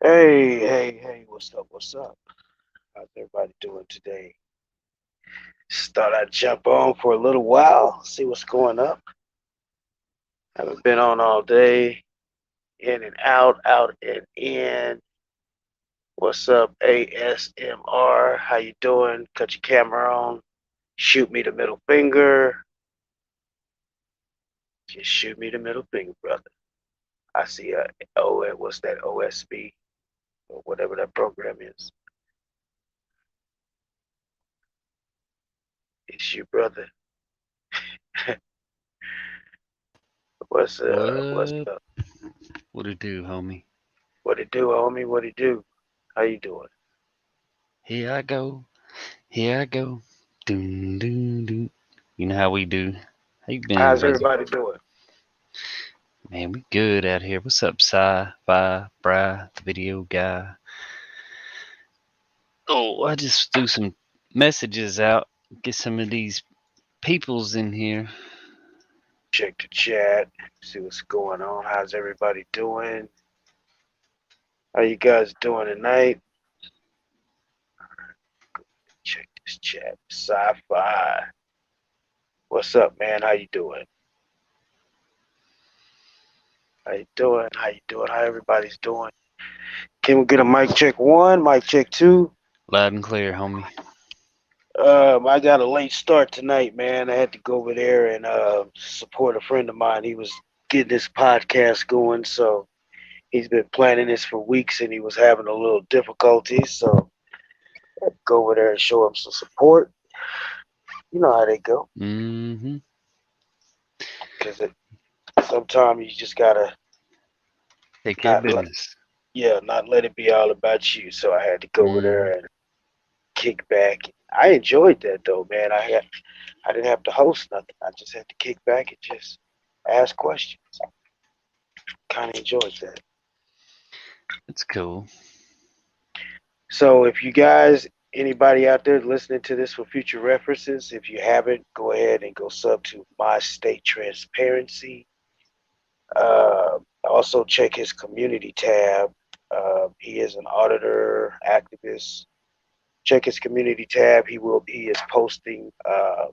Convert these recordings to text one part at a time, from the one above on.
Hey, what's up? How's everybody doing today? Just thought I'd jump on for a little while, see what's going up. Haven't been on all day, in and out and in. What's up, ASMR? How you doing? Cut your camera on. Shoot me the middle finger. Just shoot me the middle finger, brother. I see what's that, OSB, or whatever that program is. It's you, brother. What's What? up? What it do, homie? What it do, homie? What it do? How you doing? Here I go. Here I go. Doom, doom, doom. You know how we do. How you been, How's brother? everybody doing? Man, we good out here. What's up, Sci-Fi, Bri, the video guy? Oh, I just threw some messages out. Get some of these peoples in here. Check the chat, see what's going on. How's everybody doing? How you guys doing tonight? Check this chat. Sci-fi. What's up, man? How you doing? How you doing? How you doing? How everybody's doing? Can we get a mic check one, mic check two? Loud and clear, homie. I got a late start tonight, man. I had to go over there and support a friend of mine. He was getting this podcast going, so he's been planning this for weeks, and he was having a little difficulty. So I had to go over there and show him some support. You know how they go, Mm-hmm. because sometimes you just gotta Take care of not let business. not let it be all about you. So I had to go over Mm. there and kick back. I enjoyed that though, man. I didn't have to host nothing. I just had to kick back and just ask questions. Kind of enjoyed that. It's cool. So if you guys, anybody out there listening to this for future references, if you haven't, go ahead and go sub to My State Transparency. Also check his community tab. He is an auditor, activist. Check his community tab. He is posting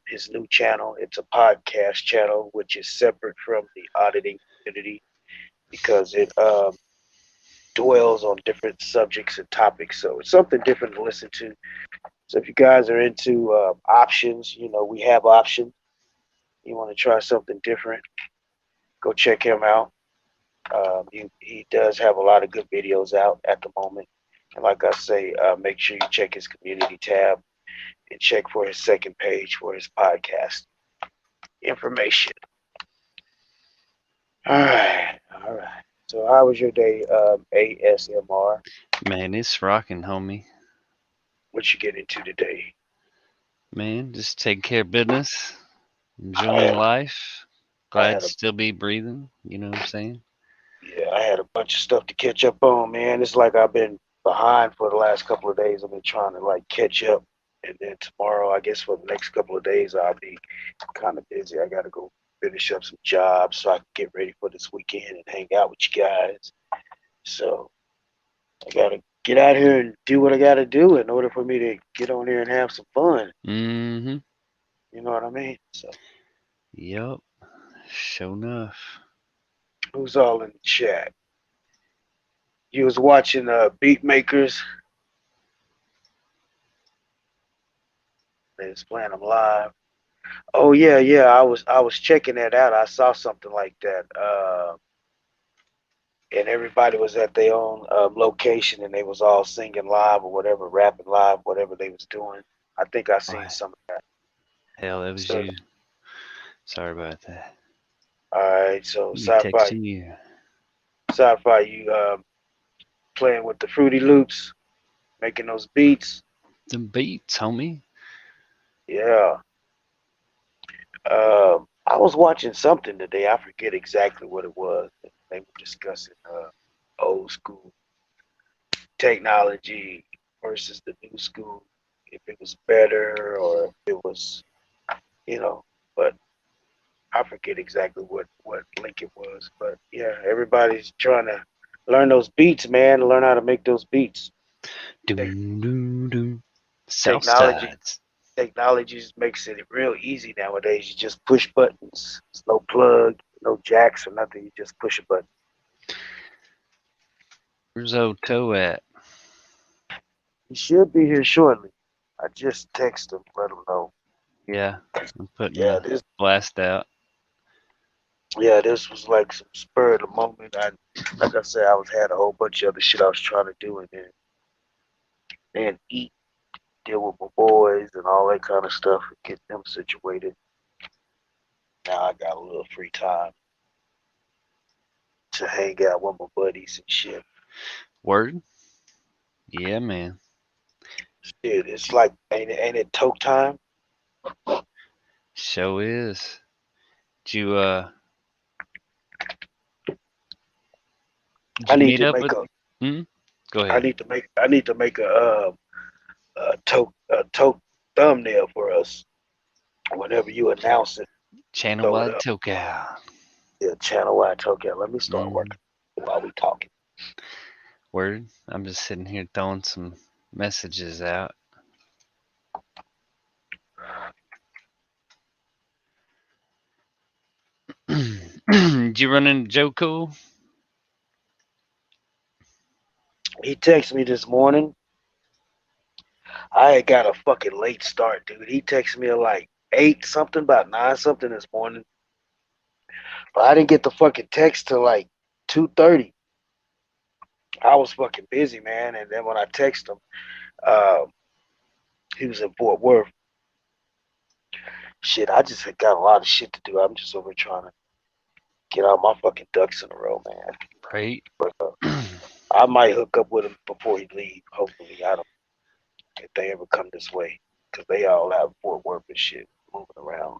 his new channel. It's a podcast channel, which is separate from the auditing community because it dwells on different subjects and topics. So it's something different to listen to. So if you guys are into options, we have options. You want to try something different, go check him out. He does have a lot of good videos out at the moment. And like I say, make sure you check his community tab and check for his second page for his podcast information. All right. So how was your day, ASMR? Man, it's rocking, homie. What you get into today? Man, just taking care of business. I Enjoying had life. I Glad had to a still be breathing. You know what I'm saying? yeah, I had a bunch of stuff to catch up on, man. It's like I've been behind for the last couple of days. I've been trying to like catch up, and then tomorrow, I guess for the next couple of days, I'll be kind of busy. I got to go finish up some jobs so I can get ready for this weekend and hang out with you guys. So I got to get out here and do what I got to do in order for me to get on here and have some fun. Mm-hmm. You know what I mean? So Yup. Sure enough. who's all in the chat? You was watching Beat Makers. They was playing them live. Oh yeah. I was checking that out. I saw something like that. And everybody was at their own location, and they was all singing live or whatever, rapping live, whatever they was doing. I think I Oh, seen some of that. hell, that was So you. Sorry about that. all right, so Be sci-fi, texting you. sci-fi, you playing with the Fruity Loops, making those beats. Them beats, homie. Yeah. I was watching something today. I forget exactly what it was. They were discussing old school technology versus the new school, if it was better or if it was, you know, but I forget exactly what link it was. But yeah, everybody's trying to. Learn those beats, man. Learn how to make those beats. Doom, doom, doom. South Technology, sides. technology just makes it real easy nowadays. You just push buttons. It's no plug, no jacks or nothing. You just push a button. Where's old Toe at? He should be here shortly. I just text him, let him know. Yeah, I'm putting Yeah, the this blast out. this was like some spur of the moment. Like I said, I was had a whole bunch of other shit I was trying to do and eat, deal with my boys and all that kind of stuff, and get them situated. Now I got a little free time to hang out with my buddies and shit. Word? Yeah, man. Shit, it's like ain't it toke time? Show is. Did you did I you need meet to up make with? a Hmm? Go I ahead. need to make I need to make a toke thumbnail for us whenever you announce it. Channel Throw it wide up. toke out. Yeah, channel wide toke. Let me start Mm, working while we talking. word. I'm just sitting here throwing some messages out. Did you run into Joe Cool? He texted me this morning. I had got a fucking late start, dude. He texted me at like 8 something, about 9 something this morning. But I didn't get the fucking text till like 2:30. I was fucking busy, man. And then when I texted him, uh, he was in Fort Worth. Shit, I just had got a lot of shit to do. I'm just over trying to get all my fucking ducks in a row, man. Right. But I might hook up with him before he leave. Hopefully, I don't. If they ever come this way, because they all have Fort Worth and shit moving around.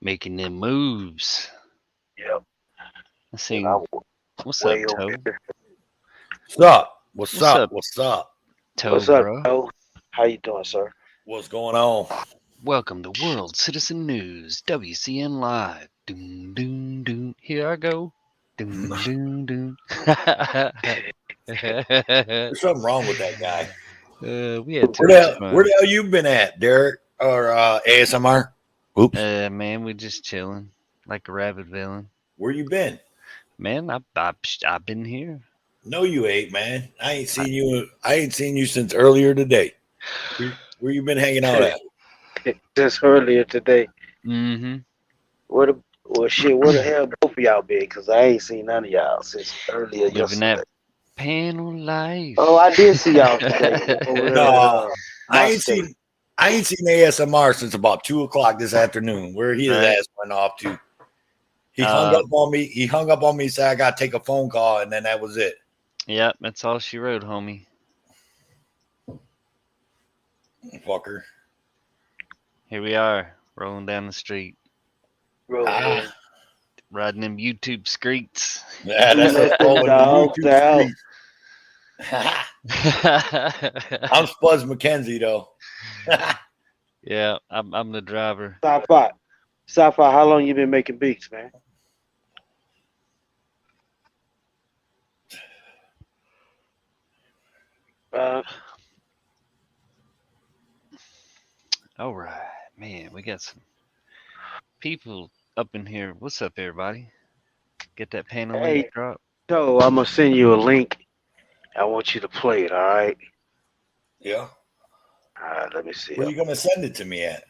Making them moves. Yep. I And seen. I'm What's up, way over Toe? here. What's up? What's What's up? up, What's up? Toe, What's up, bro? Joe? How you doing, sir? What's going on? Welcome to World Citizen News, WCN Live. Doom, doom, doom. Here I go. Doom, doom, doom. There's something wrong with that guy. We had too Where much the fun. where the hell you been at, Derek or ASMR? Oops. Man, we just chilling like a rabid villain. Where you been? Man, I've been here. No, you ain't, man. I ain't seen you. I ain't seen you since earlier today. Where you been hanging out at? Just earlier today. Mm-hmm. Where the hell both of y'all been? Cause I ain't seen none of y'all since earlier Living yesterday. that panel life. Oh, I did see y'all today over there at No, I my ain't state. seen. I ain't seen ASMR since about 2 o'clock this afternoon. Where his Right. ass went off to. He hung up on me. He hung up on me. Said I got to take a phone call, and then that was it. Yep, that's all she wrote, homie. Fucker. Here we are, rolling down the street, Road. riding them YouTube streets. Yeah, Who that's us let them rolling the dogs YouTube out? streets. I'm Spuzz McKenzie though. Yeah, I'm the driver. Sci-fi, how long you been making beats, man? Uh, All right, man, we got some people up in here. What's up, everybody? Get that panel link hey, drop. Joe, I'm gonna send you a link. I want you to play it. All right. Yeah. All right. Let me see. Where you gonna send it to me at?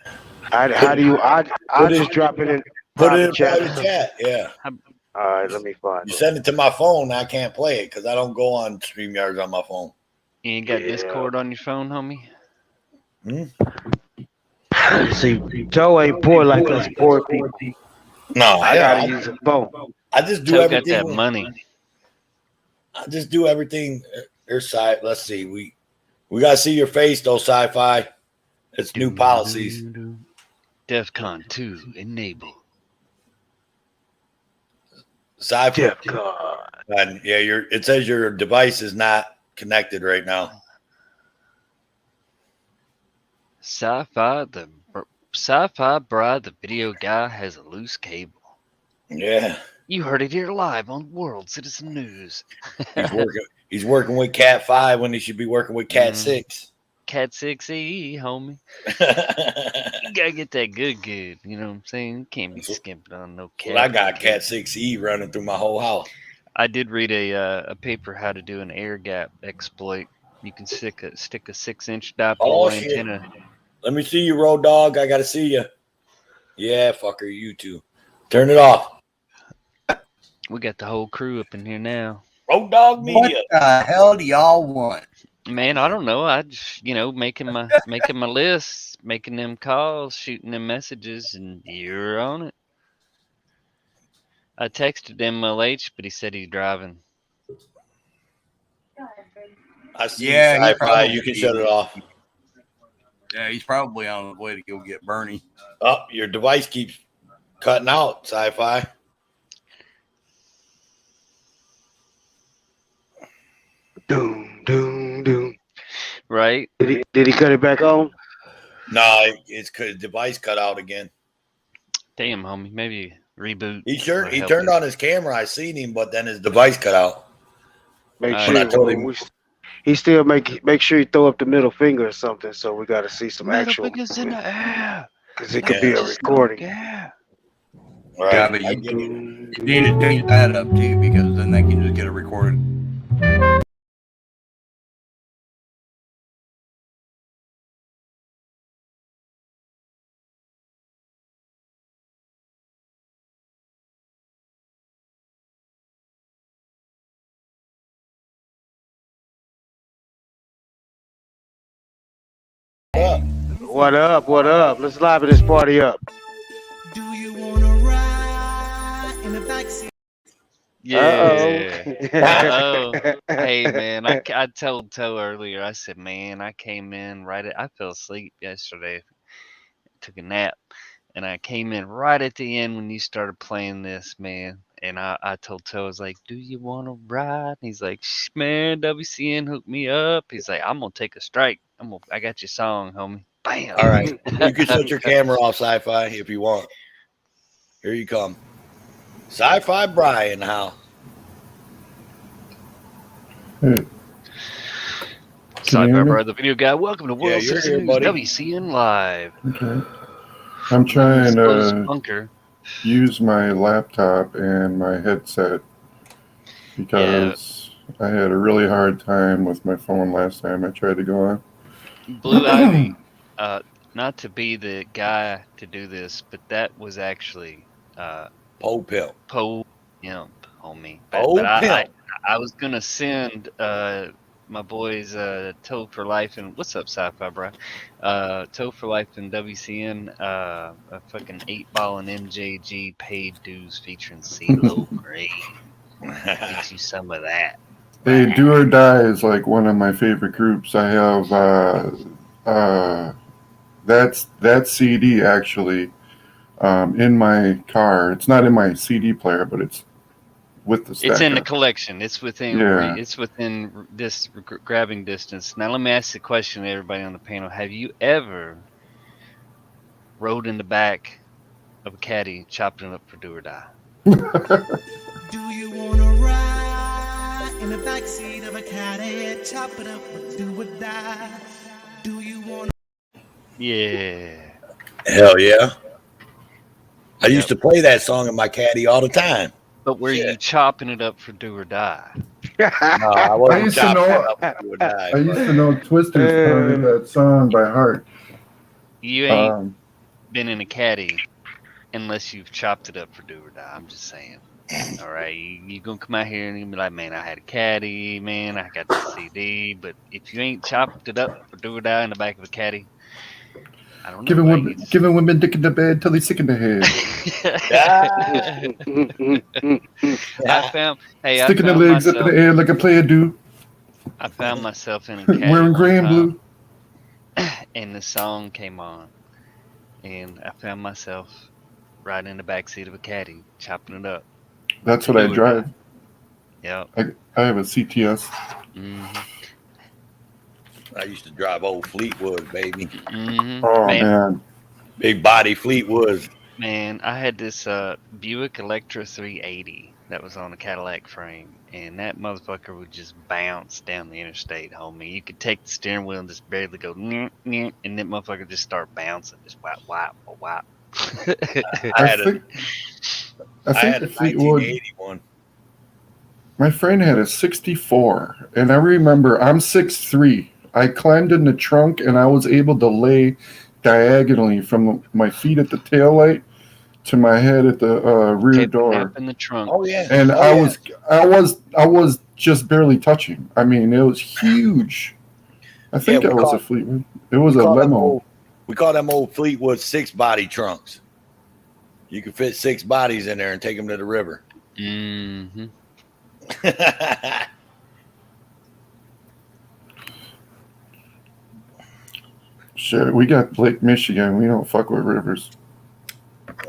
How do you? I just drop it in Put it private in chat. private chat. Yeah. All right. Let me find You it. send it to my phone. I can't play it because I don't go on StreamYards on my phone. You ain't got Yeah. Discord on your phone, homie? See, Joe ain't poor like us poor people. No, I gotta yeah. use a phone. I just do Toe got that everything. money. I just do everything. There's side. Let's see. We gotta see your face though, sci-fi. It's new policies. DEFCON 2 enable. Sci-fi. Dear God. And yeah, it says your device is not connected right now. Sci-fi bride, the video guy has a loose cable. Yeah. You heard it here live on World Citizen News. He's working with Cat 5 when he should be working with Cat 6. Cat 6E, homie. You gotta get that good. You know what I'm saying? You can't be skimping on no cat. Well, I got Cat 6E running through my whole house. I did read a paper how to do an air gap exploit. You can stick a 6-inch dipole antenna. Let me see you, Road Dog. I gotta see you. Yeah, fucker, you too. Turn it off. We got the whole crew up in here now. Road Dog Media. What the hell do y'all want? Man, I don't know. I just, making my list, making them calls, shooting them messages, and you're on it. I texted MLH, but he said he's driving. I see Yeah, Sci-Fi. You can shut it off. Yeah, he's probably on the way to go get Bernie. Oh, your device keeps cutting out, Sci-Fi. Doom, doom, doom. Right? Did he cut it back on? No, it's his device cut out again. Damn, homie. Maybe reboot. He turned on his camera. I seen him, but then his device cut out. Make I sure told him- he still make sure you throw up the middle finger or something. So we got to see some Middle actual. fingers in the air. Because it could be a recording. Yeah. Right. Yeah, but you need to change that up too, because then they can just get it recorded. What up? What up? Let's live this party up. Do you wanna ride in the backseat? Yeah. Oh, hey man, I told Toe earlier. I said, man, I came in I fell asleep yesterday, took a nap, and I came in right at the end when you started playing this, man. And I told Toe, I was like, do you want to ride? And he's like, man, WCN hooked me up. He's like, I'm gonna take a strike. I got your song, homie. Bam. All right. You can shut your camera off, Sci-Fi, if you want. Here you come. Sci-Fi Brian in the house. Sci-Fi Brother, the video guy. Welcome to World you're Citizen here, News, buddy. WCN Live. Okay. I'm trying to Bunker. use my laptop and my headset because I had a really hard time with my phone last time I tried to go on. Blue Ivy, not to be the guy to do this, but that was actually Poe Pimp. Poe Pimp, homie. Poe But Pimp. I was gonna send my boys Toe for Life and what's up, Sci-Fi bro? Toe for Life and WCN a fucking 8-ball and MJG paid dues featuring CeeLo Green. Get you some of that. Hey, Do or Die is like one of my favorite groups. I have that CD actually in my car. It's not in my CD player, but it's with the stacker. It's in the collection. It's within. Yeah. It's within this grabbing distance. Now let me ask the question to everybody on the panel: have you ever rode in the back of a caddy, chopping it up for Do or Die? Do you wanna ride in the backseat of a caddy? Chop it up or do or die? Do you wanna? Yeah. Hell yeah. I used to play that song in my caddy all the time. But were you chopping it up for Do or Die? No, I I wasn't used to chopping know- it up to do or die. I used to know Twister's part of that song by heart. You ain't Um, been in a caddy unless you've chopped it up for Do or Die. I'm just saying. All right, you gonna come out here and you be like, man, I had a caddy, man, I got the CD. But if you ain't chopped it up for Do or Die in the back of a caddy, I don't know. giving women dick in the bed till he's sick in the head. I found Sticking the legs up in the air like a player do. I found myself in a caddy Wearing one gray and time, blue. and the song came on, and I found myself riding in the backseat of a caddy, chopping it up. That's what I drive. Yep. I have a CTS. Mm-hmm. I used to drive old Fleetwood, baby. Mm-hmm. Oh Man, man. Big body Fleetwood. Man, I had this Buick Electra 380 that was on a Cadillac frame, and that motherfucker would just bounce down the interstate, homie. You could take the steering wheel and just barely go, nyeh, nyeh, and that motherfucker just start bouncing, just whap, whap, whap. I think had the a Fleetwood. 1981. My friend had a 64, and I remember I'm 6'3". I climbed in the trunk, and I was able to lay diagonally from my feet at the taillight to my head at the rear Kept door. up in the trunk. Oh yeah, And oh, I was just barely touching. I mean, it was huge. I think we it was call- a Fleetwood. It was a call them limo. old- we call them old Fleetwood 6-body trunks. You can fit 6 bodies in there and take them to the river. Mm-hmm. Shit, we got Lake Michigan. We don't fuck with rivers.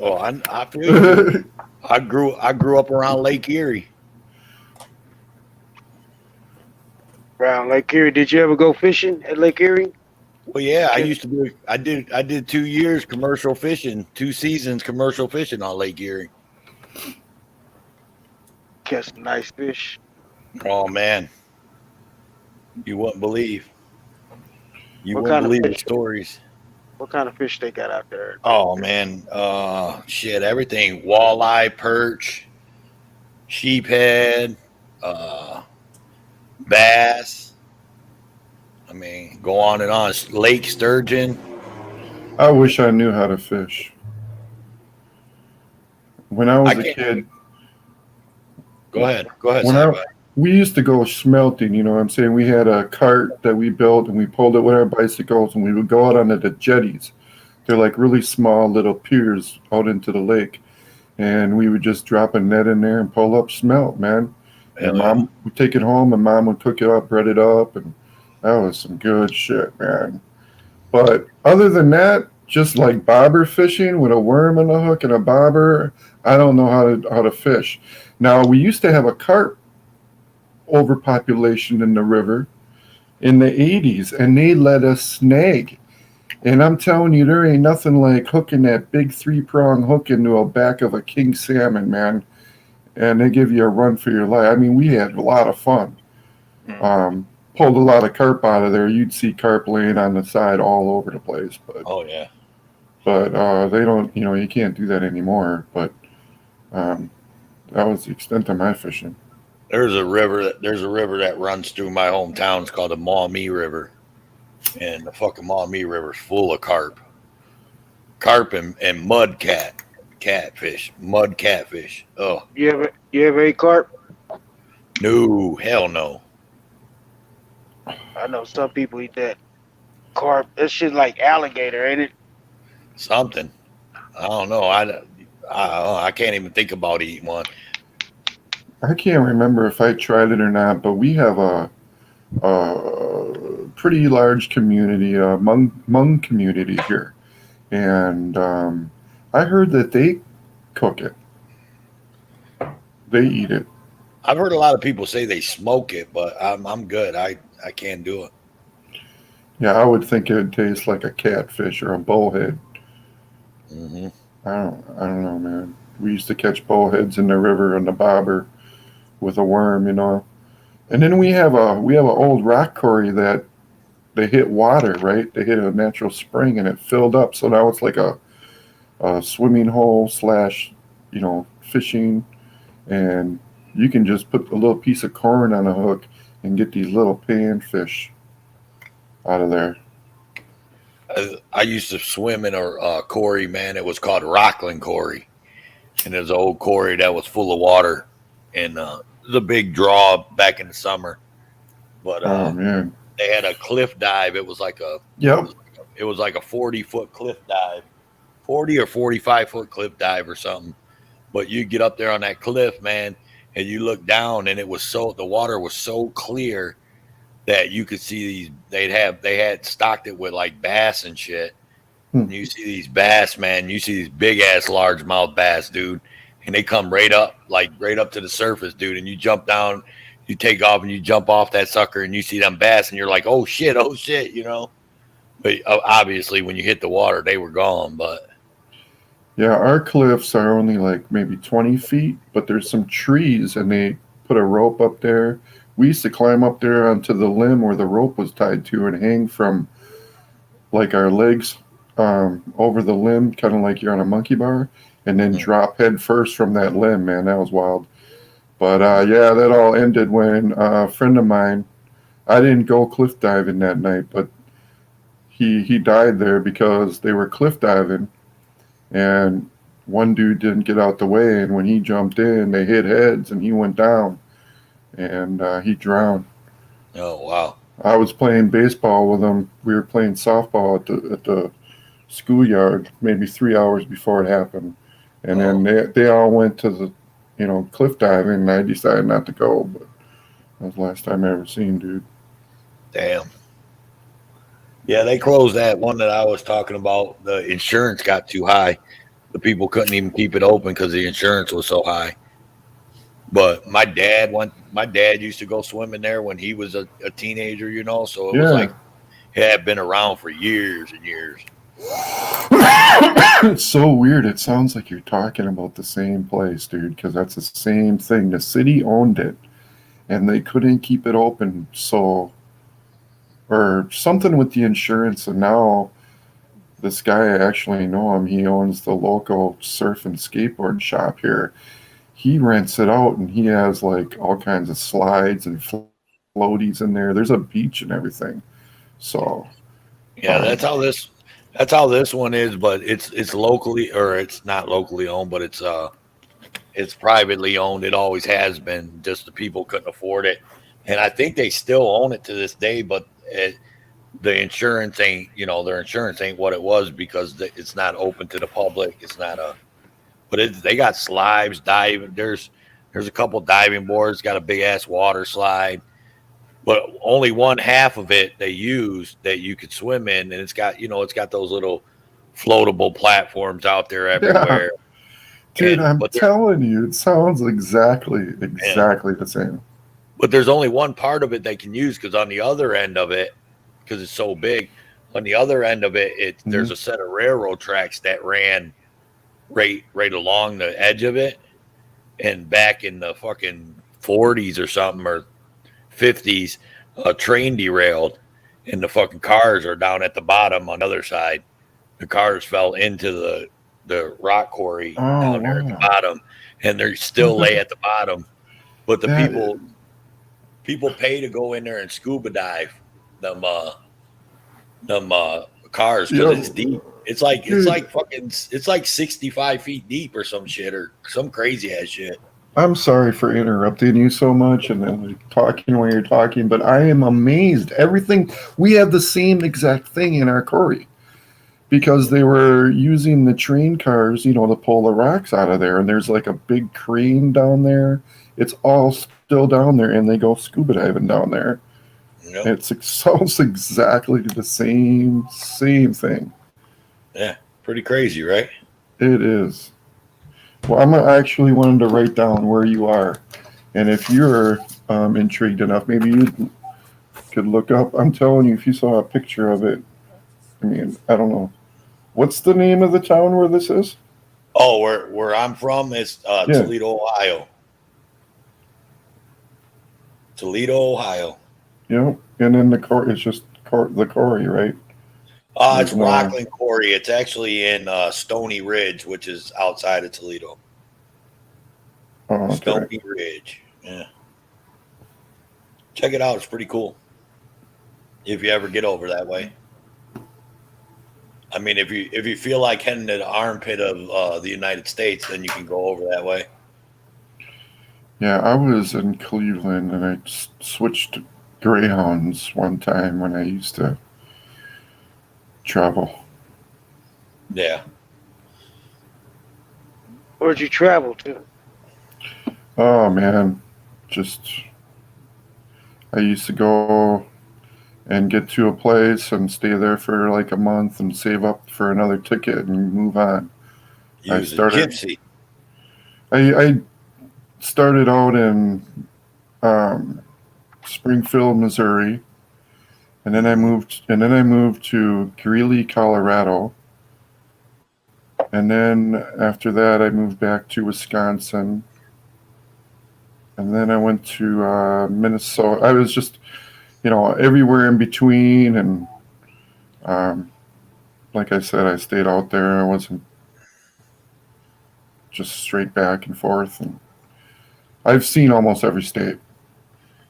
Oh, I feel you. I grew up around Lake Erie. Around Lake Erie. Did you ever go fishing at Lake Erie? Well, yeah, I used to do. I did 2 years commercial fishing, 2 seasons commercial fishing on Lake Erie. Catch some nice fish. Oh man, you wouldn't believe. You What wouldn't kind of believe the fish? stories. What kind of fish they got out there? Oh man, shit, everything: walleye, perch, sheephead, bass. I mean, go on and on. Lake sturgeon. I wish I knew how to fish. When I was a kid, Go ahead, When Sci-Fi. we used to go smelting, you know what I'm saying? We had a cart that we built and we pulled it with our bicycles and we would go out onto the jetties. They're like really small little piers out into the lake. And we would just drop a net in there and pull up smelt, man. And Mom would take it home and Mom would cook it up, bread it up, and that was some good shit, man. But other than that, just like bobber fishing with a worm on the hook and a bobber, I don't know how to fish. Now, we used to have a carp overpopulation in the river in the 80s, and they let us snag. And I'm telling you, there ain't nothing like hooking that big 3-prong hook into a back of a king salmon, man. And they give you a run for your life. I mean, we had a lot of fun. Pulled a lot of carp out of there. You'd see carp laying on the side all over the place. But Oh yeah. but they don't, you can't do that anymore. But that was the extent of my fishing. There's a river that runs through my hometown. It's called the Maumee River, and the fucking Maumee River's full of carp and mud catfish. Oh You ever ate carp? no, hell no. I know some people eat that carp. That shit like alligator, ain't it? Something. I don't know. I can't even think about eating one. I can't remember if I tried it or not, but we have a pretty large community, Hmong community here, and I heard that they cook it. They eat it. I've heard a lot of people say they smoke it, but I'm good. I can't do it. Yeah, I would think it would taste like a catfish or a bullhead. Mm-hmm. I don't know, man. We used to catch bullheads in the river and the bobber with a worm, And then we have an old rock quarry that they hit water, right? They hit a natural spring and it filled up. So now it's like a swimming hole / fishing, and you can just put a little piece of corn on a hook and get these little panfish out of there. I used to swim in a quarry, man. It was called Rockland Quarry, and it was an old quarry that was full of water, and the big draw back in the summer. But Oh man, they had a cliff dive. It was like a yep. it was like a 40-foot cliff dive, 40 or 45-foot cliff dive or something. But you get up there on that cliff, man, and you look down, and the water was so clear that you could see they had stocked it with like bass and shit. And you see these bass, man. You see these big ass largemouth bass, dude, and they come right up to the surface, dude. And you jump down, you take off, and you jump off that sucker, and you see them bass, and you're like, oh shit, But obviously, when you hit the water, they were gone. But Yeah, our cliffs are only like maybe 20 feet, but there's some trees and they put a rope up there. We used to climb up there onto the limb where the rope was tied to and hang from like our legs over the limb, kind of like you're on a monkey bar, and then drop head first from that limb, man. That was wild. But yeah, that all ended when a friend of mine, I didn't go cliff diving that night, but he died there because they were cliff diving and one dude didn't get out the way, and when he jumped in, they hit heads, and he went down, and he drowned. Oh wow! I was playing baseball with him. We were playing softball at the schoolyard, maybe 3 hours before it happened, and then they all went to the cliff diving, and I decided not to go, but that was the last time I ever seen dude. Damn. Yeah, they closed that one that I was talking about. The insurance got too high. The people couldn't even keep it open because the insurance was so high. But my dad used to go swimming there when he was a teenager, so it was like it had been around for years and years. It's so weird. It sounds like you're talking about the same place, dude, because that's the same thing. The city owned it, and they couldn't keep it open, or something with the insurance, and now this guy, I actually know him. He owns the local surf and skateboard shop here. He rents it out, and he has like all kinds of slides and floaties in there. There's a beach and everything. So yeah, that's how this one is, but it's locally, or it's not locally owned, but it's privately owned. It always has been. Just the people couldn't afford it, and I think they still own it to this day. But the insurance ain't, their insurance ain't what it was because it's not open to the public. It's not but they got slides, diving. There's a couple diving boards, got a big ass water slide, but only one half of it they use that you could swim in, and it's got those little floatable platforms out there everywhere. Yeah. Dude, I'm telling you, it sounds exactly the same. But there's only one part of it they can use because on the other end of it, because it's so big, on the other end of it, there's a set of railroad tracks that ran right along the edge of it. And back in the fucking 40s or something, or 50s, a train derailed and the fucking cars are down at the bottom on the other side. The cars fell into the rock quarry down there at the bottom, and they're still lay at the bottom. But the people pay to go in there and scuba dive them cars because it's deep. It's like 65 feet deep or some shit, or some crazy ass shit. I'm sorry for interrupting you so much and then talking when you're talking, but I am amazed. We have the same exact thing in our quarry because they were using the train cars, to pull the rocks out of there. And there's like a big crane down there. It's all still down there, and they go scuba diving down there. Yep. It sounds exactly the same thing. Yeah, pretty crazy, right? It is. Well, I'm actually wanting to write down where you are, and if you're intrigued enough, maybe you could look up. I'm telling you, if you saw a picture of it, I mean, I don't know. What's the name of the town where this is? Oh, where I'm from is Toledo, Ohio. Toledo, Ohio. Yeah, and then the quarry, it's just the quarry, right? It's Rockland Quarry. It's actually in Stony Ridge, which is outside of Toledo. Oh, okay. Stony Ridge. Yeah. Check it out. It's pretty cool. If you ever get over that way. I mean, if you feel like heading to the armpit of the United States, then you can go over that way. Yeah, I was in Cleveland, and I switched to Greyhounds one time when I used to travel. Yeah. Where'd you travel to? Oh man, I used to go and get to a place and stay there for like a month and save up for another ticket and move on. You was a gypsy. I started out in Springfield, Missouri, and then I moved to Greeley, Colorado, And then after that, I moved back to Wisconsin. And then I went to Minnesota. I was just, everywhere in between. And like I said, I stayed out there. I wasn't just straight back and forth. And I've seen almost every state.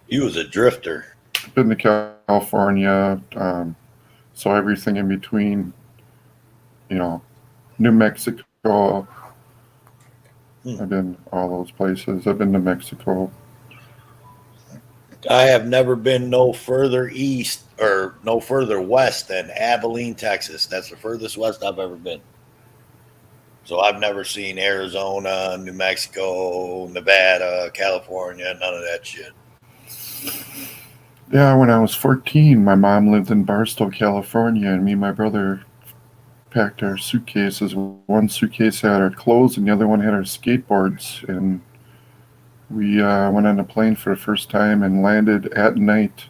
He was a drifter. Been to California, so everything in between, New Mexico. I've been all those places. I've been to Mexico. I have never been no further east or no further west than Abilene, Texas. That's the furthest west I've ever been. So I've never seen Arizona, New Mexico, Nevada, California, none of that shit. Yeah, when I was 14, my mom lived in Barstow, California, and me and my brother packed our suitcases. One suitcase had our clothes and the other one had our skateboards. And we went on a plane for the first time and landed at night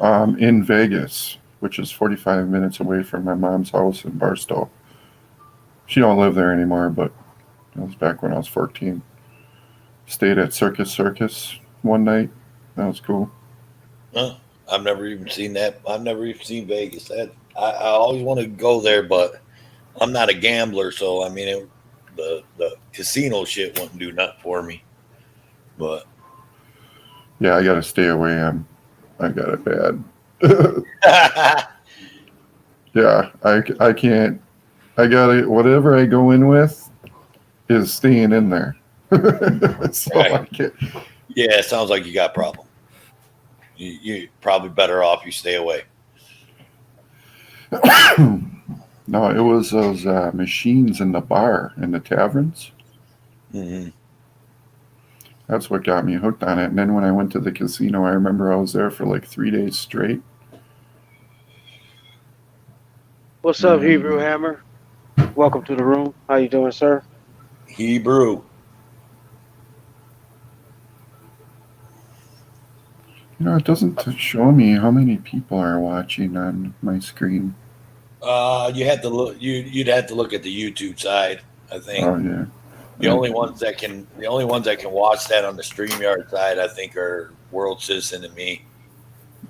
in Vegas, which is 45 minutes away from my mom's house in Barstow. She don't live there anymore, but it was back when I was 14. Stayed at Circus one night. That was cool. Huh? I've never even seen that. I've never even seen Vegas. I always want to go there, but I'm not a gambler, so I mean, the casino shit wouldn't do nothing for me. But yeah, I gotta stay away. I got it bad. Yeah, I can't. I gotta, whatever I go in with is staying in there. So right. I can't. Yeah, it sounds like you got a problem. You're probably better off you stay away. No, it was those machines in the bar, in the taverns. Mm-hmm. That's what got me hooked on it. And then when I went to the casino, I remember I was there for like 3 days straight. What's up, Hebrew Hammer? Welcome to the room. How you doing, sir? Hebrew. It doesn't show me how many people are watching on my screen. You had to look. You'd have to look at the YouTube side. I think. Oh yeah. The only ones that can watch that on the StreamYard side, I think, are World Citizen and me.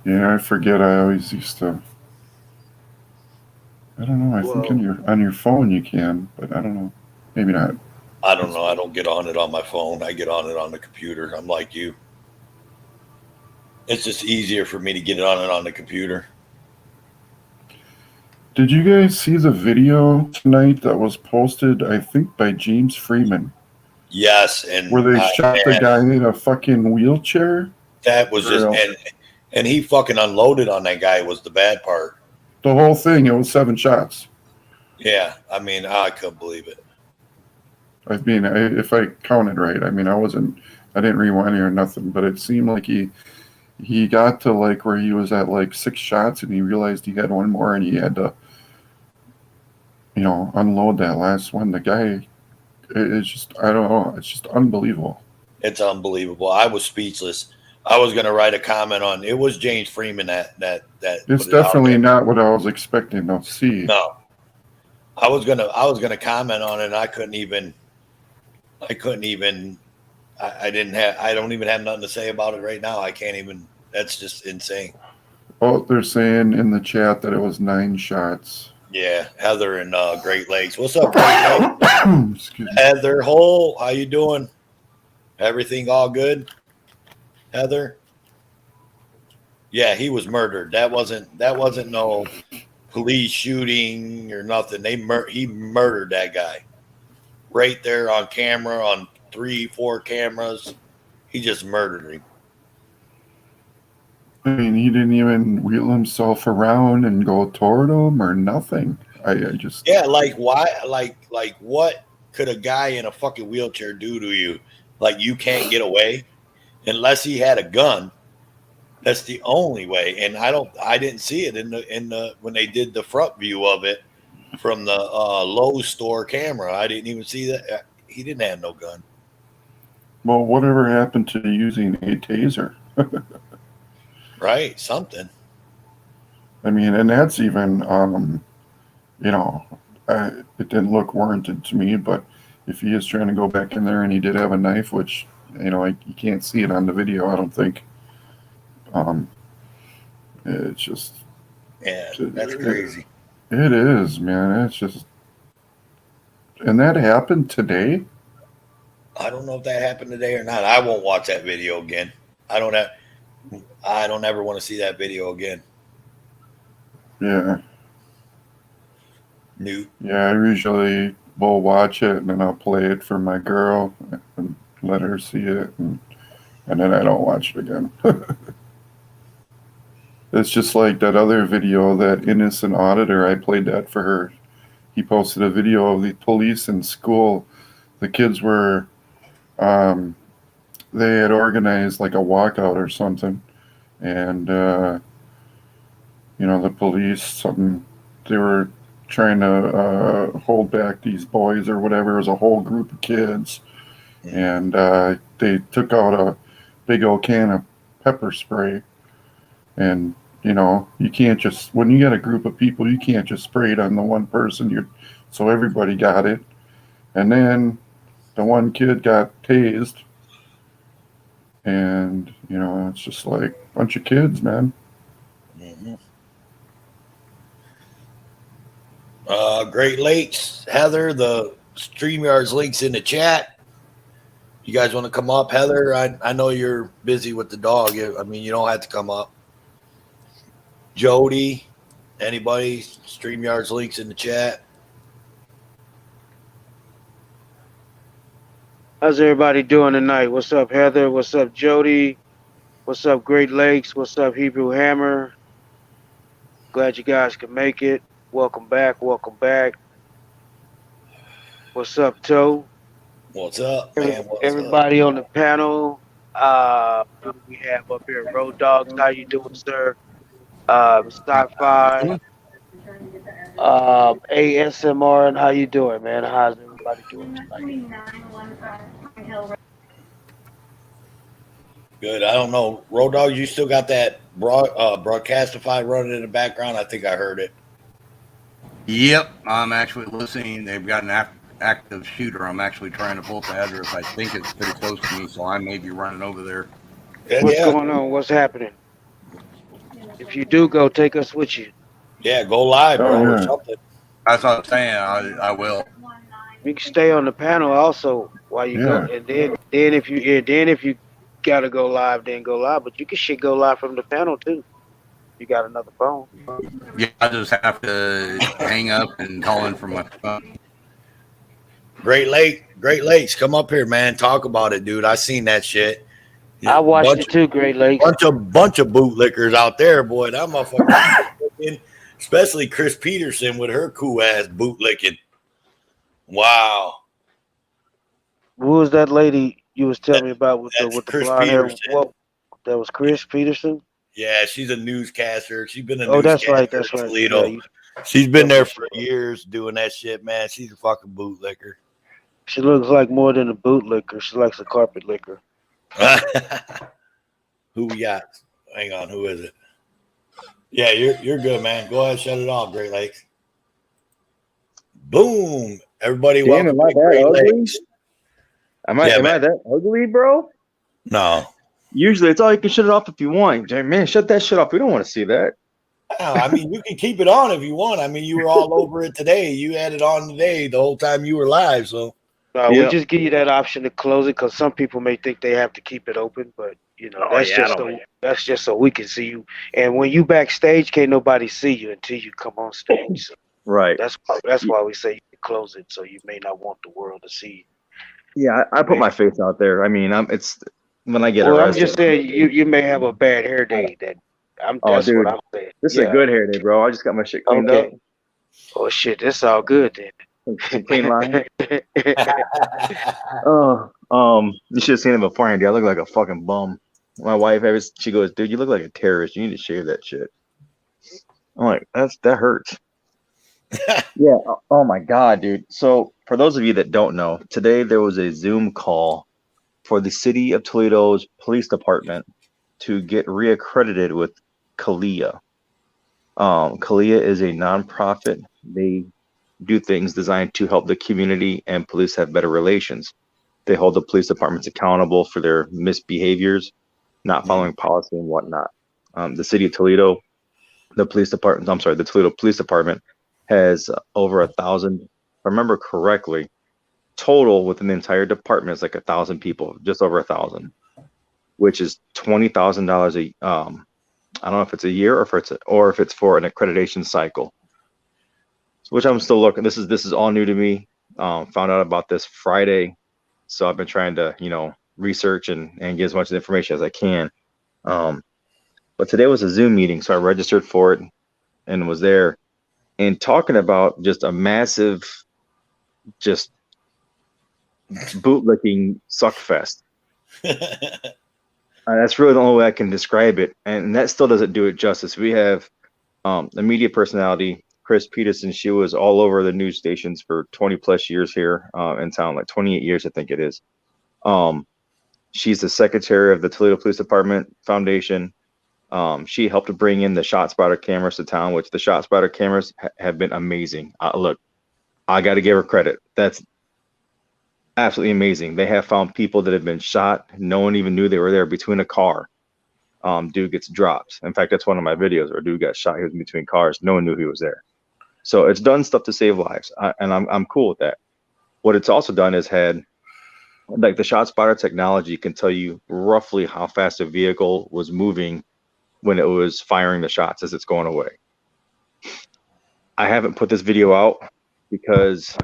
Yeah, I forget. I always used to. I don't know. I think on your phone you can, but I don't know. Maybe not. I don't know. I don't get on it on my phone. I get on it on the computer. I'm like you. It's just easier for me to get it on the computer. Did you guys see the video tonight that was posted, I think, by James Freeman? Yes, and where they shot the guy in a fucking wheelchair? That was just and he fucking unloaded on that guy was the bad part. The whole thing, it was 7 shots. Yeah, I mean, I couldn't believe it. I mean, if I counted right, I mean, I didn't rewind or nothing, but it seemed like he got to like where he was at like 6 shots and he realized he had one more and he had to, unload that last one. The guy, it's just, I don't know, it's just unbelievable. It's unbelievable. I was speechless. I was going to write a comment on it. Was James Freeman that it's definitely not what I was expecting to see. No, I was gonna comment on it. And I don't even have nothing to say about it right now. I can't even. That's just insane. Oh, they're saying in the chat that it was 9 shots. Yeah, Heather in Great Lakes. What's up, Great Lakes? Heather Hole, how you doing? Everything all good? Heather? Yeah, he was murdered. That wasn't no police shooting or nothing. He murdered that guy right there on camera, on 3-4 cameras. He just murdered him. I mean, he didn't even wheel himself around and go toward him or nothing. I just like why? Like what could a guy in a fucking wheelchair do to you? Like you can't get away unless he had a gun. That's the only way. And I didn't see it in the when they did the front view of it from the Lowe's store camera. I didn't even see that. He didn't have no gun. Well, whatever happened to using a taser? Right, something. I mean, and that's even, it didn't look warranted to me. But if he is trying to go back in there and he did have a knife, which you can't see it on the video, I don't think. It's just that's crazy. It is, man. It's just, and that happened today. I don't know if that happened today or not. I won't watch that video again. I don't ever want to see that video again. Yeah. Newt. Yeah, I usually will watch it and then I'll play it for my girl and let her see it, and then I don't watch it again. It's just like that other video, that innocent auditor. I played that for her. He posted a video of the police in school. The kids were, they had organized like a walkout or something, and the police, they were trying to hold back these boys or whatever. It was a whole group of kids, and they took out a big old can of pepper spray, and you can't just, when you got a group of people, you can't just spray it on the one person. So everybody got it, and then the one kid got tased, and it's just like a bunch of kids, man. Mm-hmm. Great Lakes, Heather, the StreamYard's links in the chat. You guys want to come up, Heather? I know you're busy with the dog. I mean, you don't have to come up. Jody, anybody? StreamYard's links in the chat. How's everybody doing tonight? What's up, Heather? What's up, Jody? What's up, Great Lakes? What's up, Hebrew Hammer? Glad you guys could make it. Welcome back. Welcome back. What's up, Toe? What's up, man? Everybody on the panel. We have up here Road Dogs. How you doing, sir? Sci-Fi. ASMR. And how you doing, man? How's everybody doing tonight? Good. I don't know. Road Dog, you still got that Broadcastify running in the background? I think I heard it. Yep, I'm actually listening. They've got an active shooter. I'm actually trying to pull up the address. I think it's pretty close to me, so I may be running over there. What's going on? What's happening? If you do go, take us with you. Yeah, go live, bro, or something. That's what I'm saying. I will. You can stay on the panel also while you go, and then if you gotta go live, then go live. But you can go live from the panel too. You got another phone. Yeah, I just have to hang up and call in from my phone. Great Lakes, come up here, man. Talk about it, dude. I seen that shit. I watched it too, Great Lakes. Bunch of bootlickers out there, boy. That motherfucker, especially Chris Peterson with her cool ass bootlicking. Wow. Who was that lady you was telling me about with the blonde hair? What? That was Chris Peterson. Yeah, she's a newscaster. She's been a newscaster. That's right. Toledo. Yeah, she's been there for years doing that shit, man. She's a fucking bootlicker. She looks like more than a bootlicker. She likes a carpet licker. Who we got? Hang on, who is it? Yeah, you're good, man. Go ahead, shut it off, Great Lakes. Boom. Everybody, welcome to Great Lakes. Am I that ugly, bro? No. Usually it's all you can shut it off if you want. Man, shut that shit off. We don't want to see that. I mean, you can keep it on if you want. I mean, you were all over it today. You had it on today the whole time you were live. So we just give you that option to close it because some people may think they have to keep it open, but that's just so we can see you. And when you backstage, can't nobody see you until you come on stage. So right. That's why we say you close it, so you may not want the world to see you. Yeah, I put my face out there. I mean, it's when I get arrested. I'm just saying you may have a bad hair day. That's dude, what I'm saying. This is a good hair day, bro. I just got my shit cleaned up. Oh shit, that's all good then. Clean line. You should have seen it beforehand, dude. I look like a fucking bum. My wife, she goes, dude, you look like a terrorist. You need to shave that shit. I'm like, that hurts. Yeah. Oh my God, dude. So for those of you that don't know, today there was a Zoom call for the city of Toledo's police department to get reaccredited with CALEA. CALEA is a nonprofit. They do things designed to help the community and police have better relations. They hold the police departments accountable for their misbehaviors, not following policy and whatnot. The city of Toledo, the Toledo Police Department has over 1,000, if I remember correctly, total within the entire department is like 1,000 people, just over 1,000, which is $20,000 a I don't know if it's a year or if it's for an accreditation cycle. Which I'm still looking. This is all new to me. Found out about this Friday, so I've been trying to research and get as much information as I can. But today was a Zoom meeting, so I registered for it and was there and talking about just a massive, just bootlicking suckfest. That's really the only way I can describe it, and that still doesn't do it justice. We have a media personality, Chris Peterson. She was all over the news stations for 20 plus years here in town, like 28 years, I think it is. She's the secretary of the Toledo Police Department Foundation. She helped to bring in the ShotSpotter cameras to town, which the ShotSpotter cameras have been amazing. Look, I got to give her credit. That's absolutely amazing. They have found people that have been shot. No one even knew they were there between a car. Dude gets dropped. In fact, that's one of my videos where a dude got shot. He was in between cars. No one knew he was there. So it's done stuff to save lives, and I'm cool with that. What it's also done is had, like, the ShotSpotter technology can tell you roughly how fast a vehicle was moving when it was firing the shots as it's going away. I haven't put this video out because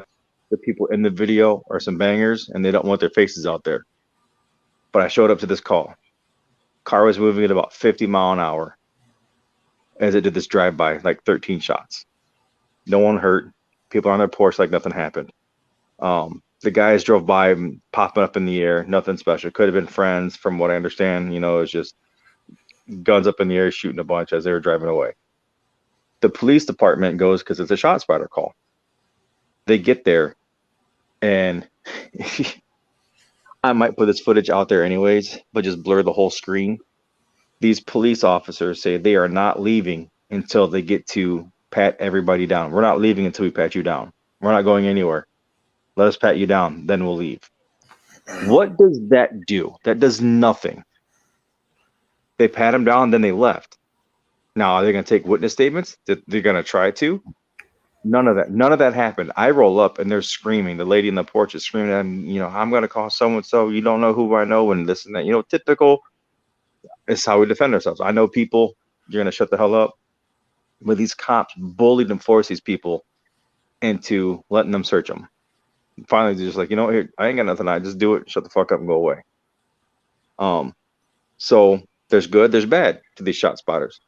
the people in the video are some bangers and they don't want their faces out there. But I showed up to this call. Car was moving at about 50 miles an hour as it did this drive-by, like 13 shots. No one hurt. People on their porch like nothing happened. The guys drove by, popping up in the air, nothing special. Could have been friends, from what I understand. It was just guns up in the air, shooting a bunch as they were driving away. The police department goes, because it's a ShotSpotter call. They get there, and I might put this footage out there anyways, but just blur the whole screen. These police officers say they are not leaving until they get to pat everybody down. We're not leaving until we pat you down. We're not going anywhere. Let us pat you down, then we'll leave. What does that do? That does nothing. They pat them down, then they left. Now, are they going to take witness statements? They're going to try to? None of that. None of that happened. I roll up and they're screaming. The lady in the porch is screaming at me, I'm going to call so-and-so. You don't know who I know, and this and that. Typical. It's how we defend ourselves. I know people. You're going to shut the hell up. But these cops bullied and forced these people into letting them search them. And finally, they're just like, here, I ain't got nothing. I just do it. Shut the fuck up and go away. So there's good, there's bad to these ShotSpotters.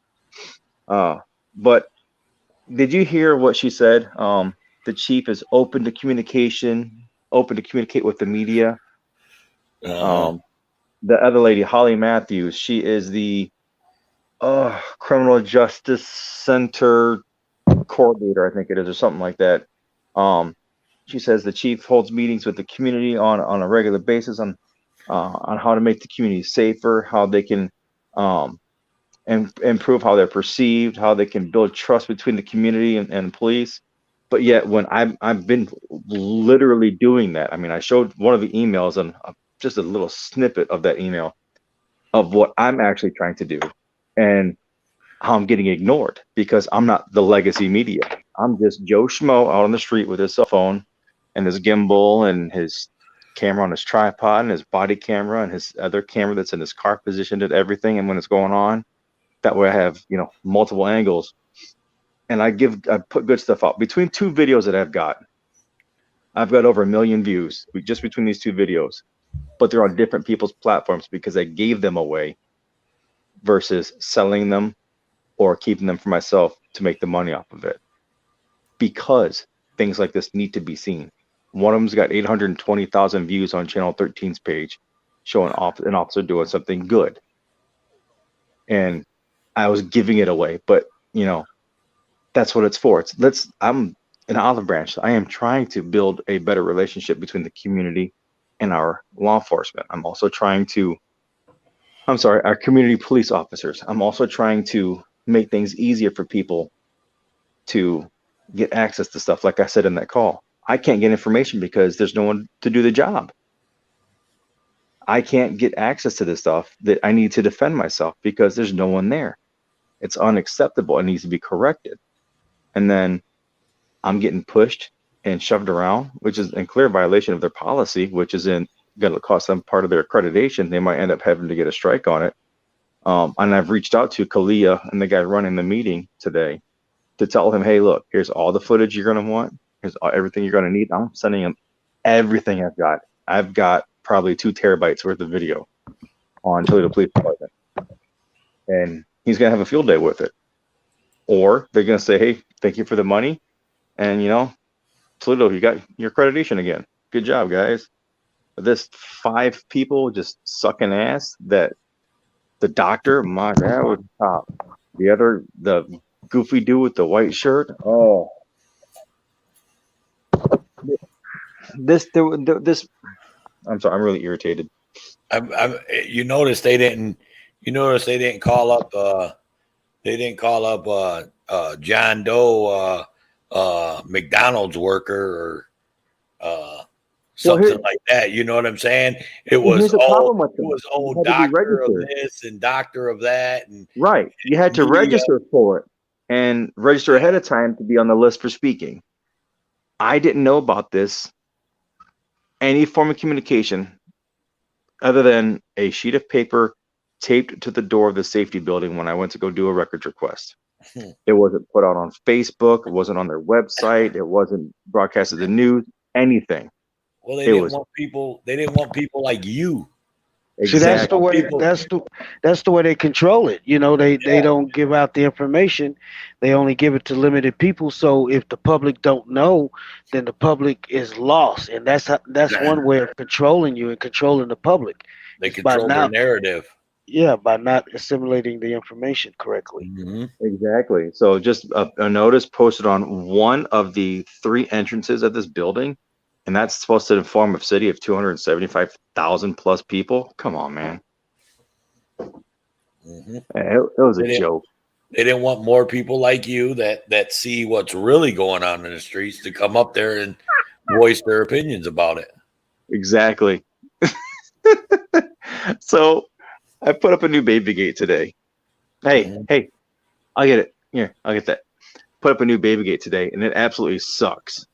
But did you hear what she said? The chief is open to communication, open to communicate with the media. The other lady, Holly Matthews, she is the Criminal Justice Center coordinator, I think it is, or something like that. She says the chief holds meetings with the community on a regular basis on how to make the community safer, how they can and improve how they're perceived, how they can build trust between the community and police. But yet, when I've been literally doing that, I showed one of the emails and just a little snippet of that email of what I'm actually trying to do and how I'm getting ignored because I'm not the legacy media. I'm just Joe Schmo out on the street with his cell phone and his gimbal and his camera on his tripod and his body camera and his other camera that's in his car positioned at everything. And when it's going on, that way I have, multiple angles. And I put good stuff out. Between two videos that I've got over 1 million views just between these two videos, but they're on different people's platforms because I gave them away versus selling them or keeping them for myself to make the money off of it. Because things like this need to be seen. One of them's got 820,000 views on Channel 13's page showing an officer doing something good. And I was giving it away, but that's what it's for. I'm an olive branch. I am trying to build a better relationship between the community and our law enforcement. Our community police officers. I'm also trying to make things easier for people to get access to stuff. Like I said in that call, I can't get information because there's no one to do the job. I can't get access to this stuff that I need to defend myself because there's no one there. It's unacceptable. It needs to be corrected. And then I'm getting pushed and shoved around, which is in clear violation of their policy, which is going to cost them part of their accreditation. They might end up having to get a strike on it. And I've reached out to Kalia and the guy running the meeting today to tell him, hey, look, here's all the footage you're going to want. Here's everything you're going to need. I'm sending him everything I've got. I've got probably 2 terabytes worth of video on Toledo Police Department. And he's going to have a field day with it. Or they're going to say, hey, thank you for the money. And, you know, Toledo, you got your accreditation again. Good job, guys. But this 5 people just sucking ass that the doctor, my dad was top. The goofy dude with the white shirt. Oh, this. I'm sorry. I'm really irritated. You notice they didn't. You notice they didn't call up. They didn't call up John Doe, McDonald's worker, or something like that. You know what I'm saying? It was doctor of this and doctor of that, and right. You had to register for it and register ahead of time to be on the list for speaking. I didn't know about this. Any form of communication other than a sheet of paper taped to the door of the safety building when I went to go do a records request. It wasn't put out on Facebook. It wasn't on their website. It wasn't broadcasted the news, anything. Well, they didn't want people. They didn't want people like you. Exactly. See, that's the way. That's the way they control it. You know, they don't give out the information. They only give it to limited people. So if the public don't know, then the public is lost, and that's one way of controlling you and controlling the public. They control their narrative. Yeah, by not assimilating the information correctly. Mm-hmm. Exactly. So just a notice posted on one of the 3 entrances of this building. And that's supposed to inform a city of 275,000 plus people. Come on, man. Mm-hmm. It was a joke. They didn't want more people like you that see what's really going on in the streets to come up there and voice their opinions about it. Exactly. So I put up a new baby gate today. Hey, I'll get it. Here, I'll get that. Put up a new baby gate today, and it absolutely sucks.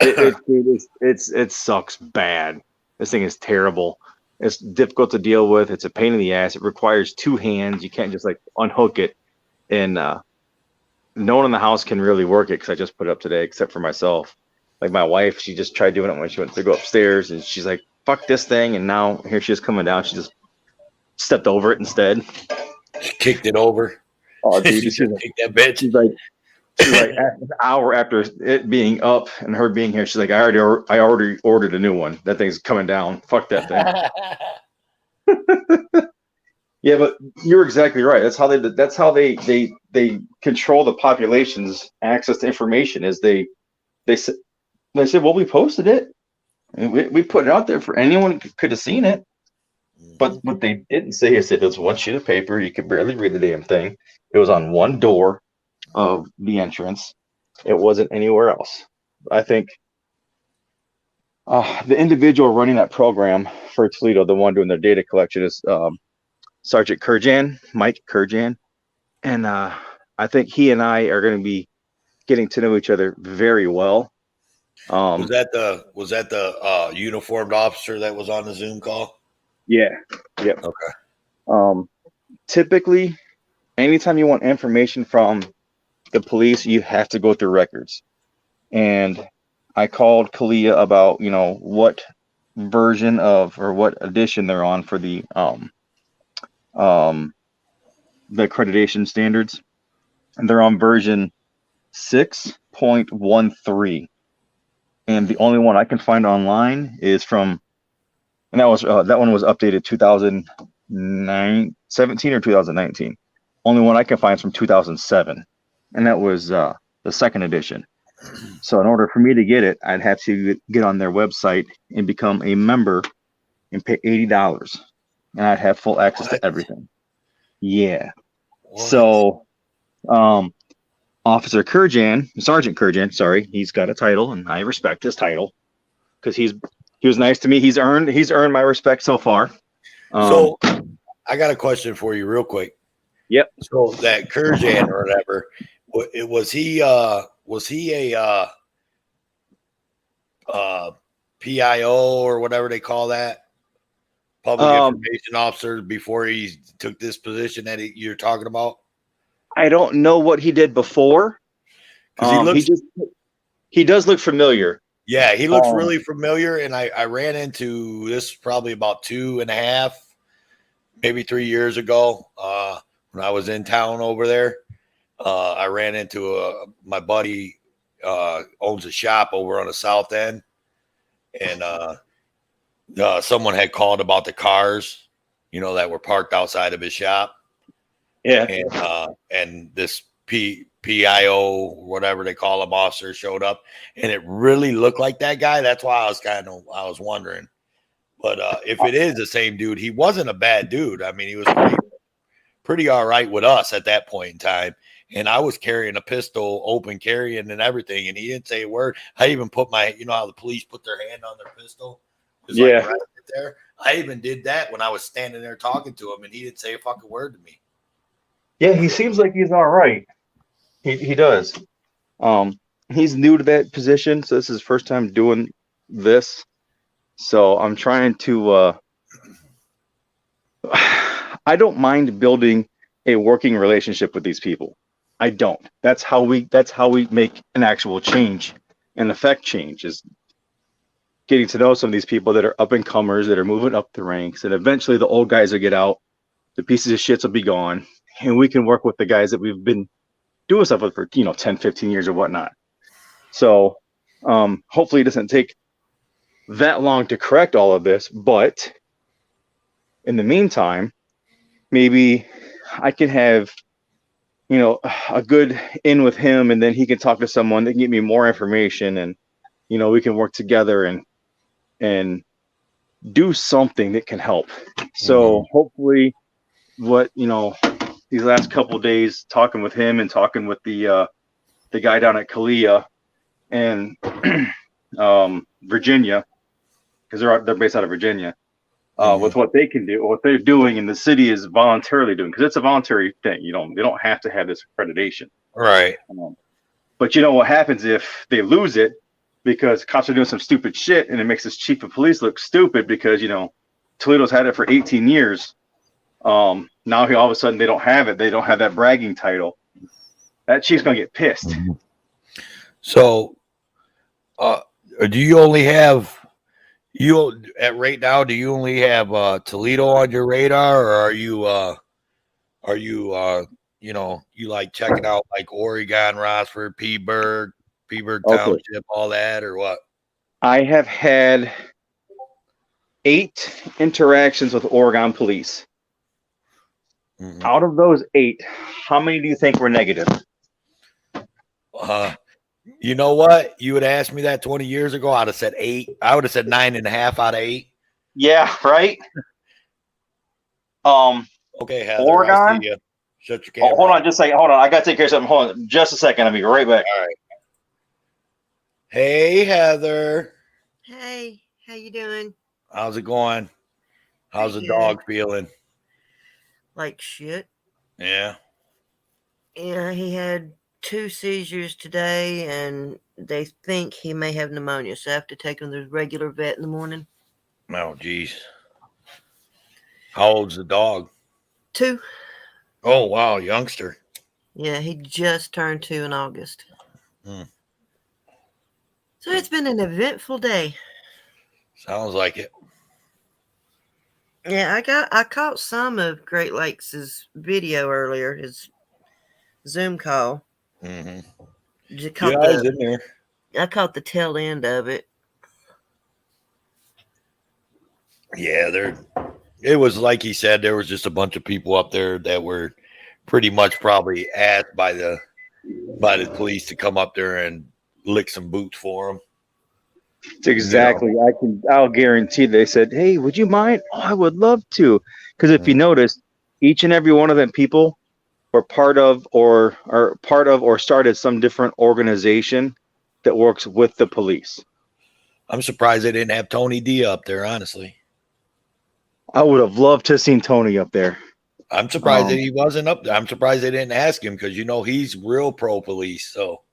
It sucks bad. This thing is terrible. It's difficult to deal with. It's a pain in the ass. It requires 2 hands. You can't just like unhook it. And no one in the house can really work it because I just put it up today, except for myself. Like my wife, she just tried doing it when she went to go upstairs, and she's like, "Fuck this thing!" And now here she is coming down. She just stepped over it instead. She kicked it over. Oh, dude, she just kicked that bitch. She's like an hour after it being up and her being here, she's like, I already ordered a new one. That thing's coming down. Fuck that thing. Yeah, but you're exactly right. That's how they control the population's access to information. Is they said, well, we posted it and we put it out there for anyone who could have seen it. But what they didn't say is that it was one sheet of paper. You could barely read the damn thing. It was on one door of the entrance. It wasn't anywhere else. I think the individual running that program for Toledo, the one doing their data collection, is Sergeant Kurjan, Mike Kurjan, and I think he and I are going to be getting to know each other very well. Was that the uniformed officer that was on the Zoom call? Yeah. Yep. Okay. Typically, anytime you want information from the police, you have to go through records. And I called Kalia about, what version of or what edition they're on for the accreditation standards. And they're on version 6.13. And the only one I can find online is from, and that one was updated 2017 or 2019. Only one I can find is from 2007. And that was the 2nd edition. So in order for me to get it, I'd have to get on their website and become a member and pay $80. And I'd have full access to everything. Yeah. What? So Officer Kurjan, Sergeant Kurjan, sorry, he's got a title, and I respect his title because he was nice to me. He's earned my respect so far. So I got a question for you real quick. Yep. So that Kurjan or whatever, was he a PIO or whatever they call that? Public information officer before he took this position that you're talking about? I don't know what he did before. He does look familiar. Yeah, he looks really familiar. And I ran into this probably about 2.5, maybe 3 years ago when I was in town over there. I ran into my buddy owns a shop over on the south end. And someone had called about the cars, that were parked outside of his shop. Yeah. And this PIO, whatever they call him, officer showed up, and it really looked like that guy. That's why I was wondering. But if it is the same dude, he wasn't a bad dude. I mean, he was pretty all right with us at that point in time. And I was carrying a pistol, open carrying and everything, and he didn't say a word. I even put how the police put their hand on their pistol? Right there. I even did that when I was standing there talking to him, and he didn't say a fucking word to me. Yeah, he seems like he's all right. He does. He's new to that position, so this is his first time doing this. So I'm trying to I don't mind building a working relationship with these people. I don't. That's how we make an actual change and affect change, is getting to know some of these people that are up and comers, that are moving up the ranks, and eventually the old guys will get out, the pieces of shits will be gone, and we can work with the guys that we've been doing stuff with for 10, 15 years or whatnot. So hopefully it doesn't take that long to correct all of this, but in the meantime, maybe I can have a good in with him, and then he can talk to someone that can give me more information, and we can work together and do something that can help. So hopefully what these last couple of days, talking with him and talking with the guy down at Kalia and Virginia, because they're based out of Virginia, with what they can do, what they're doing, and the city is voluntarily doing, because it's a voluntary thing. They don't have to have this accreditation, right? But what happens if they lose it because cops are doing some stupid shit, and it makes this chief of police look stupid because Toledo's had it for 18 years. Now all of a sudden they don't have it. They don't have that bragging title. That chief's gonna get pissed. So, do you only have right now? Do you only have Toledo on your radar, or are you you like checking out like Oregon, Rossford, Peaburg Township, all that, or what? I have had 8 interactions with Oregon police. Mm-hmm. Out of those 8, how many do you think were negative? You know what? You would ask me that 20 years ago, I'd have said 8. I would have said 9.5 out of 8. Yeah, right. Okay, Heather, Oregon. I'll see you. Shut your camera. Hold on, just a second. Hold on, I gotta take care of something. Hold on, just a second. I'll be right back. All right. Hey, Heather. Hey, how you doing? How's it going? How's the dog feeling? Like shit. Yeah. Yeah, he had 2 seizures today, and they think he may have pneumonia, so I have to take him to the regular vet in the morning. Oh, geez. How old's the dog? 2. Oh, wow, youngster. Yeah, he just turned 2 in August. So it's been an eventful day. Sounds like it. Yeah, I caught some of Great Lakes' video earlier, his Zoom call. Mm-hmm. Yeah, I was in there. I caught the tail end of it. Yeah, it was like he said, there was just a bunch of people up there that were pretty much probably asked by the police to come up there and lick some boots for them. It's exactly. I'll guarantee they said, "Hey, would you mind?" Oh, I would love to. Because if you notice, each and every one of them people were part of or started some different organization that works with the police. I'm surprised they didn't have Tony D up there, honestly. I would have loved to have seen Tony up there. I'm surprised that he wasn't up there. I'm surprised they didn't ask him because, you know, he's real pro-police. So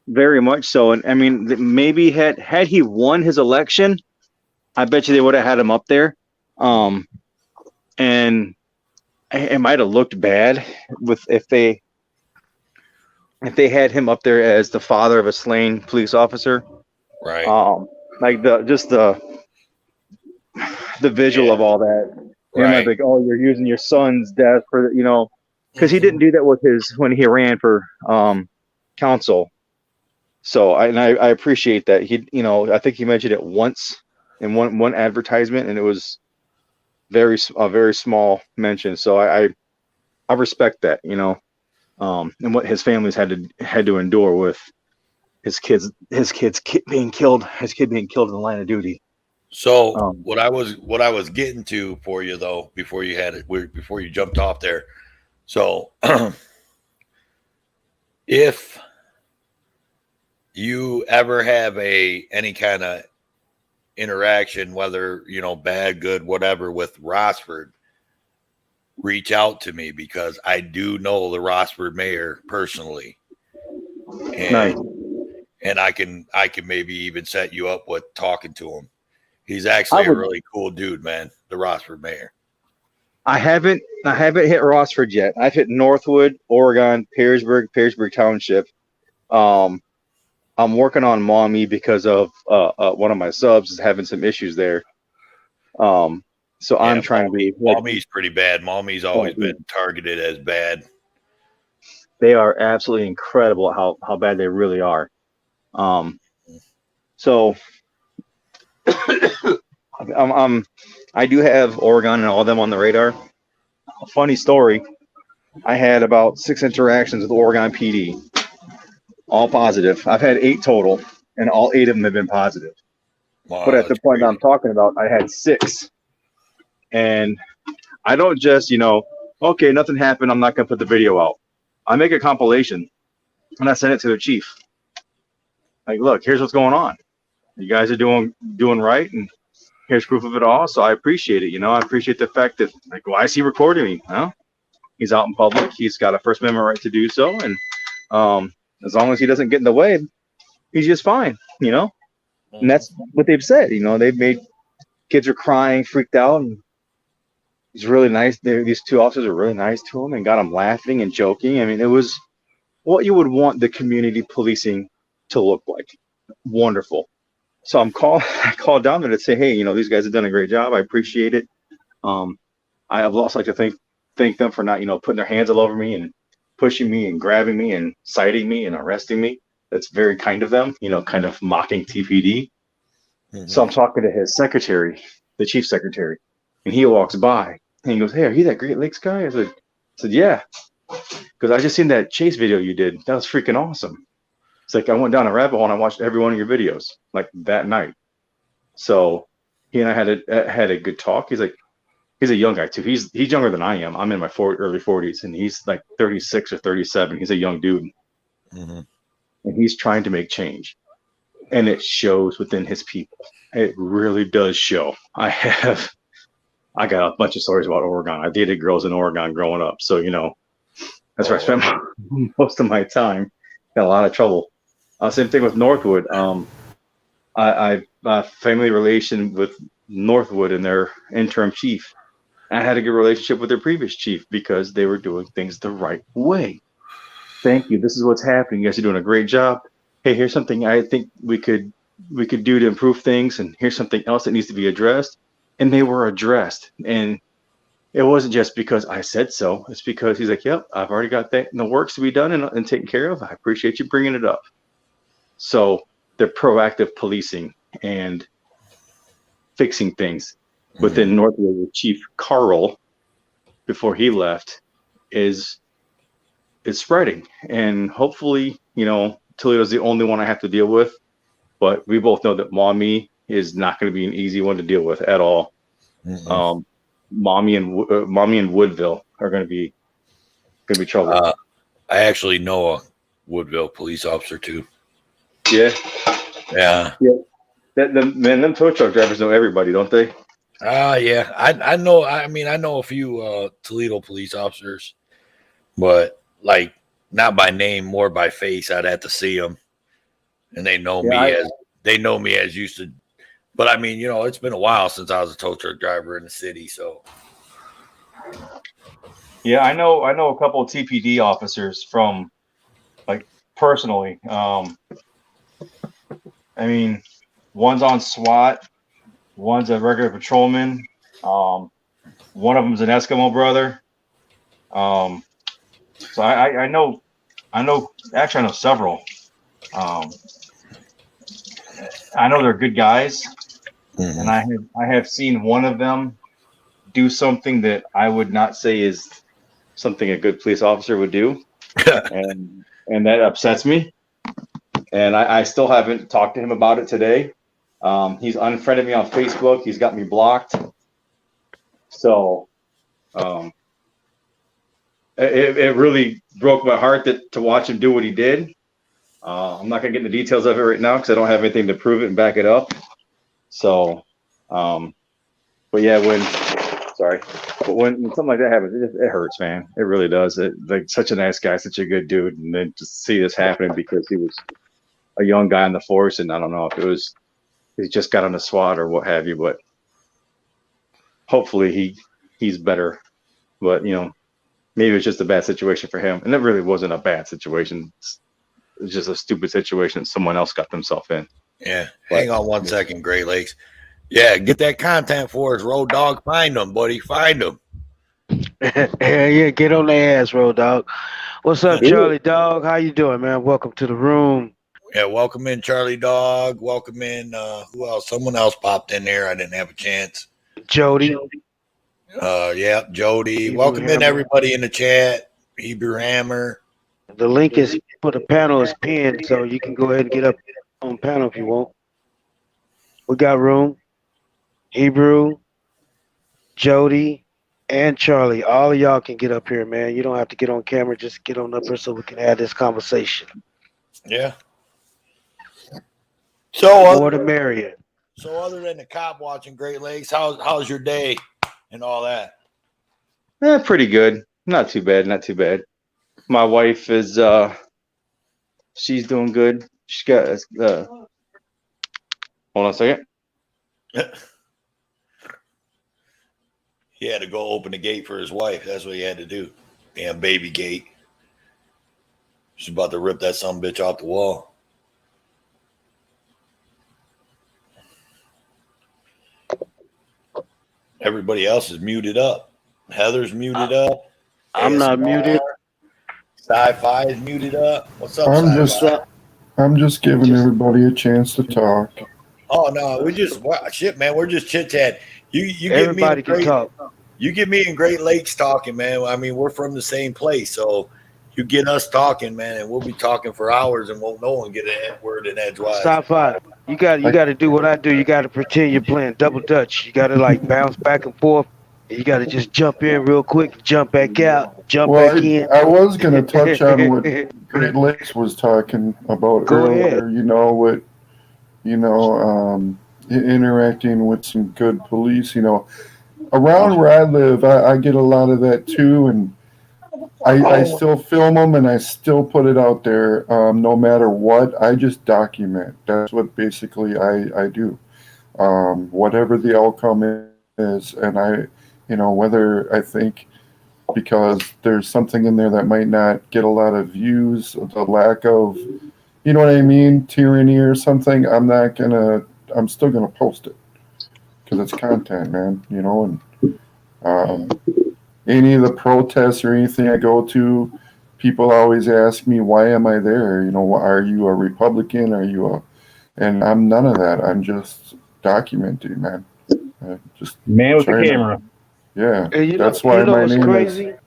very much so. And I mean, maybe had he won his election, I bet you they would have had him up there. And it might have looked bad if they had him up there as the father of a slain police officer. Right. Like the visual of all that. Right. Like, oh, you're using your son's death for, you know, because he didn't do that with when he ran for council. So I appreciate that. He, you know, I think he mentioned it once in one advertisement, and it was a very small mention. So I respect that, you know, and what his family's had to endure with his kid being killed in the line of duty. So what I was getting to for you though, before you jumped off there. So if you ever have any kind of interaction, whether, you know, bad, good, whatever, with Rossford, reach out to me because I do know the Rossford mayor personally. And, nice. And I can maybe even set you up with talking to him. He's actually a really cool dude, man. The Rossford mayor. I haven't hit Rossford yet. I've hit Northwood, Oregon, Perrysburg Township. I'm working on Maumee because of one of my subs is having some issues there. So yeah, I'm trying to be. Maumee's pretty bad. Maumee's always been targeted as bad. They are absolutely incredible how bad they really are. So I do have Oregon and all of them on the radar. A funny story. I had about 6 interactions with Oregon PD. All positive. I've had 8 total, and all 8 of them have been positive. Wow, but at the point I'm talking about, I had 6. And I don't just, you know, okay, nothing happened, I'm not going to put the video out. I make a compilation, and I send it to the chief. Like, look, here's what's going on. You guys are doing right, and here's proof of it all. So I appreciate it. You know, I appreciate the fact that, like, why is he recording me? Huh? He's out in public. He's got a First Amendment right to do so. And as long as he doesn't get in the way, he's just fine, you know? And that's what they've said. You know, they've made kids are crying, freaked out. And he's really nice. These 2 officers are really nice to him and got him laughing and joking. I mean, it was what you would want the community policing to look like. Wonderful. So I called down there to say, hey, you know, these guys have done a great job. I appreciate it. I have also like to thank them for not, you know, putting their hands all over me and pushing me and grabbing me and citing me and arresting me. That's very kind of them, you know, kind of mocking TPD. Mm-hmm. So I'm talking to his secretary, the chief secretary, and he walks by and he goes, hey, are you that Great Lakes guy? I said, yeah. Because I just seen that chase video you did. That was freaking awesome. It's like I went down a rabbit hole and I watched every one of your videos like that night. So he and I had a good talk. He's like, he's a young guy too. He's younger than I am. I'm in my early 40s, and he's like 36 or 37. He's a young dude, and he's trying to make change, and it shows within his people. It really does show. I got a bunch of stories about Oregon. I dated girls in Oregon growing up, so you know that's where I spent most of my time. Got a lot of trouble. Same thing with Northwood. I family relation with Northwood and their interim chief. I had a good relationship with their previous chief because they were doing things the right way. Thank you. This is what's happening. You guys are doing a great job. Hey, here's something I think we could do to improve things, and here's something else that needs to be addressed. And they were addressed. And it wasn't just because I said so. It's because he's like, yep, I've already got that in the works to be done and taken care of. I appreciate you bringing it up. So they're proactive policing and fixing things within Northwood. With Chief Carl, before he left, is spreading. And hopefully, you know, Toledo's the only one I have to deal with. But we both know that Maumee is not going to be an easy one to deal with at all. Maumee and Woodville are going to be Could be trouble. I actually know a Woodville police officer too. Yeah. Yeah. Them tow truck drivers know everybody, don't they? Yeah. I know. I mean, I know a few Toledo police officers, but like not by name, more by face. I'd have to see them, and they know me as used to. But I mean, it's been a while since I was a tow truck driver in the city, so. Yeah, I know a couple of TPD officers from, like, personally. I mean, one's on SWAT, one's a regular patrolman. One of them's an Eskimo brother. So I know several. I know they're good guys, and I have seen one of them do something that I would not say is something a good police officer would do, and that upsets me. And I still haven't talked to him about it today. He's unfriended me on Facebook. He's got me blocked. So it really broke my heart to watch him do what he did. I'm not gonna get into the details of it right now because I don't have anything to prove it and back it up. So, but yeah, when something like that happens, it hurts, man. It really does. Like, such a nice guy, such a good dude, and then to see this happening because he was a young guy in the force, and I don't know if he just got on the SWAT or what have you, but hopefully he's better. But maybe it's just a bad situation for him, and it really wasn't a bad situation. It's just a stupid situation that someone else got themselves in. Yeah, hang on one second, Great Lakes. Yeah, get that content for us, Road Dog. Find them, buddy. Find them. Yeah, get on their ass, Road Dog. What's up, Charlie Dog? How you doing, man? Welcome to the room. Yeah, welcome in, Charlie Dog. Welcome in. Who else? Someone else popped in there. I didn't have a chance. Jody. Yeah, Jody. Hebrew welcome Hammer. in, everybody in the chat. Hebrew Hammer. The link is for the panel is pinned, so you can go ahead and get up on panel if you want. We got room. Hebrew, Jody, and Charlie. All of y'all can get up here, man. You don't have to get on camera. Just get on up here so we can have this conversation. Yeah. So More the merrier. So other than the cop watching Great Lakes, how's your day and all that? Pretty good. Not too bad. Not too bad. My wife is she's doing good. She's got hold on a second. He had to go open the gate for his wife. That's what he had to do. Damn baby gate. She's about to rip that sumbitch off the wall. Everybody else is muted up. Heather's muted up. I'm not muted. Sci-Fi is muted up. What's up, I'm just giving everybody a chance to talk. Oh no, shit, man. We're just chit chat. You Everybody can talk. You get me and Great Lakes talking, man. I mean, we're from the same place, so you get us talking, man, and we'll be talking for hours, and won't no one get a word in edgewise. Sci-Fi, you got to do what I do. You got to pretend you're playing double dutch. You got to like bounce back and forth. You got to just jump in real quick, jump back out, back in. I was going to touch on what Great Lakes was talking about earlier. Ahead. Interacting with some good police. Around where I live, I get a lot of that too, and I still film them and I still put it out there. No matter what, I just document. That's what basically I do. Whatever the outcome is, and whether I think because there's something in there that might not get a lot of views, the lack of, you know what I mean, tyranny or something, I'm still gonna post it because it's content, man. And any of the protests or anything I go to, people always ask me, why am I there? Are you a Republican? And I'm none of that. I'm just documenting, man. Just man with the camera. Yeah, that's why my name crazy? Is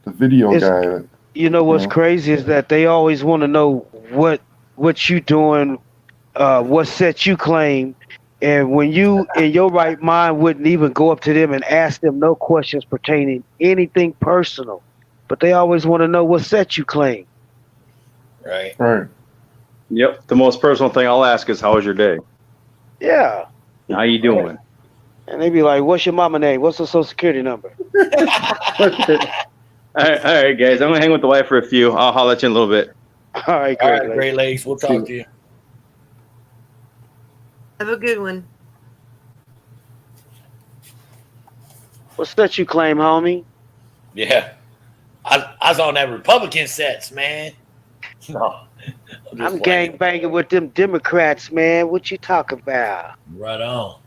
the video guy. What's crazy is that they always want to know what you doing, what set you claim, and when you in your right mind wouldn't even go up to them and ask them no questions pertaining anything personal. but they always want to know what set you claim. Right. Right. Yep. The most personal thing I'll ask is, "How was your day? Yeah. How you doing?" And they be like, "What's your mama name? What's her social security number?" All right, guys. I'm gonna hang with the wife for a few. I'll holler at you in a little bit. All right, All great. right, Great Lakes. We'll talk to you. Have a good one. What set you claim, homie? Yeah. I was on that Republican sets, man. No. I'm gang banging with them Democrats, man. What you talking about? Right on.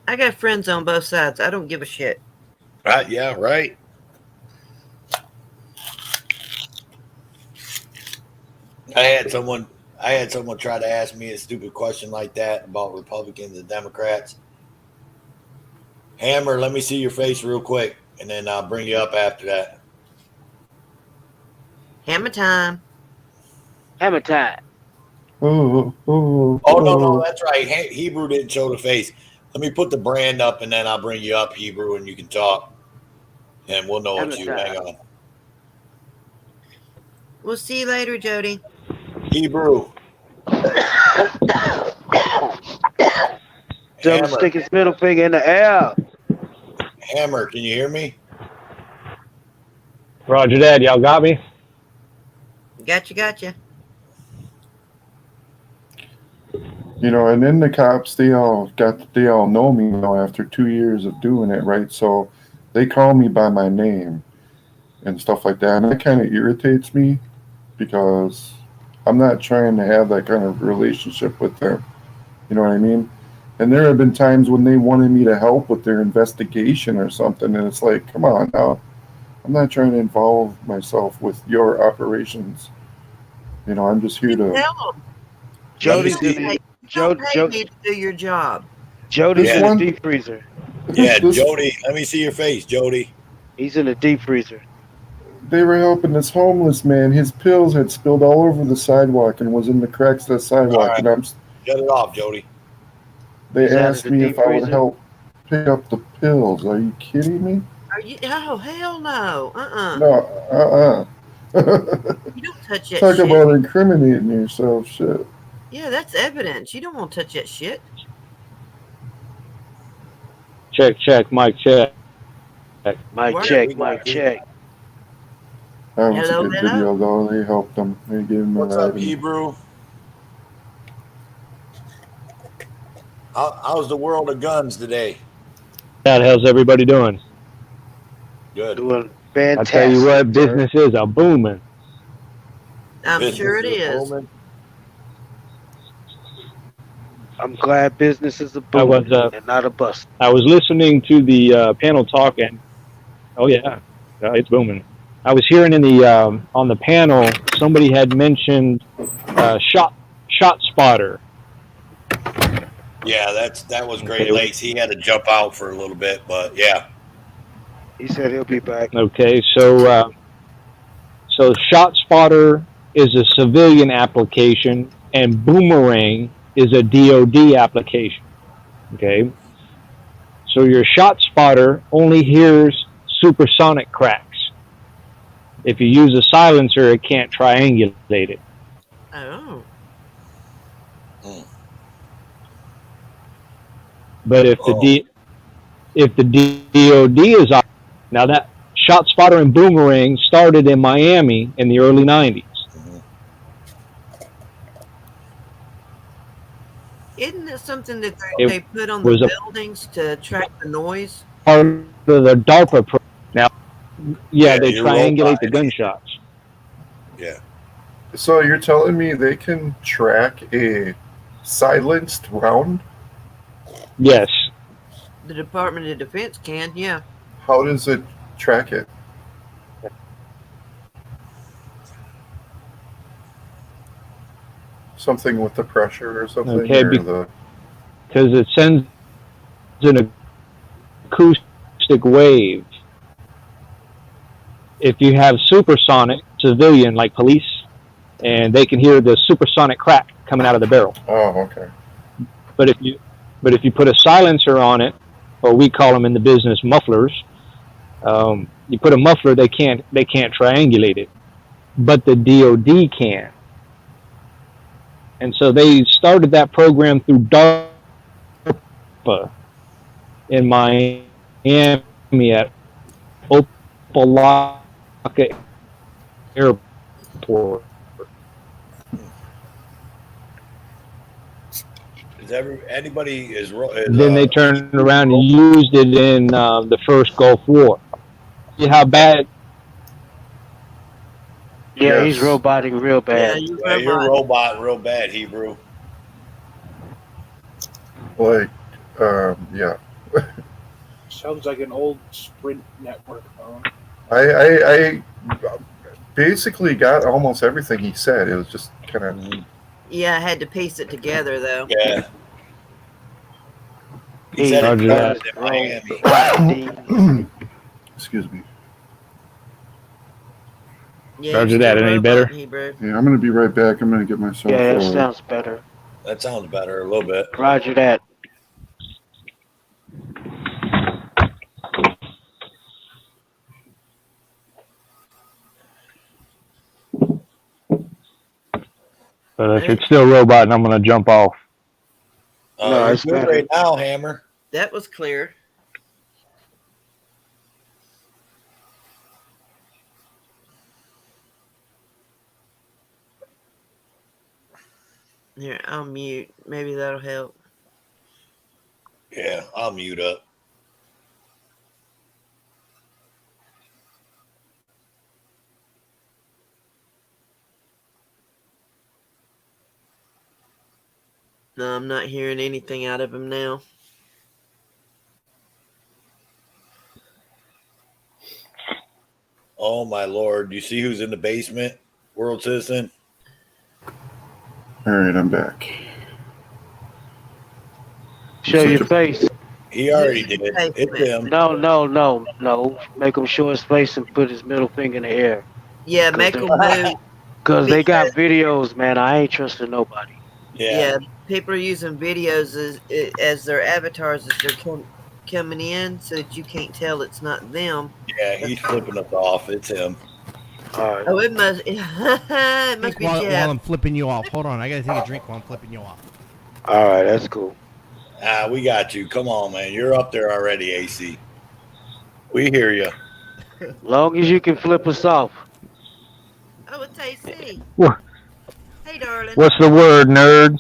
I got friends on both sides. I don't give a shit. Right, yeah, right. I had someone try to ask me a stupid question like that about Republicans and Democrats. Hammer, let me see your face real quick, and then I'll bring you up after that. Hammer time. Hammer time. Oh, No, that's right. Hebrew didn't show the face. Let me put the brand up, and then I'll bring you up, Hebrew, and you can talk, and we'll know it's you. Hang on. We'll see you later, Jody. Hebrew. Tell him to stick his middle finger in the air. Hammer, can you hear me? Roger that. Y'all got me? Gotcha. You know, and then the cops, they all know me now after 2 years of doing it, right? So they call me by my name and stuff like that. And that kind of irritates me because I'm not trying to have that kind of relationship with them. You know what I mean? And there have been times when they wanted me to help with their investigation or something. And it's like, come on now. I'm not trying to involve myself with your operations. You know, I'm just here to... Tell them. Jody's in the... Don't pay me to do your job. Jody's in the deep freezer. Yeah, Jody. Let me see your face, Jody. He's in the deep freezer. They were helping this homeless man. His pills had spilled all over the sidewalk and was in the cracks of the sidewalk. Right. And I'm... Shut it off, Jody. They Is that asked in the me deep if I would freezer? help pick up the pills. Are you kidding me? Are you? Oh, hell no. No, You don't touch that Talk shit. about incriminating yourself, shit. Yeah, that's evidence. You don't want to touch that shit. Check, mic check. Mic Word. check, mic check. That was Hello, a good hello. video, though. They helped them. They gave him What's a up, ride. Hebrew? How's the world of guns today? How's everybody doing? Good. Doing I fantastic. tell you what, sir. business is a booming. I'm Business sure it is. booming. I'm glad business is a I boom was, and not a bust. I was listening to the panel talk, and it's booming. I was hearing in the on the panel somebody had mentioned shot spotter. Yeah, that was Great Okay. Lakes. He had to jump out for a little bit, but yeah. He said he'll be back. Okay, so shot spotter is a civilian application, and boomerang is a DoD application. Okay, so your shot spotter only hears supersonic cracks. If you use a silencer, it can't triangulate it. Oh. But if the DoD is on, now that shot spotter and boomerang started in Miami in the early 90s. Isn't it something that It they put on the was a- buildings to track the noise? Part of the DARPA program. Now, Yeah, they your triangulate robot. the gunshots. Yeah. So you're telling me they can track a silenced round? Yes. The Department of Defense can, yeah. How does it track it? Something with the pressure or something? Okay, or because it sends an acoustic wave. If you have supersonic civilian like police, and they can hear the supersonic crack coming out of the barrel. Oh, okay. But if you put a silencer on it, or we call them in the business mufflers, You put a muffler, they can't triangulate it, but the DoD can. And so they started that program through DARPA in Miami at Opelika Airport. Anybody is Then they turned around and used it in the first Gulf War. See how bad? Yeah, he's roboting real bad. Yeah, you're robot real bad, Hebrew. Like, yeah. Sounds like an old Sprint network phone. I basically got almost everything he said. It was just kind of. Yeah, I had to piece it together though. Yeah. He said Roger that. Excuse me. Yeah, Roger you're that. still Any robot, better? Hebrew. Yeah, I'm gonna be right back. I'm gonna get myself. Yeah, that sounds better. That sounds better a little bit. Roger that. But if it's still robot, and I'm gonna jump off. No, it's good right now, Hammer. That was clear. Here, I'll mute. Maybe that'll help. Yeah, I'll mute up. No, I'm not hearing anything out of him now. Oh my lord! Do you see who's in the basement? World Citizen. All right, I'm back. Show your face. He already did. It's him. No. Make him show his face and put his middle finger in the air. Yeah, make them move. Because they got videos, man. I ain't trusting nobody. Yeah, people are using videos as their avatars as they're coming in, so that you can't tell it's not them. Yeah, he's flipping us off. It's him. All right. Oh, it must. It must be while Jeff. I'm flipping you off. Hold on, I gotta take a drink while I'm flipping you off. All right, that's cool. We got you. Come on, man. You're up there already, AC. We hear you. Long as you can flip us off. Oh, it's AC. What? Hey, darling. What's the word, nerd?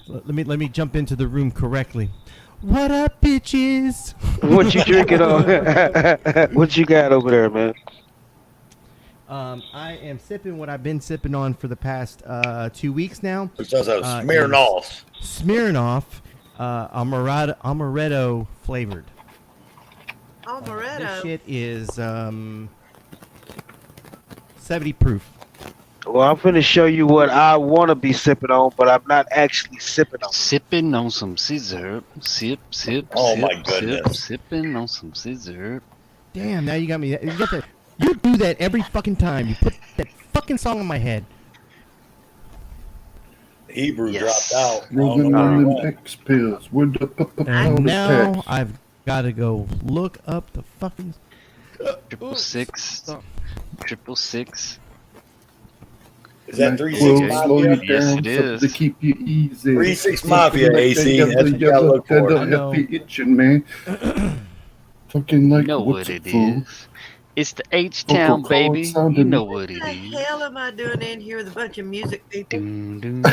Let me jump into the room correctly. What up, bitches? What you drinking on? What you got over there, man? I am sipping what I've been sipping on for the past 2 weeks now. It's also Smirnoff. Smirnoff, amaretto flavored. Amaretto. This shit is 70 proof. Well, I'm finna show you what I want to be sipping on, but I'm not actually sipping on. Sipping on some scissor. Sip. Oh sip, my goodness. Sipping on some scissor. Damn, now you got me. You do that every fucking time. You put that fucking song in my head. Hebrew dropped out. Rolling on them X pills with the And now packs. I've got to go look up the fucking 666. Is that That 3-6 will slow you Mafia? down Yes, it so is. to keep you easy. 3-6 Mafia, AC. That's what you gotta look for. I know. Itching, man. Fucking like know what's what it it fool? is. It's the H-Town, Vocal baby. cords sounding- You know what it What the is. hell am I doing in here with a bunch of music people? Dun, dun, dun.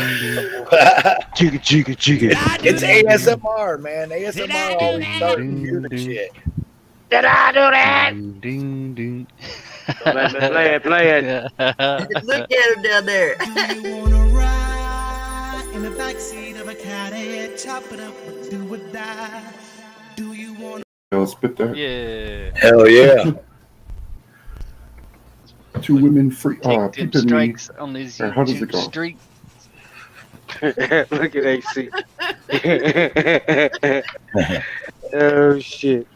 Jigga. It's ASMR, man. ASMR always starting music shit. Did I do that? Dun, dun, dun. Play it. Look at him down there. Do you wanna ride in the backseat of a Cadillac? Chop it up, or do or die. Do you wanna? I'll spit that. Yeah. Hell yeah. 2 women free. Take them Peeping me. strikes on this Or how does it YouTube go? street. Look at AC. Oh shit!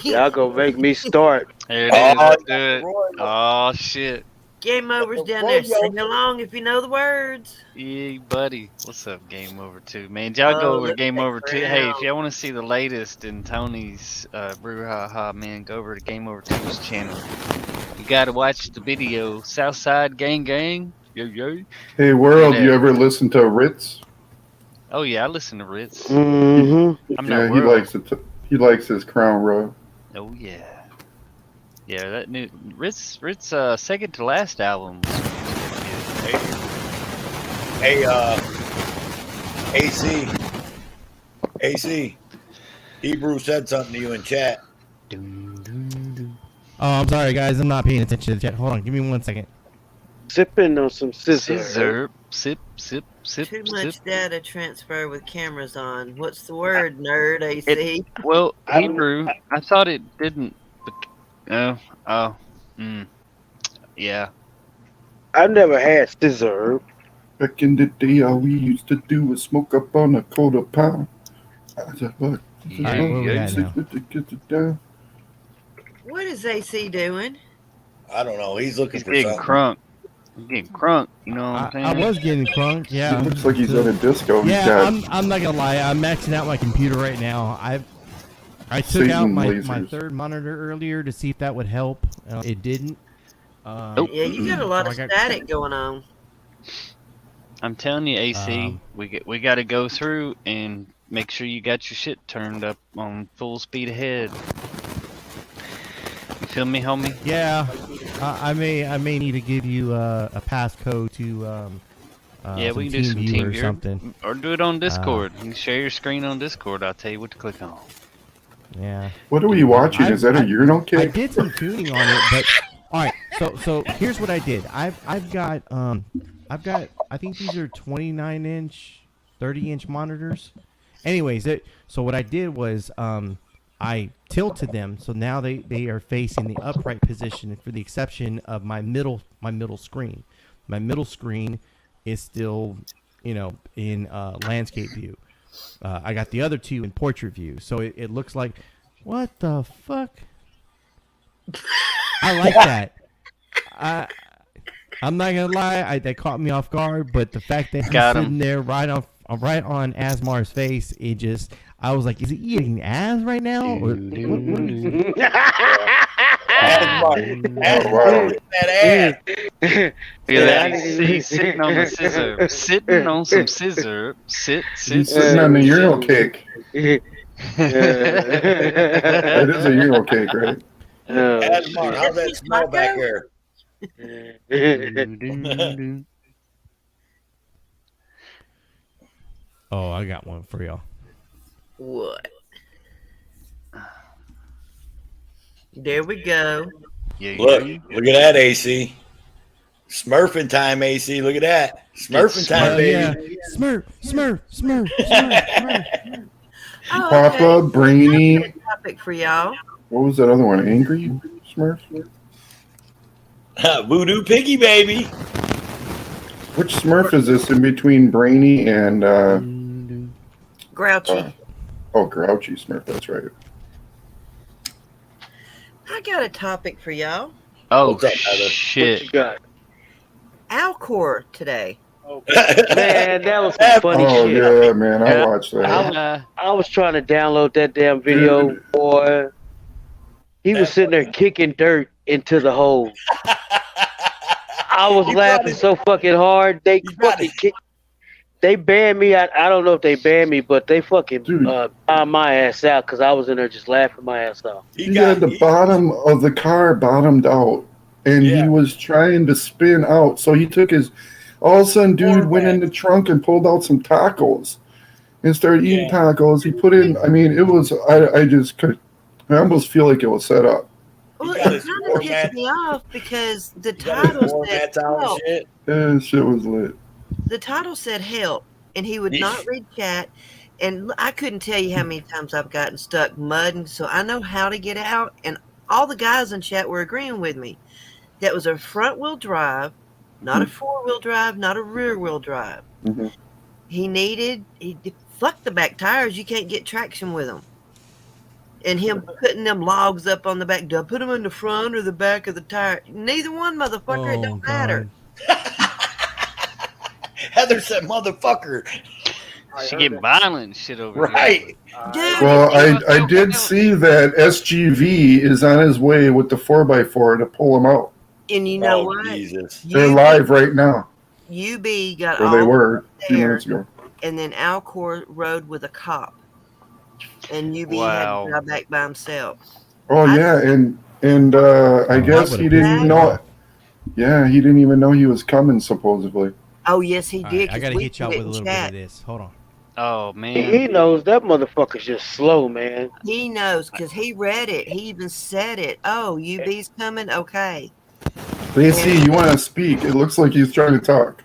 Y'all gonna make me start. There it is. Let's do it. Oh, shit. Game Over's down there. Sing along if you know the words. Yeah, buddy. What's up, Game Over 2? Man, y'all go over to Game Over 2. Hey, if y'all want to see the latest in Tony's brouhaha, man, go over to Game Over 2's channel. You gotta watch the video. Southside Gang Gang. Yo, yo. Hey, World, you ever listen to Ritz? Oh, yeah, I listen to Ritz. Mm-hmm. I'm Yeah, not he World. likes it. He likes his Crown Royal. Oh, yeah. Yeah, that new Ritz second to last album. Hey, AC, Hebrew said something to you in chat. Oh, I'm sorry, guys. I'm not paying attention to the chat. Hold on. Give me 1 second. Sipping on some scissor. Scissor. Sip, sip, sip, Too sip. much data transfer with cameras on. What's the word, nerd? AC. Well, Hebrew, I thought it didn't. Yeah. I've never had scissor. Back in the day, all we used to do was smoke up on a quarter pound. I said, what? Alright, where we at now? Get it down. What is AC doing? I don't know. He's looking He's for getting something. crunk. He's getting crunk. You know what I'm saying? I was getting crunk, yeah. It looks like he's at a disco. He's Yeah, got I'm not gonna lie. I'm maxing out my computer right now. I took Satan out my lasers. third monitor earlier to see if that would help. It didn't. Yeah, you got a lot so of I got- static going on. I'm telling you, AC, we got to go through and make sure you got your shit turned up on full speed ahead. You feel me, homie? Yeah, I may need to give you a passcode to Yeah, we can do some TeamViewer team or viewer. something. Or do it on Discord. You can share your screen on Discord. I'll tell you what to click on. Yeah. What are we watching? Is that a urinal I cake? did some tuning on it, but all right. So here's what I did. I've got I think these are 29-inch, 30-inch monitors. Anyways, so what I did was I tilted them so now they are facing the upright position for the exception of my middle screen. My middle screen is still, in landscape view. I got the other two in portrait view, so it looks like, what the fuck? I like that. I'm not gonna lie, that caught me off guard, but the fact that he's Got him. sitting there right on Asmar's face, I was like, is he eating ass right now? Or, what Yeah, he's sitting on the scissor. Sitting on some scissor. Sit. He's sitting on the urinal cake. It is a urinal cake, right? Asmar, how's that smell back here? Oh, I got one for y'all. What? There we go. Look at that, AC. Smurfing time, AC. Look at that. Smurfing time, baby. Yeah. Smurf. Oh, Papa, Brainy. Topic for y'all. What was that other one? Angry Smurf? Voodoo Piggy, baby. Which Smurf is this in between Brainy and Grouchy. Grouchy Smurf, that's right. I got a topic for y'all. Oh, What's up, Heather? shit. What you got? Alcor today. Man, that was some funny shit. Yeah, man, I watched that. I was trying to download that damn video, boy. He was sitting there kicking dirt into the hole. I was laughing so fucking hard. They fucking kicked. They banned me. I don't know if they banned me, but they fucking bombed my ass out because I was in there just laughing my ass off. He had the bottom of the car bottomed out, and he was trying to spin out. So he took his. All of a sudden, dude went in the trunk and pulled out some tacos, and started eating tacos. He put in. I mean, it was. I just could. I almost feel like it was set up. Well, it kind of pissed me off because the title said help. Yeah, shit was lit. The title said help, and he would not read chat. And I couldn't tell you how many times I've gotten stuck mudding, so I know how to get out. And all the guys in chat were agreeing with me. That was a front-wheel drive, not a four-wheel drive, not a rear-wheel drive. Mm-hmm. He fuck the back tires. You can't get traction with them. and him putting them logs up on the back. Do I put them in the front or the back of the tire? Neither one, motherfucker. It don't matter. Heather said, "Motherfucker." She get violent and shit over Right. here. Well, I did see that SGV is on his way with the 4x4 to pull him out. And you know what? Jesus. They're live right now. UB got Or all they were a few there, minutes ago. and then Alcor rode with a cop, and UB Wow. had to drive back by himself. Oh yeah, and I guess he didn't even know it. Yeah, he didn't even know he was coming supposedly. Oh yes, he All did. right, I 'cause gotta we hit y'all put it with a in little bit chat. of this. Hold on. Oh man. He knows that motherfucker's just slow, man. He knows because he read it. He even said it. Oh, UB's coming. Okay. AC, you want to speak? It looks like he's trying to talk.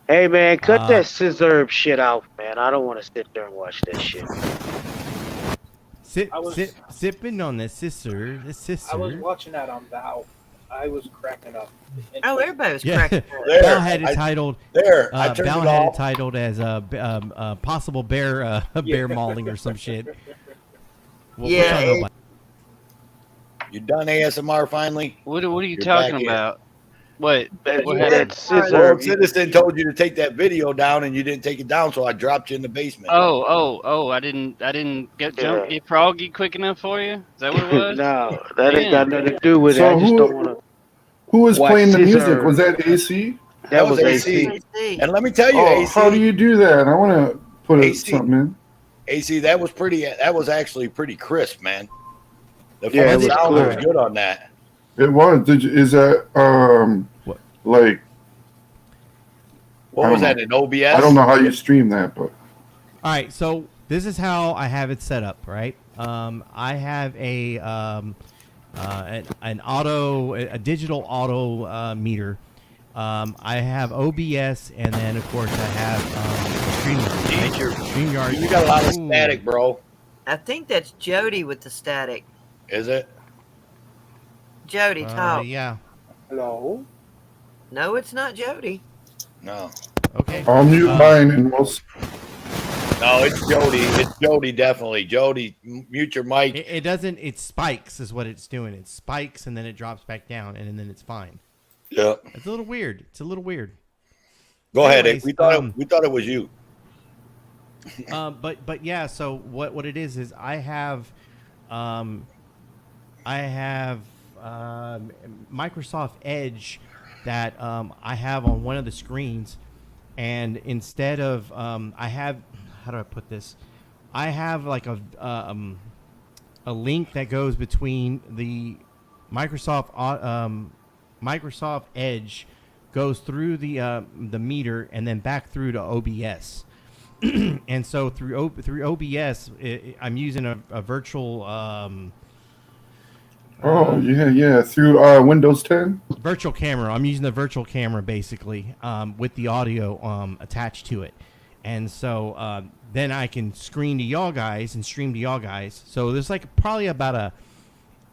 Hey, man, cut that scissor shit off, man. I don't want to sit there and watch that shit. Sipping on the sister. I was watching that on Val. I was cracking up. Oh, everybody was Yeah, cracking up. Val had it titled. I turned Val it had off. it titled as a possible bear bear mauling or some shit. What y'all know about- You done ASMR finally? What are you You're talking back in. about? What Well, happened? Citizen told you to take that video down, and you didn't take it down, so I dropped you in the basement. Oh! I didn't get froggy quick enough for you. Is that what it was? No, that ain't Damn. got nothing to do with it. So I just don't want to. Who was Watch playing the scissor. music? Was that AC? That was AC. And let me tell you, Oh, AC. how do you do that? I want to put AC. something in. AC, that was actually pretty crisp, man. The Yeah, it fucking was sound was clear. good on that. It was. Is that like? What I was don't that, know. in OBS? I don't know how you stream that, but All right, so this is how I have it set up, right? I have an digital auto meter. I have OBS, and then of course I have StreamYard. You got a lot of Ooh. static, bro. I think that's Jody with the static. Is it? Jody, talk. Yeah. Hello. No, it's not Jody. No. Okay. I'll mute mine and we'll. No, it's Jody. It's Jody, definitely. Jody, mute your mic. It doesn't. It spikes, is what it's doing. It spikes and then it drops back down, and then it's fine. Yeah. It's a little weird. It's a little weird. Go ahead. Anyways, We thought it was you. But yeah. So what it is I have Microsoft Edge that I have on one of the screens, and instead of I have, how do I put this? I have like a link that goes between the Microsoft Edge, goes through the meter and then back through to OBS. And so through OBS, I'm using a virtual through Windows 10. virtual camera. I'm using the virtual camera basically with the audio attached to it, and so then I can screen to y'all guys and stream to y'all guys. So there's like probably about a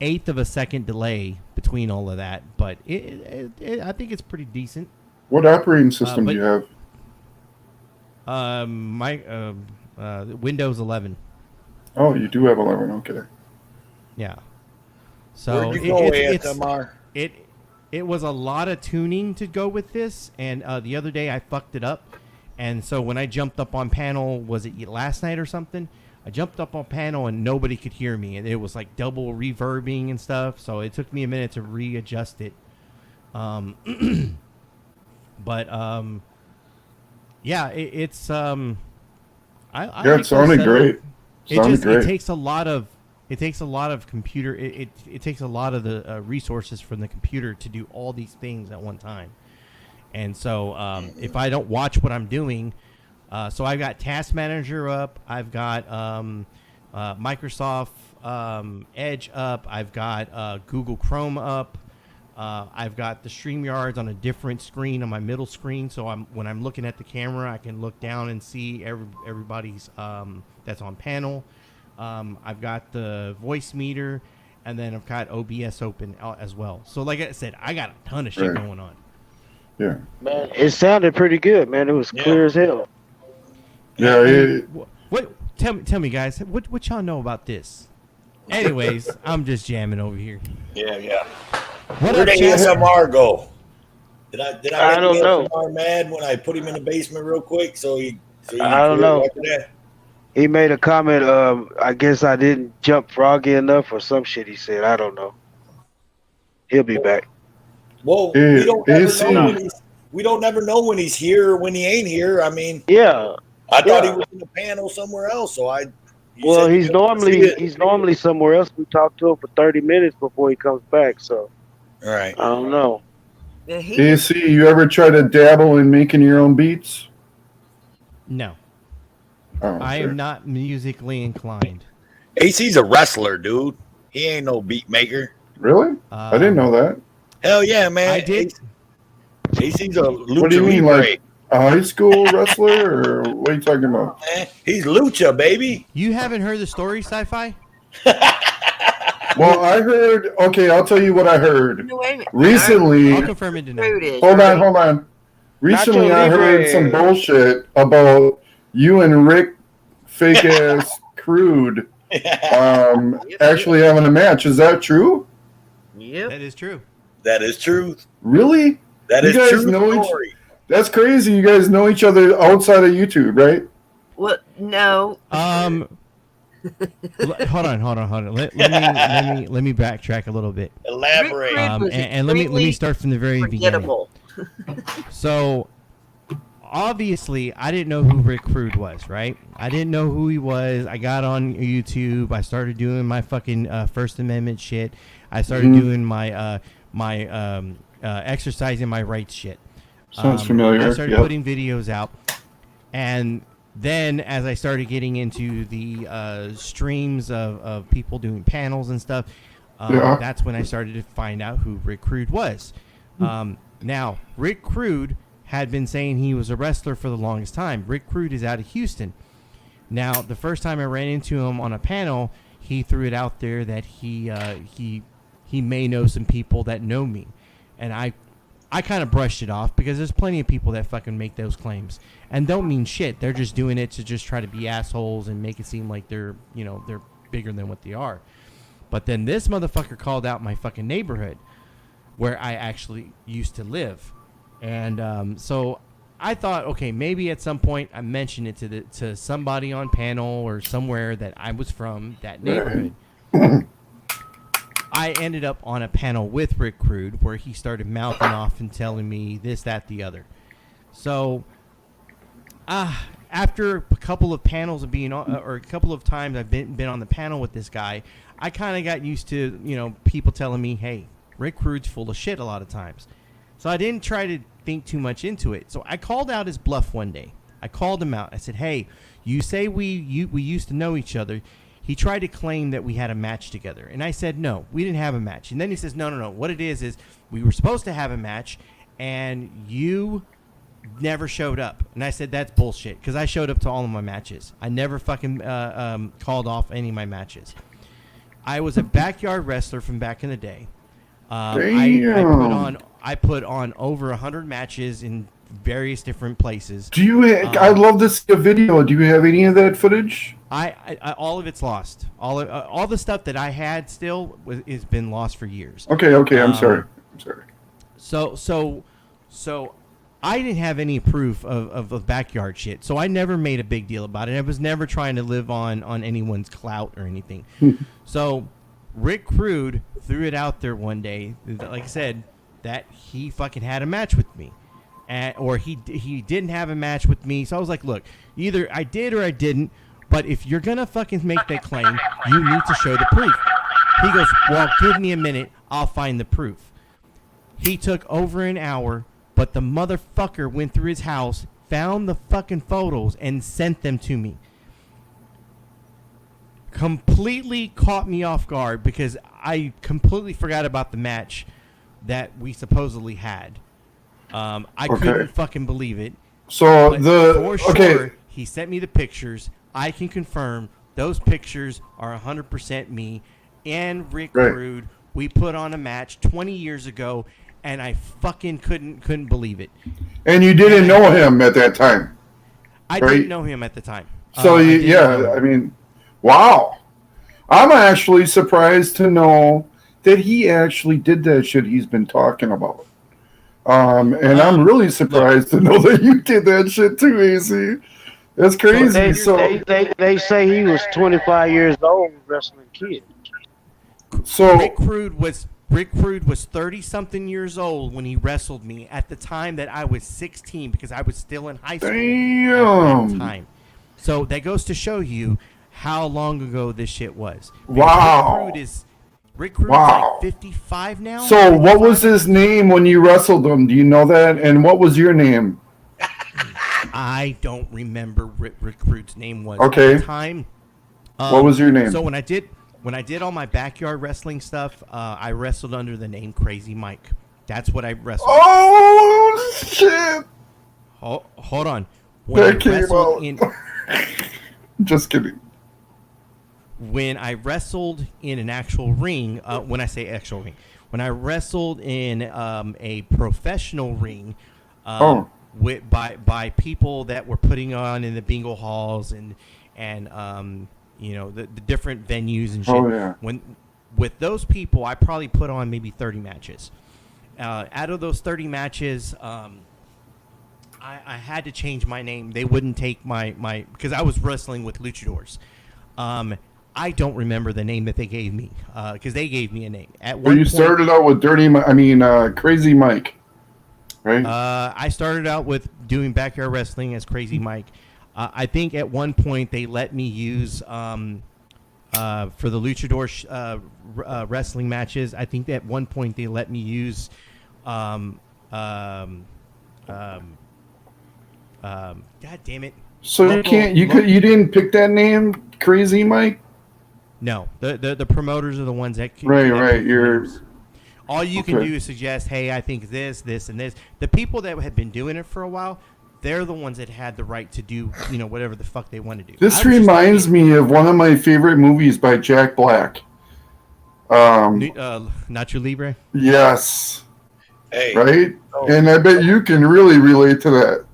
1/8 of a second delay between all of that, but I think it's pretty decent. What operating system do you have? Windows 11. Oh, you do have 11. Okay. Yeah. So Where'd you go, ASMR? it was a lot of tuning to go with this, and the other day I fucked it up, and so when I jumped up on panel, was it last night or something? I jumped up on panel and nobody could hear me, and it was like double reverbing and stuff. So it took me a minute to readjust it. Yeah, it's I Yeah, like it sounded this, great. Sounded great. It takes a lot of computer. It takes a lot of the resources from the computer to do all these things at one time. And so if I don't watch what I'm doing, so I've got Task Manager up, I've got Microsoft Edge up, I've got Google Chrome up, I've got the StreamYards on a different screen on my middle screen. So when I'm looking at the camera, I can look down and see everybody's that's on panel. I've got the voice meter, and then I've got OBS open as well. So like I said, I got a ton of shit going on. Yeah. Man, it sounded pretty good, man. It was clear as hell. Yeah. What? Tell me, guys. What y'all know about this? Anyways, I'm just jamming over here. Yeah. What Where'd up, the chat? ASMR go? Did I I don't make know. ASMR mad when I put him in the basement real quick? So he I don't know. after that? He made a comment. I guess I didn't jump froggy enough or some shit. He said, I don't know. He'll be back. Well, Hey, we don't never know when he's here or when he ain't here. I mean, Yeah. I thought he Yeah. was in the panel somewhere else. So Well, said he's you couldn't see it. normally somewhere else. We talked to him for 30 minutes before he comes back. So All right. I don't know. AC, you ever try to dabble in making your own beats? No. Oh, I sure. am not musically inclined. AC's a wrestler, dude. He ain't no beat maker. Really? I didn't know that. Hell yeah, man. I did. AC's a lucha What do you mean, libre. like a high school wrestler, or what are you talking about? He's lucha, baby. You haven't heard the story, Sci-Fi? Well, I heard. Okay, I'll tell you what I heard. No, wait a minute. Recently, I'll confirm it tonight. hold on. Recently, I heard some bullshit about you and Rick, fake ass Crude, actually having a match. Is that true? Yep. That is true. That is truth. Really? That You is guys true know story. That's crazy. You guys know each other outside of YouTube, right? Well, no. Hold on. Let me backtrack a little bit. Elaborate. And let me start from the very Forgettable. beginning. So, obviously, I didn't know who Rick Crude was, right? I didn't know who he was. I got on YouTube. I started doing my fucking First Amendment shit. I started doing my exercising my rights shit. Sounds familiar. I started Yep. putting videos out, and then as I started getting into the streams of people doing panels and stuff, that's when I started to find out who Rick Crude was. Now, Rick Crude had been saying he was a wrestler for the longest time. Rick Crude is out of Houston. Now, the first time I ran into him on a panel, he threw it out there that he may know some people that know me, and I kind of brushed it off because there's plenty of people that fucking make those claims and don't mean shit. They're just doing it to just try to be assholes and make it seem like they're bigger than what they are. But then this motherfucker called out my fucking neighborhood where I actually used to live. And so I thought, okay, maybe at some point I mentioned it to somebody on panel or somewhere that I was from that neighborhood. I ended up on a panel with Rick Crude where he started mouthing off and telling me this, that, the other. So, after a couple of panels of being on, or a couple of times I've been on the panel with this guy, I kind of got used to, people telling me, hey, Rick Crude's full of shit a lot of times. So I didn't try to think too much into it. So I called out his bluff one day. I called him out. I said, hey, you say we used to know each other. He tried to claim that we had a match together. And I said, no, we didn't have a match. And then he says, no. What it is we were supposed to have a match, and you never showed up. And I said, that's bullshit, because I showed up to all of my matches. I never fucking called off any of my matches. I was a backyard wrestler from back in the day. I put on over 100 matches in various different places. Do you? I'd love to see a video. Do you have any of that footage? I all of it's lost. All the stuff that I had still has been lost for years. Okay. I'm sorry. So I didn't have any proof of backyard shit. So I never made a big deal about it. I was never trying to live on anyone's clout or anything. So Rick Crude threw it out there one day, like I said, that he fucking had a match with me. Or he didn't have a match with me. So I was like, look, either I did or I didn't. But if you're going to fucking make that claim, you need to show the proof. He goes, well, give me a minute. I'll find the proof. He took over an hour, but the motherfucker went through his house, found the fucking photos, and sent them to me. Completely caught me off guard because I completely forgot about the match that we supposedly had. I couldn't fucking believe it. So for sure, he sent me the pictures. I can confirm those pictures are 100% me and Rick Crude. We put on a match 20 years ago, and I fucking couldn't believe it. And you didn't know him at that time. I didn't know him at the time. So I mean, wow. I'm actually surprised to know that he actually did that shit he's been talking about. And I'm really surprised to know that you did that shit too, AC. That's crazy. They say he was 25 years old wrestling kid. So Rick Rude was 30 something years old when he wrestled me at the time that I was 16 because I was still in high school at that time. So that goes to show you how long ago this shit was. Because wow. Rick Rude's like 55 now. So what was his name when you wrestled him? Do you know that? And what was your name? I don't remember what Rick Rude's name was okay. at the time. What was your name? So when I did all my backyard wrestling stuff, I wrestled under the name Crazy Mike. That's what I wrestled. Oh shit! Hold on. That came out. Just kidding. When I wrestled in an actual ring, when I say actual ring, when I wrestled in a professional ring, by people that were putting on in the bingo halls and you know the different venues and shit. Oh, yeah. With those people, I probably put on maybe 30 matches. Out of those 30 matches, I had to change my name. They wouldn't take my because I was wrestling with luchadors. I don't remember the name that they gave me because they gave me a name. At one point, started out with Crazy Mike, right? I started out with doing backyard wrestling as Crazy Mike. I think at one point they let me use for the luchador wrestling matches. I think at one point they let me use God damn it. So you didn't pick that name, Crazy Mike? No, the promoters are the ones that right. All you can do is suggest, hey, I think this, and this. The people that have been doing it for a while, they're the ones that had the right to do, whatever the fuck they want to do. This reminds me of one of my favorite movies by Jack Black. Nacho Libre? Yes. Hey. Right? And I bet you can really relate to that.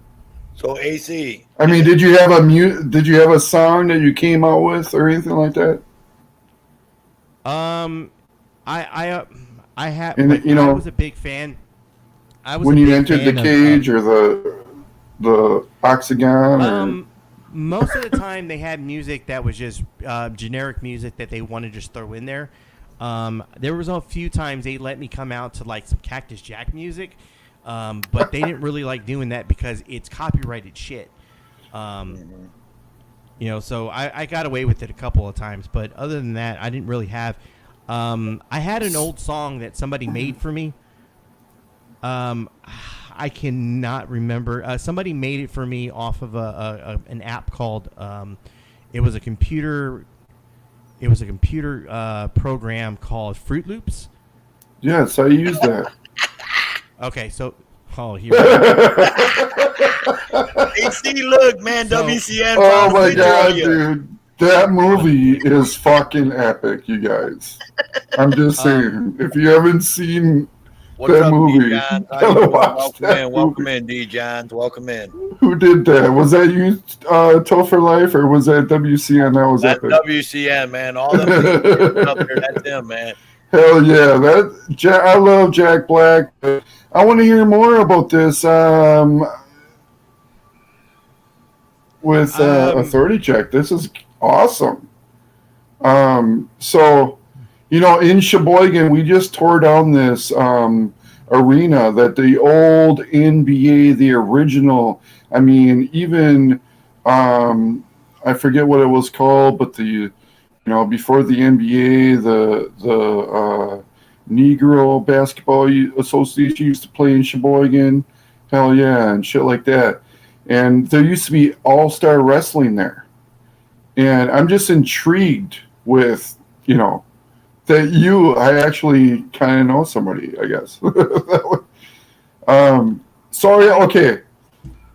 So AC. I mean, did you have a song that you came out with or anything like that? I had. I was a big fan. When you entered the cage or the octagon. Most of the time they had music that was just generic music that they wanted to just throw in there. There was a few times they let me come out to like some Cactus Jack music, but they didn't really like doing that because it's copyrighted shit. So I got away with it a couple of times, but other than that, I didn't really have. I had an old song that somebody made for me. I cannot remember. Somebody made it for me off of an app called. It was a computer program called Fruit Loops. Yes, I use that. Okay, so here. AC, look, man, WCN. Oh my god, dude. That movie is fucking epic, you guys. I'm just saying, if you haven't seen that movie, you gotta watch that movie. Welcome in, D. Johns. Welcome in. Who did that? Was that you, Topher Life, or was that WCN? That's epic. WCN, man. All them people up there, that's them, man. Hell yeah, I love Jack Black. I want to hear more about this with Authority Check. This is awesome. So, in Sheboygan, we just tore down this arena that the old NBA, the original, even I forget what it was called, but before the NBA, the Negro Basketball Association used to play in Sheboygan. Hell yeah, and shit like that. And there used to be all-star wrestling there. And I'm just intrigued with, that I actually kind of know somebody, I guess. Okay.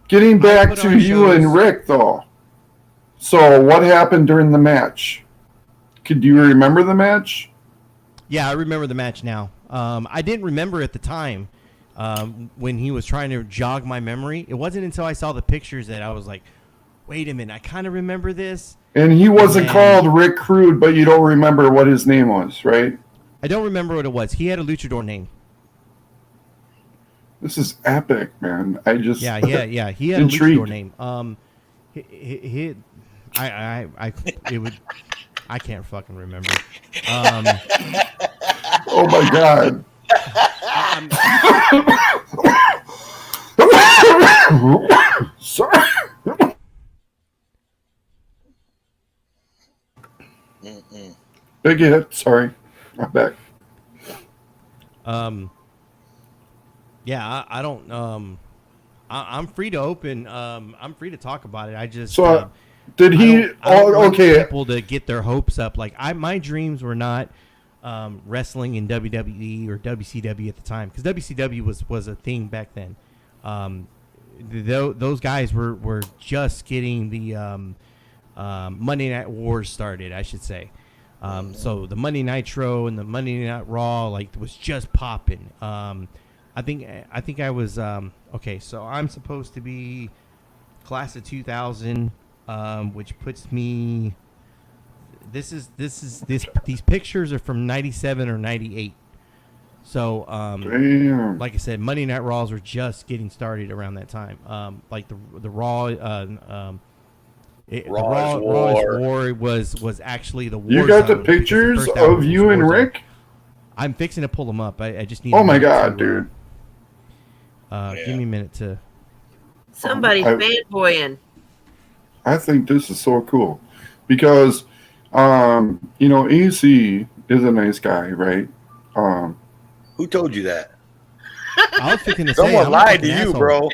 Getting back to you and Rick, though. So what happened during the match? Do you remember the match? Yeah, I remember the match now. I didn't remember at the time when he was trying to jog my memory. It wasn't until I saw the pictures that I was like, wait a minute, I kind of remember this. And he wasn't called Rick Crude, but you don't remember what his name was, right? I don't remember what it was. He had a luchador name. This is epic, man. I just yeah. He had intrigued. a luchador name. I can't fucking remember. Oh my god. Sorry. Big hit. Sorry, I'm back. Yeah, I don't. I'm free to open. I'm free to talk about it. I just. So, did he? I don't want okay. People to get their hopes up. Like my dreams were not wrestling in WWE or WCW at the time, because WCW was a thing back then. Those guys were just getting the Monday Night Wars started, I should say. So the Monday Nitro and the Monday Night Raw was just popping. I think I was okay. So I'm supposed to be class of 2000, which puts me. These pictures are from 97 or 98. So damn. Like I said, Monday Night Raws were just getting started around that time. Like the Raw. Raw's War was actually the war. You got zone the pictures because the first of you and Rick? I'm fixing to pull them up. I just need. Oh my god, dude! Give me a minute to. Somebody's fanboying. I think this is so cool because, AC is a nice guy, right? Who told you that? I was thinking to say someone lied to you, bro.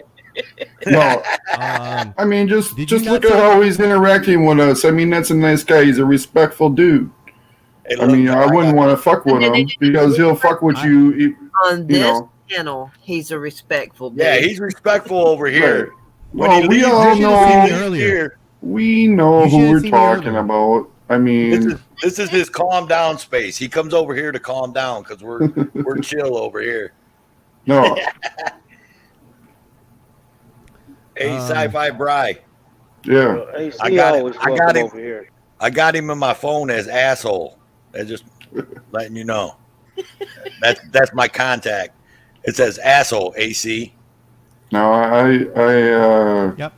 No, I mean just look at say- how he's interacting with us. I mean, that's a nice guy. He's a respectful dude. Hey, I mean, I wouldn't want to fuck with him because he'll fuck with you. On this channel, he's a respectful dude. Yeah, he's respectful over here. Right. When Well, he we leaves, all you know. should have seen me earlier. We know You who should've we're seen me talking earlier. about. I mean, This is his calm down space. He comes over here to calm down because we're chill over here. no. Hey, Sci-Fi Bry. Yeah. I got him. over here. I got him in my phone as asshole. That's just letting you know. That's my contact. It says asshole AC. No, I Yep.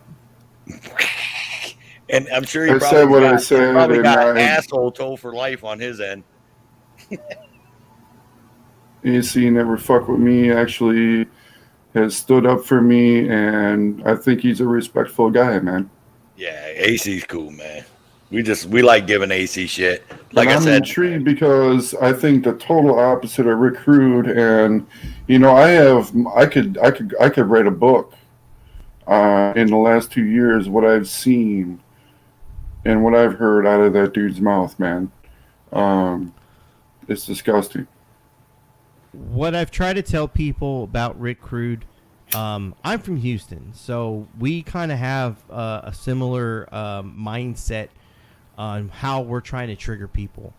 And I'm sure he I probably said what I got, said, probably and got I- asshole toe for life on his end. AC never fuck with me. Actually, has stood up for me, and I think he's a respectful guy, man. Yeah, AC's cool, man. We like giving AC shit. Like And I I'm said, intrigued because I think the total opposite of Rick Rude, and I could write a book in the last 2 years what I've seen and what I've heard out of that dude's mouth, man. It's disgusting. What I've tried to tell people about Rick Crude, I'm from Houston, so we kind of have a similar mindset on how we're trying to trigger people.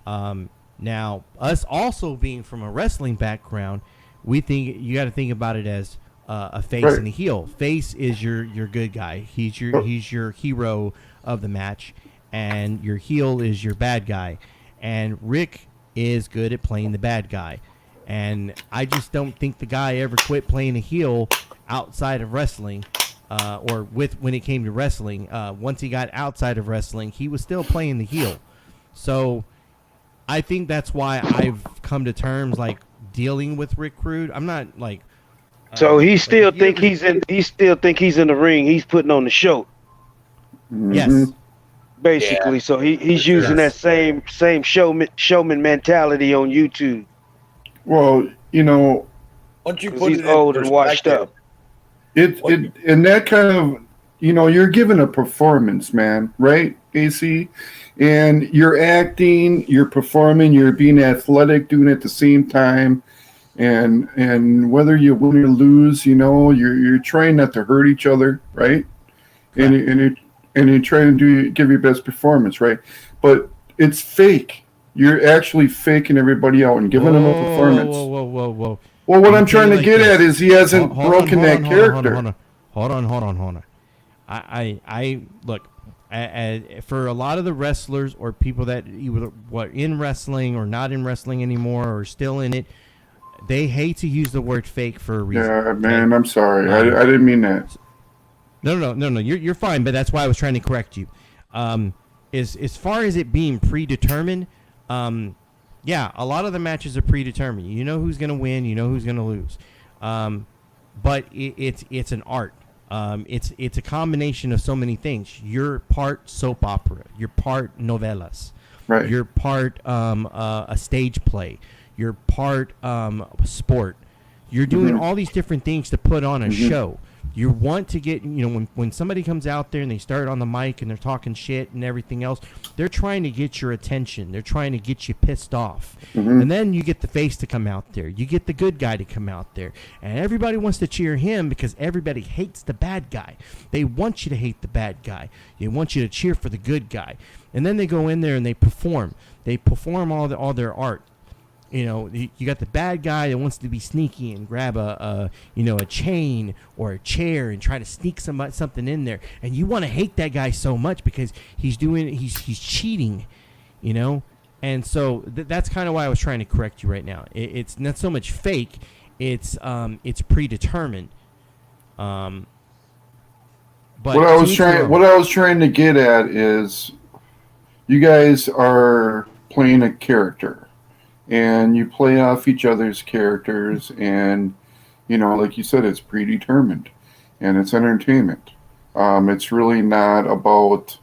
Now, us also being from a wrestling background, we think you got to think about it as a face Right. and a heel. Face is your good guy. He's your hero of the match, and your heel is your bad guy. And Rick is good at playing the bad guy. And I just don't think the guy ever quit playing a heel outside of wrestling, or when it came to wrestling. Once he got outside of wrestling, he was still playing the heel. So I think that's why I've come to terms dealing with Rick Rude. I'm not So he still think he's in. He still think he's in the ring. He's putting on the show. Yes. Basically, so he's using that same showman mentality on YouTube. Well, once you 'Cause put he's it in old and washed perspective, up. and that kind of, you're giving a performance, man, right, AC? And you're acting, you're performing, you're being athletic, doing it at the same time. And whether you win or lose, you're trying not to hurt each other, right? And you're trying to give your best performance, right? But it's fake. You're actually faking everybody out and giving them a performance. Whoa. Well, what I'm trying to get at is he hasn't broken that character. Hold on. I look. For a lot of the wrestlers or people that were in wrestling or not in wrestling anymore or still in it, they hate to use the word fake for a reason. Yeah, man, I'm sorry. I didn't mean that. No. You're fine, but that's why I was trying to correct you. As far as it being predetermined, yeah, a lot of the matches are predetermined. You know who's going to win. You know who's going to lose. But it's an art. It's a combination of so many things. You're part soap opera. You're part novelas. Right. You're part a stage play. You're part sport. You're doing all these different things to put on a show. You want to get, when somebody comes out there and they start on the mic and they're talking shit and everything else, they're trying to get your attention. They're trying to get you pissed off. And then you get the face to come out there. You get the good guy to come out there. And everybody wants to cheer him because everybody hates the bad guy. They want you to hate the bad guy. They want you to cheer for the good guy. And then they go in there and they perform. They perform all their art. You got the bad guy that wants to be sneaky and grab a chain or a chair and try to sneak something in there, and you want to hate that guy so much because he's cheating, and so that's kind of why I was trying to correct you right now. It's not so much fake, it's predetermined. But what I was trying to get at is, you guys are playing a character. And you play off each other's characters, and like you said, it's predetermined, and it's entertainment. It's really not about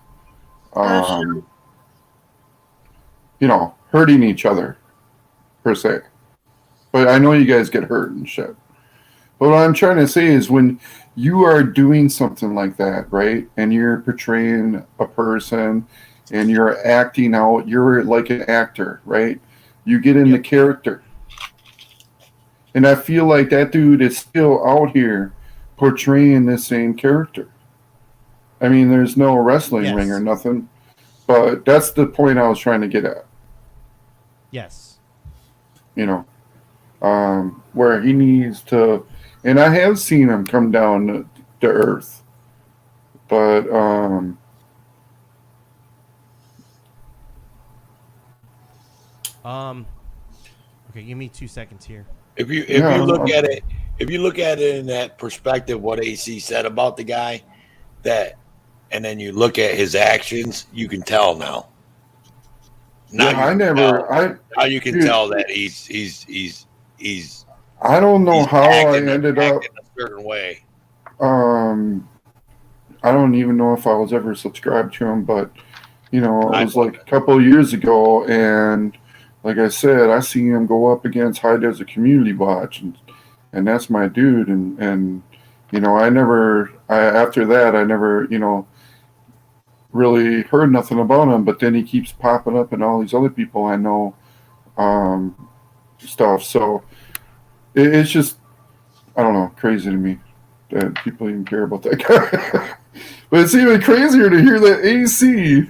hurting each other per se. But I know you guys get hurt and shit. But what I'm trying to say is, when you are doing something like that, right, and you're portraying a person and you're acting out, you're like an actor, right? You get in the character. And I feel like that dude is still out here portraying the same character. I mean, there's no wrestling ring or nothing, but that's the point I was trying to get at. Yes. Where he needs to, and I have seen him come down to earth, but okay, give me 2 seconds here. If you look at it in that perspective, what AC said about the guy, and then you look at his actions, you can tell now. Now you can tell that he's. I don't know how I ended up in a certain way. I don't even know if I was ever subscribed to him, but it was like a couple of years ago, and like I said, I seen him go up against High Desert Community Watch, and that's my dude. And after that, I never, really heard nothing about him. But then he keeps popping up in all these other people I know stuff. So it's just, I don't know, crazy to me that people even care about that guy. But it's even crazier to hear that AC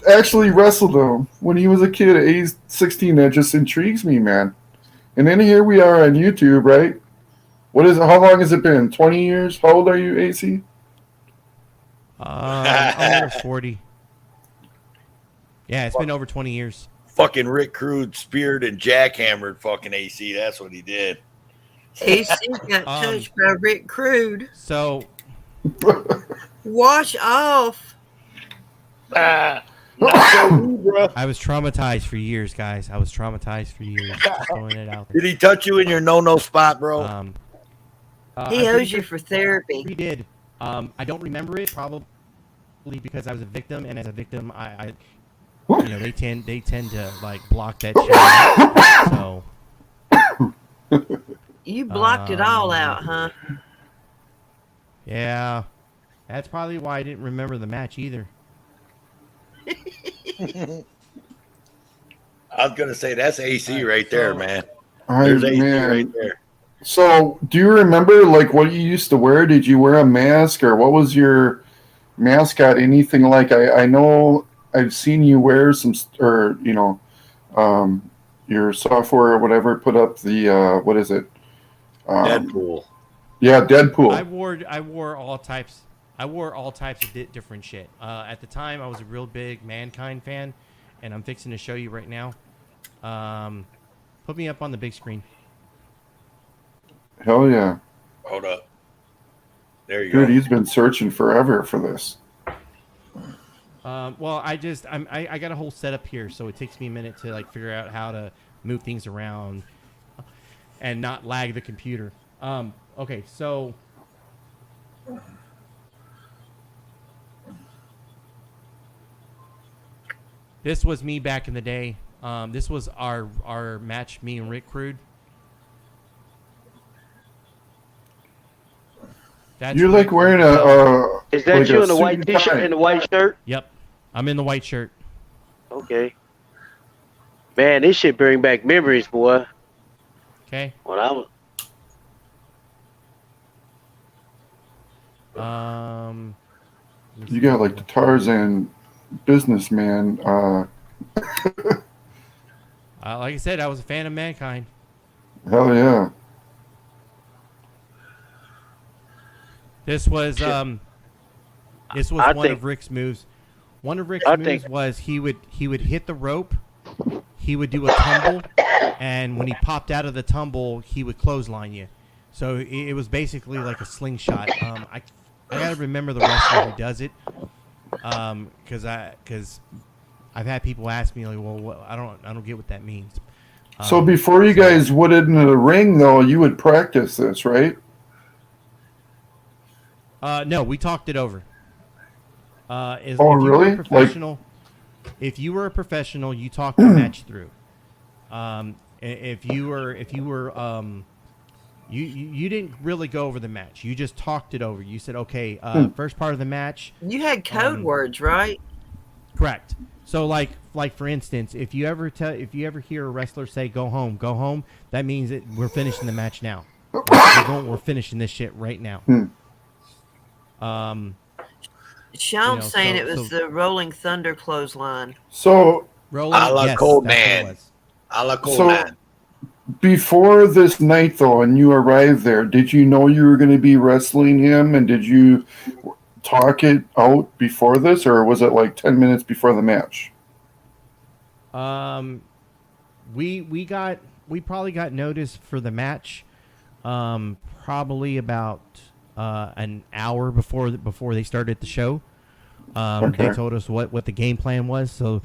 actually wrestled him when he was a kid at age 16. That just intrigues me, man. And then here we are on YouTube, right? How long has it been? 20 years? How old are you, AC? I'm over 40. Yeah, it's been over 20 years. Fucking Rick Crude speared and jackhammered fucking AC. That's what he did. AC got touched by Rick Crude. So wash off. I was traumatized for years, guys. Just throwing it out there. Did he touch you in your no spot, bro? He owes you for therapy. He did. I don't remember it, probably because I was a victim, and as a victim, they tend to like block that shit. So you blocked it all out, huh? Yeah, that's probably why I didn't remember the match either. I was gonna say that's AC right there, man. There's AC man. right there. So, do you remember like what you used to wear? Did you wear a mask, or what was your mascot? Anything like? I know I've seen you wear some, or your software or whatever put up the what is it? Deadpool. Yeah, Deadpool. I wore all types. I wore all types of different shit. At the time, I was a real big Mankind fan, and I'm fixing to show you right now. Put me up on the big screen. Hell yeah. Hold up. There you Dude, go. he's been searching forever for this. Well, I got a whole setup here, so it takes me a minute to like figure out how to move things around and not lag the computer. Okay, so this was me back in the day. This was our match, me and Rick Crude. You're like wearing a. Is that like you a in the suit white and t-shirt tie. and the white shirt? Yep, I'm in the white shirt. Okay. Man, this shit bring back memories, boy. Okay. When I was. You got like the Tarzan businessman. Like I said, I was a fan of Mankind. Hell yeah. This was one of Rick's moves. One of Rick's moves was he would hit the rope, he would do a tumble, and when he popped out of the tumble, he would clothesline you. So it was basically like a slingshot. I gotta remember the wrestler who does it, because I've had people ask me like, well, I don't get what that means. So before you guys went into the ring, though, you would practice this, right? No, we talked it over. If really? You were a professional, if you were a professional, you talked the match through. If you were, you didn't really go over the match. You just talked it over. You said, okay, first part of the match. You had code words, right? Correct. So, like for instance, if you ever hear a wrestler say "go home," that means that we're finishing the match now. We're finishing this shit right now. Sean's saying it was the Rolling Thunder clothesline. So, Rolling, a la yes, Cold that's what it Man. was. A la Cold So- Man. before this night, though, and you arrived there, did you know you were going to be wrestling him, and did you talk it out before this, or was it like 10 minutes before the match? We probably got notice for the match, probably about an hour before they started the show. Okay. They told us what the game plan was. So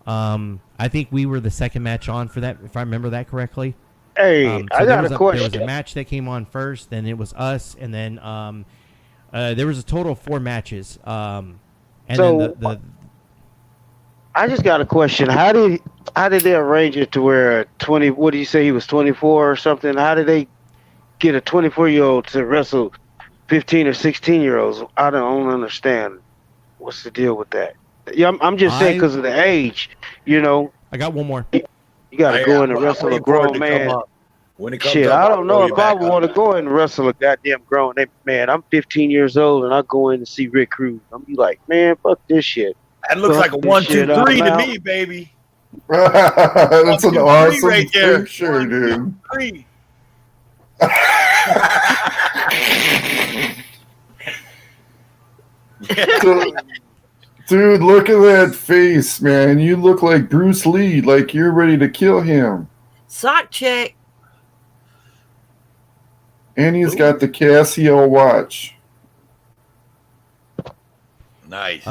I think we were the second match on for that, if I remember that correctly. Hey, I got a question. There was a match that came on first, then it was us, and then there was a total of 4 matches. And So- then I just got a question. How did they arrange it to where 20? What do you say he was 24 or something? How did they get a 24-year-old to wrestle 15 or 16-year-olds? I don't understand. What's the deal with that? Yeah, I'm just saying because of the age. You know, I got one more. You got to Hey, go in and I'm wrestle a waiting for it grown to man. come up. When it comes Shit, up, I I'll don't know throw if you I back would up. want to go in and wrestle a goddamn grown man. I'm 15 years old and I go in to see Rick Cruz. I'm be like, man, fuck this shit. That looks Fuck like a this 1, 2, shit, I'm 3 to out. me, baby. That's an 1, 2, 3 awesome right there. picture, dude. 3. Dude, look at that face, man. You look like Bruce Lee, like you're ready to kill him. Sock check. And he's got the Casio watch. Nice.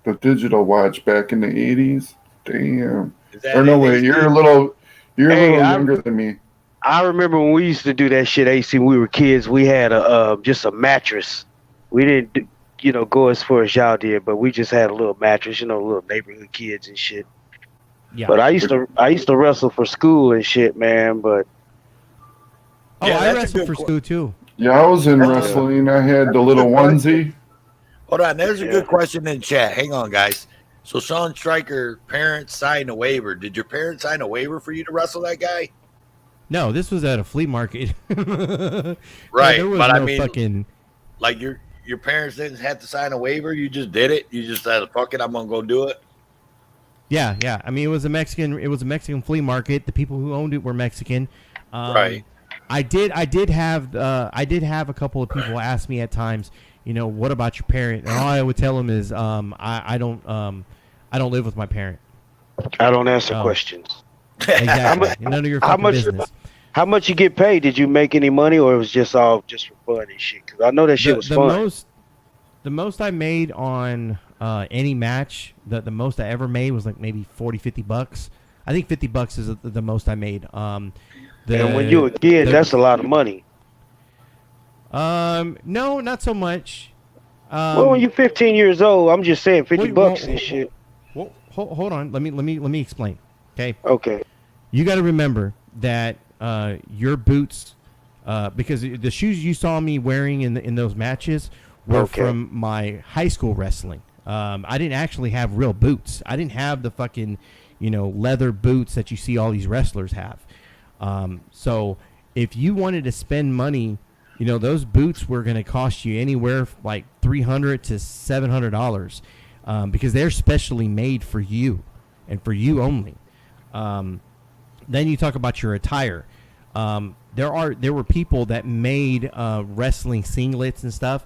The digital watch back in the 80s. Damn. that Or no it? way, you're a little Hey, younger than me. I remember when we used to do that shit, AC, when we were kids, we had just a mattress. We didn't, go as far as y'all did, but we just had a little mattress, little neighborhood kids and shit. Yeah. But I used to wrestle for school and shit, man. But Oh, Yeah, I that's a wrestled good for school too. Yeah, I was in wrestling. I had the little onesie. Hold on. There's a good question in chat. Hang on, guys. So, Sean Stryker, parents signed a waiver. Did your parents sign a waiver for you to wrestle that guy? No, this was at a flea market. Right, there was but no I mean, fucking. like your parents didn't have to sign a waiver. You just did it. You just said, "Fuck it, I'm gonna go do it." Yeah. I mean, it was a Mexican flea market. The people who owned it were Mexican. Right. I did have a couple of people ask me at times, you know, what about your parent? And all I would tell them is, I don't live with my parent. I don't answer questions. Exactly. None of your fucking business. How much you get paid? Did you make any money, or it was just all just for fun and shit? Because I know that shit was fun. The most I made on any match, the most I ever made was like maybe $40-50. I think $50 is the most I made. And when you're a kid, that's a lot of money. No, not so much. Well, when you're 15 years old, I'm just saying $50 and shit. Well, hold on. Let me explain. Okay. Okay. You got to remember that your boots, because the shoes you saw me wearing in those matches were from my high school wrestling. I didn't actually have real boots. I didn't have the fucking, leather boots that you see all these wrestlers have. So if you wanted to spend money, those boots were going to cost you anywhere like $300 to $700, because they're specially made for you and for you only. Then you talk about your attire. There were people that made wrestling singlets and stuff,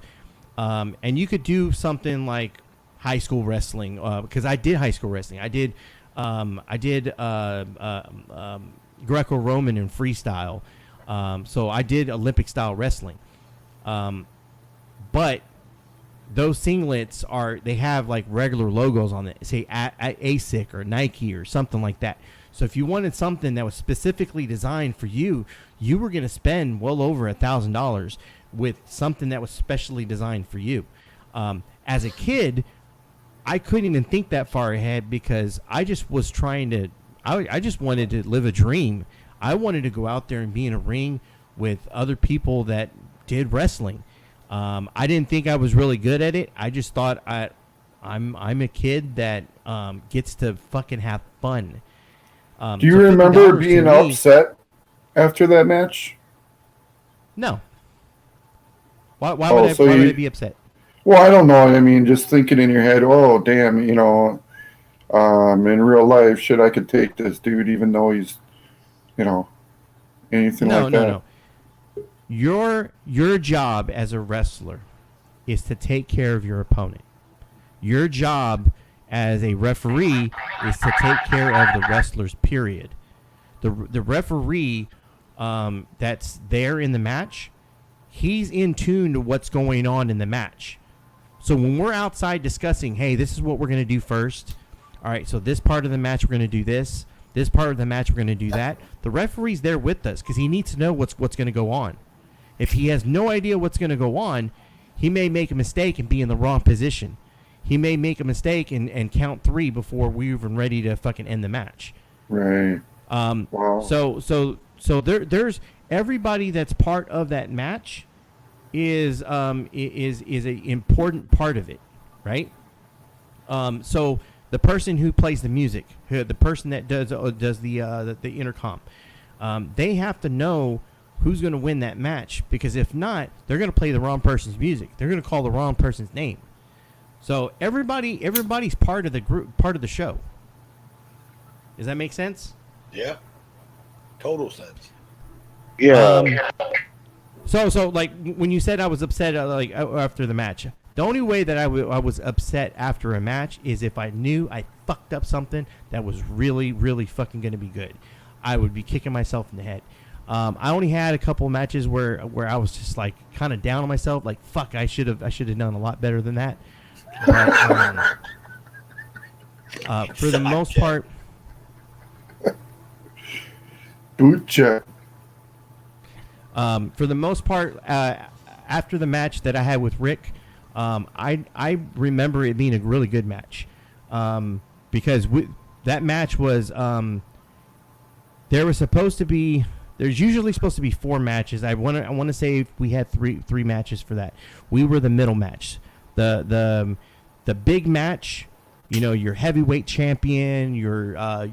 and you could do something like high school wrestling, because I did high school wrestling. I did Greco-Roman and freestyle. So I did Olympic style wrestling. But those singlets they have like regular logos on it, say ASIC or Nike or something like that. So if you wanted something that was specifically designed for you, you were going to spend well over $1,000 with something that was specially designed for you. As a kid, I couldn't even think that far ahead, because I just was I just wanted to live a dream. I wanted to go out there and be in a ring with other people that did wrestling. I didn't think I was really good at it. I just thought I'm a kid that gets to fucking have fun. Do you remember being upset after that match? No. Why would I be upset? Well, I don't know. I mean, just thinking in your head, oh, damn, in real life, shit, I could take this dude, even though he's, anything like that. No. Your job as a wrestler is to take care of your opponent. Your job as a referee is to take care of the wrestlers, period. The referee that's there in the match, he's in tune to what's going on in the match. So when we're outside discussing, hey, this is what we're going to do first. All right, so this part of the match, we're going to do this. This part of the match, we're going to do that. The referee's there with us because he needs to know what's going to go on. If he has no idea what's going to go on, he may make a mistake and be in the wrong position. He may make a mistake and count 3 before we're even ready to fucking end the match. Right. Wow. So there's everybody that's part of that match is a important part of it, right? So the person who plays the music, the person that does the intercom, they have to know who's going to win that match, because if not, they're going to play the wrong person's music. They're going to call the wrong person's name. So everybody's part of the group, part of the show. Does that make sense? Yeah. Total sense. Yeah. So like when you said I was upset after the match, the only way that I was upset after a match is if I knew I fucked up something that was really, really fucking going to be good. I would be kicking myself in the head. I only had a couple of matches where I was just like kind of down on myself, like fuck, I should have done a lot better than that. But, for the most part, boot check. For the most part, after the match that I had with Rick, I remember it being a really good match, because that match was there's usually supposed to be 4 matches. I want to say we had three matches for that. We were the middle match, the big match. Your heavyweight champion, your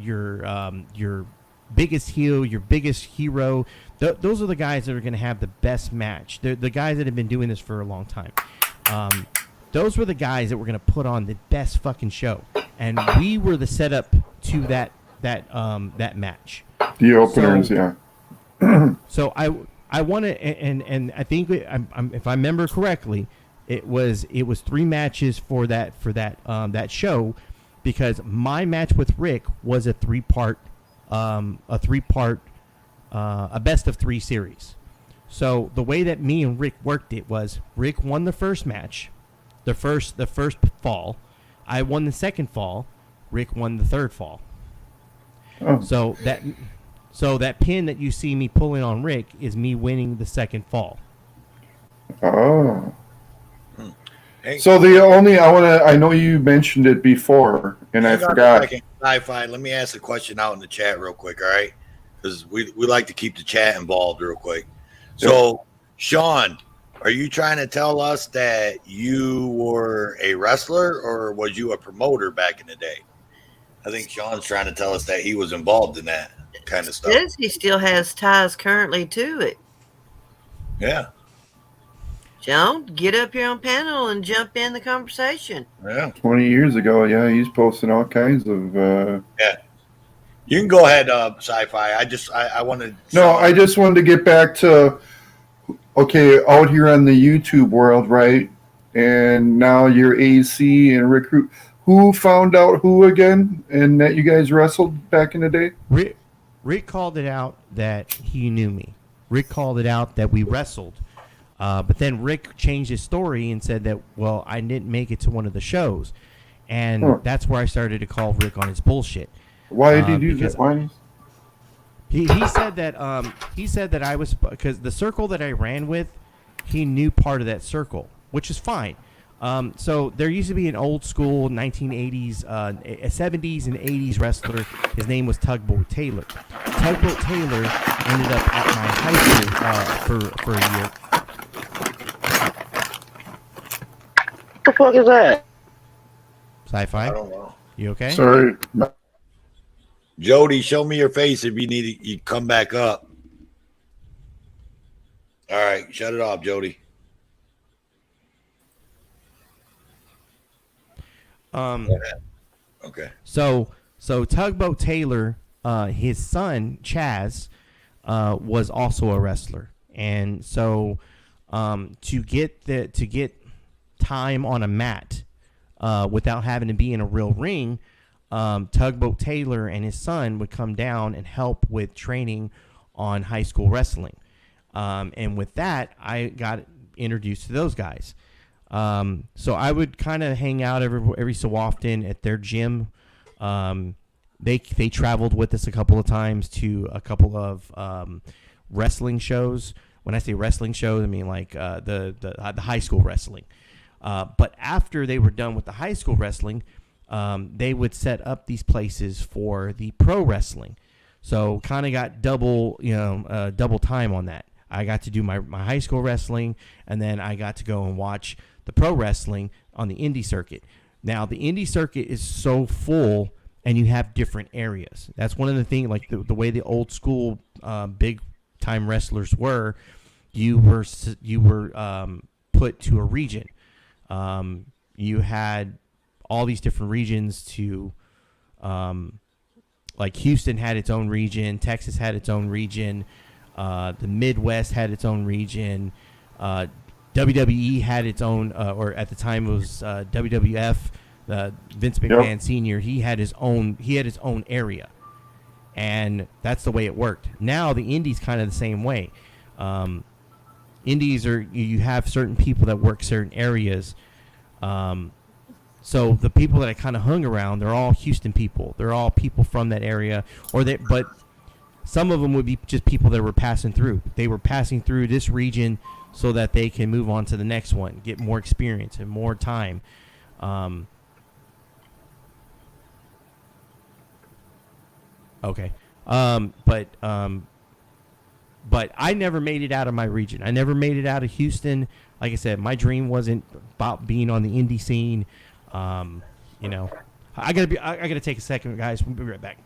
biggest heel, your biggest hero. Those are the guys that are going to have the best match. They're the guys that have been doing this for a long time. Those were the guys that were going to put on the best fucking show, and we were the setup to that match. The openers, yeah. So I won it, and I think if I remember correctly, it was 3 matches for that show, because my match with Rick was a 3-part a best of 3 series. So the way that me and Rick worked it was Rick won the first match, the first fall. I won the second fall. Rick won the third fall. Oh. So that pin that you see me pulling on Rick is me winning the second fall. Oh. Hey. So I know you mentioned it before, and I Hang on a forgot. second. Sci-Fi, let me ask a question out in the chat real quick, all right? Because we like to keep the chat involved real quick. So, Sean, are you trying to tell us that you were a wrestler, or was you a promoter back in the day? I think Sean's trying to tell us that he was involved in that kind of stuff. Says he still has ties currently to it. Yeah. John, get up here on panel and jump in the conversation. Yeah. 20 years ago, yeah, he's posting all kinds of. Yeah. You can go ahead, Sci-Fi. I wanted. No, I just wanted to get back to, okay, out here on the YouTube world, right? And now you're AC and Recruit. Who found out who again? And that you guys wrestled back in the day? Rick called it out that he knew me. Rick called it out that we wrestled. But then Rick changed his story and said that, well, I didn't make it to one of the shows. And that's where I started to call Rick on his bullshit. Why did he do that? Why? He said that I was, because the circle that I ran with, he knew part of that circle, which is fine. So there used to be an old school 1980s, 70s and 80s wrestler. His name was Tugboat Taylor. Tugboat Taylor ended up at my high school for a year. What the fuck is that? Sci-Fi? I don't know. You okay? Sorry. Jody, show me your face if you need to. You come back up. All right, shut it off, Jody. Okay. So Tugboat Taylor, his son Chaz, was also a wrestler, and so to get time on a mat without having to be in a real ring, Tugboat Taylor and his son would come down and help with training on high school wrestling, and with that, I got introduced to those guys. So I would kind of hang out every so often at their gym. They traveled with us a couple of times to a couple of wrestling shows. When I say wrestling shows, I mean like the high school wrestling. But after they were done with the high school wrestling, they would set up these places for the pro wrestling. So kind of got double time on that. I got to do my high school wrestling, and then I got to go and watch the pro wrestling on the indie circuit. Now, the indie circuit is so full, and you have different areas. That's one of the things, like the way the old school big time wrestlers were. You were put to a region. You had all these different regions to, like Houston had its own region, Texas had its own region, the Midwest had its own region. WWE had its own, or at the time it was WWF. Vince McMahon Sr. He had his own area, and that's the way it worked. Now the indies kind of the same way. Indies are, you have certain people that work certain areas. So the people that I kind of hung around, they're all Houston people. They're all people from that area, but some of them would be just people that were passing through. They were passing through this region so that they can move on to the next one, get more experience and more time. Okay. But I never made it out of my region. I never made it out of Houston. Like I said, my dream wasn't about being on the indie scene. I gotta take a second, guys. We'll be right back.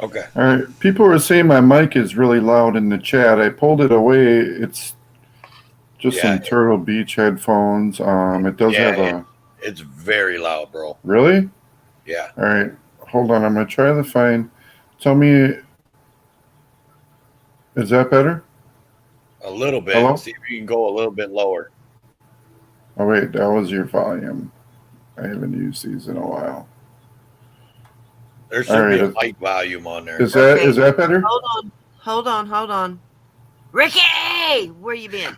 Okay. All right. People were saying my mic is really loud in the chat. I pulled it away. It's just some Turtle Beach headphones. It does have it's very loud, bro. Really? Yeah. All right. Hold on. I'm gonna try to find. Tell me. Is that better? A little bit. Hello? See if you can go a little bit lower. Oh wait, that was your volume. I haven't used these in a while. There should be a mic volume on there. Is that better? Hold on. Ricky, where you been?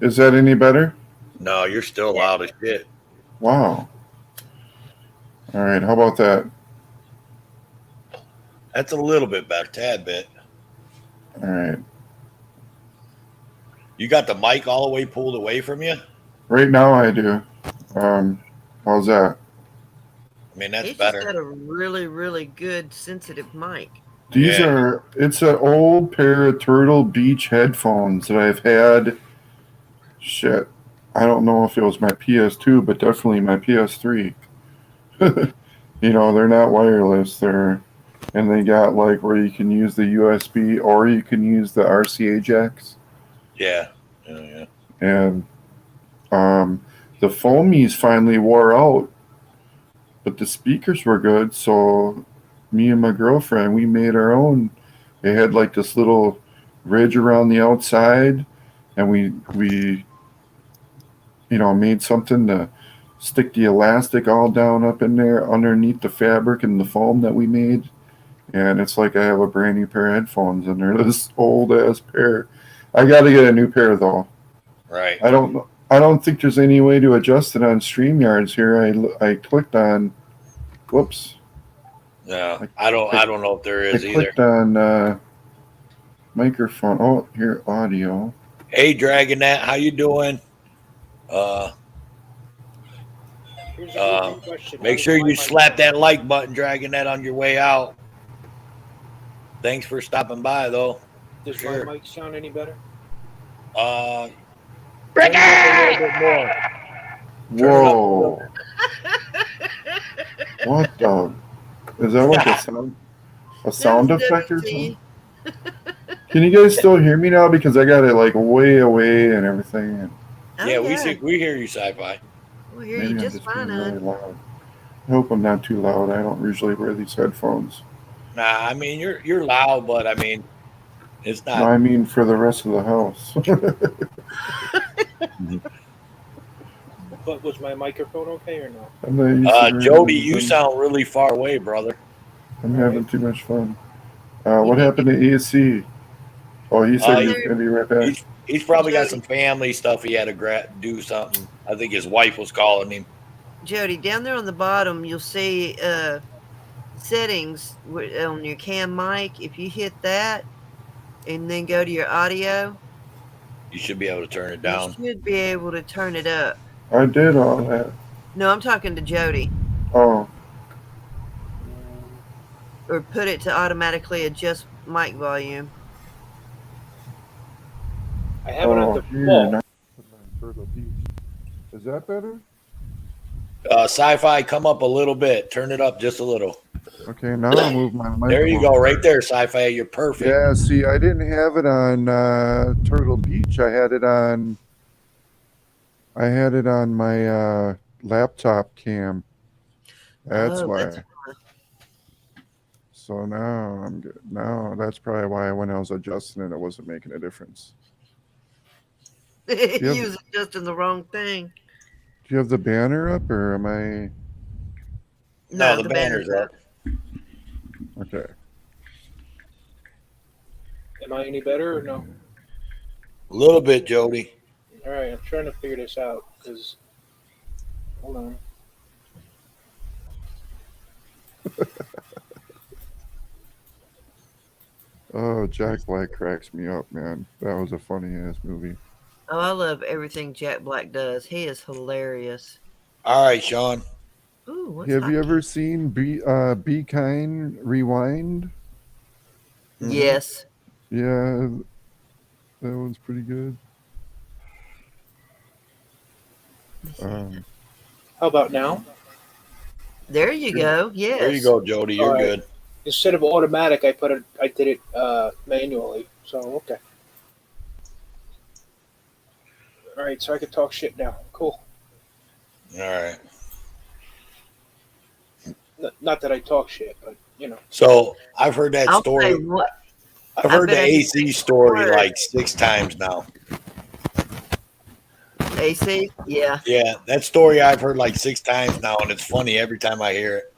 Is that any better? No, you're still loud as shit. Wow. All right, how about that? That's a little bit better, tad bit. All right. You got the mic all the way pulled away from you? Right now I do. How's that? I mean, that's He's better. just got a really, really good sensitive mic. These are, it's an old pair of Turtle Beach headphones that I've had. Shit. I don't know if it was my PS2, but definitely my PS3. You know, they're not wireless. And they got like where you can use the USB or you can use the RCA jacks. Yeah. And the foamies finally wore out, but the speakers were good. So me and my girlfriend, we made our own. They had like this little ridge around the outside, and we made something to stick the elastic all down up in there underneath the fabric and the foam that we made. And it's like I have a brand new pair of headphones, and they're this old ass pair. I got to get a new pair though. Right. I don't think there's any way to adjust it on StreamYards here. I clicked on. Whoops. No, I don't know if there is I either. clicked on microphone. Oh, here, audio. Hey, Dragonette, how you doing? Make sure you slap that like button, Dragonette, on your way out. Thanks for stopping by, though. Does my mic sound any better? Ricky! Whoa. What the? Is that like a sound effect or something? Can you guys still hear me now? Because I got it like way away and everything. Yeah, we hear you, Sci-Fi. We hear you just fine, really loud. I hope I'm not too loud. I don't usually wear these headphones. Nah, I mean you're loud, but I mean it's not. No, I mean for the rest of the house. But was my microphone okay or no? Jody, you sound really far away, brother. I'm having too much fun. What happened to AC? Oh, he said he's going to be right back. He's probably got some family stuff he had to do something. I think his wife was calling him. Jody, down there on the bottom, you'll see settings on your cam mic. If you hit that and then go to your audio, you should be able to turn it down. You should be able to turn it up. I did all that. No, I'm talking to Jody. Oh. Or put it to automatically adjust mic volume. I have it at the Turtle Beach. Is that better? Sci-Fi, come up a little bit. Turn it up just a little. Okay, now I'll move my mic. There you go, right there, Sci-Fi. You're perfect. Yeah, see, I didn't have it on Turtle Beach. I had it on my laptop cam. That's why. That's So now I'm good. Now that's probably why when I was adjusting it, it wasn't making a difference. You was adjusting the wrong thing. Do you have the banner up, or am I? No, the banner's up. Okay. Am I any better or no? A little bit, Jody. All right, I'm trying to figure this out because. Hold on. Oh, Jack Black cracks me up, man. That was a funny ass movie. Oh, I love everything Jack Black does. He is hilarious. All right, Sean. Ooh, what's Have you ever seen Be Kind Rewind? Yes. Yeah, that one's pretty good. How about now? There you go. Yes. There you go, Jody. You're All right. good. Instead of automatic, I did it manually. So okay. All right, so I can talk shit now. Cool. All right. Not that I talk shit, but you know. So I've heard that I'll story. say what? I've heard the AC story like 6 times now. AC? Yeah. Yeah, that story I've heard like 6 times now, and it's funny every time I hear it.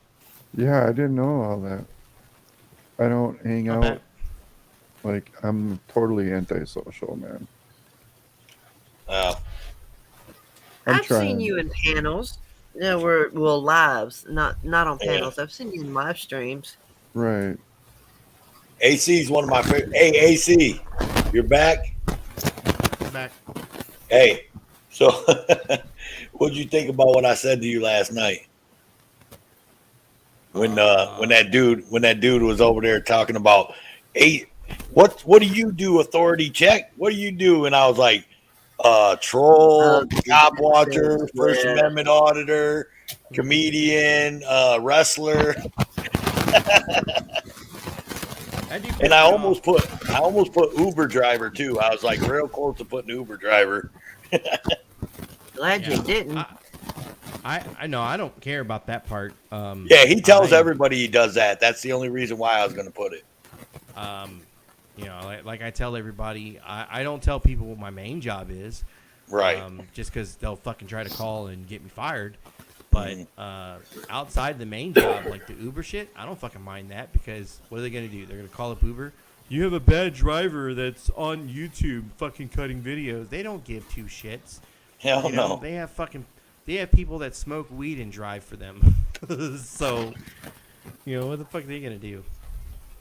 Yeah, I didn't know all that. I don't hang out. Like, I'm totally antisocial, man. I've seen you in panels. No, lives, not on panels. I've seen you in live streams. Right. AC is one of my favorite. Hey, AC, you're back? I'm back. Hey, so what'd you think about what I said to you last night? When that dude was over there talking about, hey, what do you do, authority check? What do you do? And I was like, troll, cop watcher, First Amendment auditor, comedian, wrestler. And I almost put Uber driver too. I was like real close to putting Uber driver. Glad you didn't. I know I don't care about that part. Yeah, he tells everybody he does that. That's the only reason why I was going to put it. You know, like I tell everybody, I don't tell people what my main job is. Right. Just because they'll fucking try to call and get me fired. But outside the main job, like the Uber shit, I don't fucking mind that because what are they going to do? They're going to call up Uber. You have a bad driver that's on YouTube fucking cutting videos. They don't give two shits. Hell no. They have people that smoke weed and drive for them. So, you know, what the fuck are they going to do?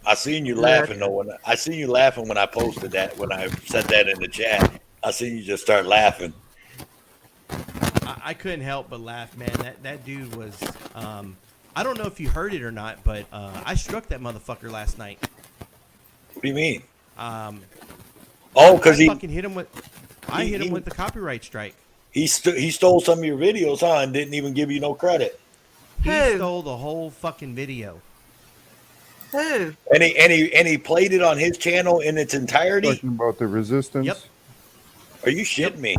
I seen you laughing though. I seen you laughing when I posted that. When I said that in the chat, I seen you just start laughing. I couldn't help but laugh, man. That dude was. I don't know if you heard it or not, but I struck that motherfucker last night. What do you mean? Because he fucking hit him with. I hit him with the copyright strike. He stole some of your videos, huh? And didn't even give you no credit. He stole the whole fucking video. Who? And he played it on his channel in its entirety. Talking about the resistance. Yep. Are you shitting me?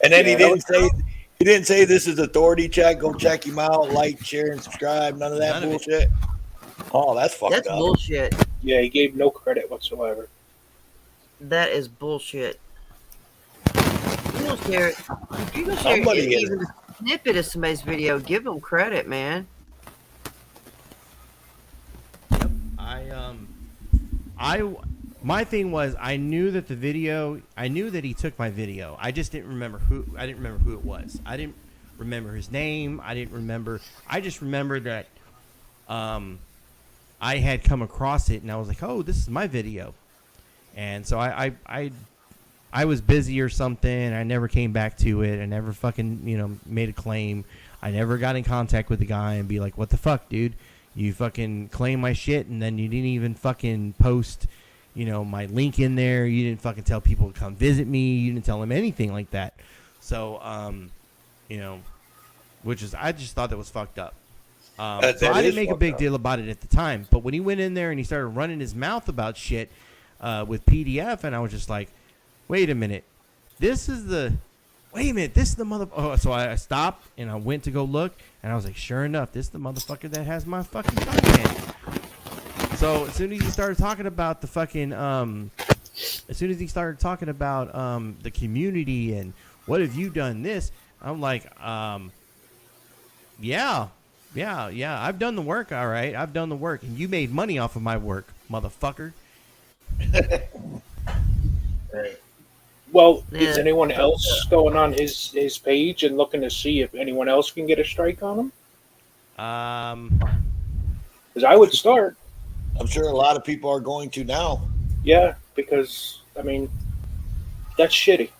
And then he didn't say this is authority check. Go check him out. Like, share, and subscribe. None of that bullshit. Oh, that's fucked up. That's bullshit. Yeah, he gave no credit whatsoever. That is bullshit. You don't share it. If you don't share even a snippet of somebody's video, give them credit, man. My thing was I knew that he took my video. I just didn't remember who it was. I didn't remember his name. I just remembered that I had come across it and I was like, oh, this is my video. And so I was busy or something. I never came back to it. I never fucking, made a claim. I never got in contact with the guy and be like, what the fuck, dude? You fucking claim my shit and then you didn't even fucking post, my link in there. You didn't fucking tell people to come visit me. You didn't tell them anything like that. So, I just thought that was fucked up. So I didn't make a big deal about it at the time. But when he went in there and he started running his mouth about shit with PDF, and I was just like, wait a minute. This is the mother. Oh, so I stopped and I went to go look, and I was like, sure enough, this is the motherfucker that has my fucking content. So as soon as he started talking about the fucking, the community and what have you done this, I'm like, yeah, I've done the work, all right. I've done the work, and you made money off of my work, motherfucker. Right. Well, is anyone else going on his page and looking to see if anyone else can get a strike on him? Because I would start. I'm sure a lot of people are going to now. Yeah, because, that's shitty.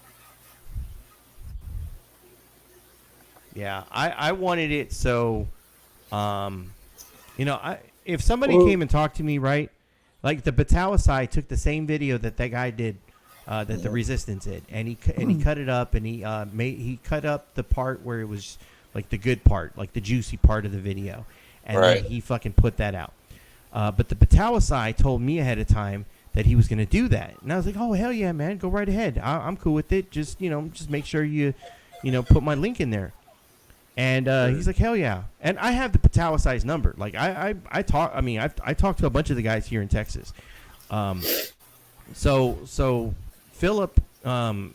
Yeah, I wanted it so, if somebody came and talked to me, right, like the Batawasai took the same video that guy did, that the Resistance did, and he cut it up, and he cut up the part where it was like the good part, like the juicy part of the video, and then he fucking put that out. But the Batawasai told me ahead of time that he was going to do that, and I was like, oh hell yeah, man, go right ahead. I'm cool with it. Just make sure you put my link in there. And he's like, hell yeah. And I have the Batawasai's number. Like I talked to a bunch of the guys here in Texas. So Philip, and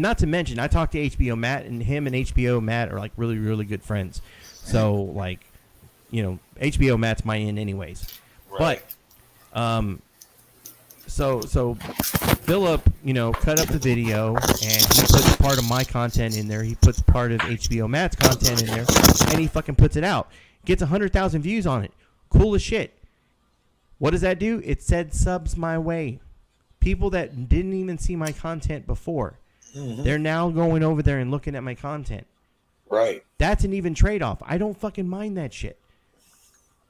not to mention, I talked to HBO Matt, and him and HBO Matt are like really, really good friends. So like, HBO Matt's my in anyways. Right. But, so Philip, cut up the video, and he puts part of my content in there. He puts part of HBO Matt's content in there, and he fucking puts it out. Gets 100,000 views on it. Cool as shit. What does that do? It said subs my way. People that didn't even see my content before, they're now going over there and looking at my content. Right. That's an even trade-off. I don't fucking mind that shit.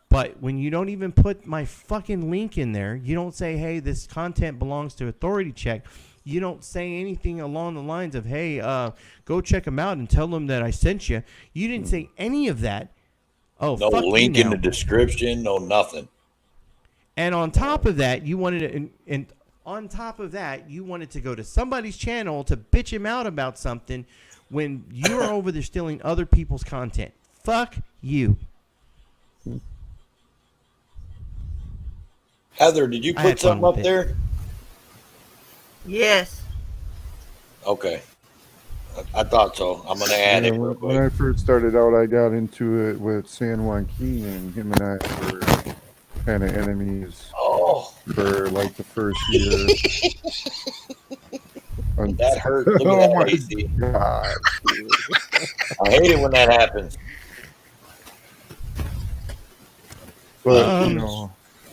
But when you don't even put my fucking link in there, you don't say, hey, this content belongs to Authority Check. You don't say anything along the lines of, hey, go check them out and tell them that I sent you. You didn't say any of that. Oh, no fuck link you in now. the description, no nothing. And on top of that, you wanted to, and on top of that, you wanted to go to somebody's channel to bitch him out about something when you're over there stealing other people's content. Fuck you. Heather, did you I put had fun something up with it. there? Yes. Okay. I thought so. I'm going to add it real When quick. I first started out, I got into it with San Joaquin, and him and I were kind of enemies for like the first year. That hurt. Look at Oh that, my AC. God. I hate it when that happens. But,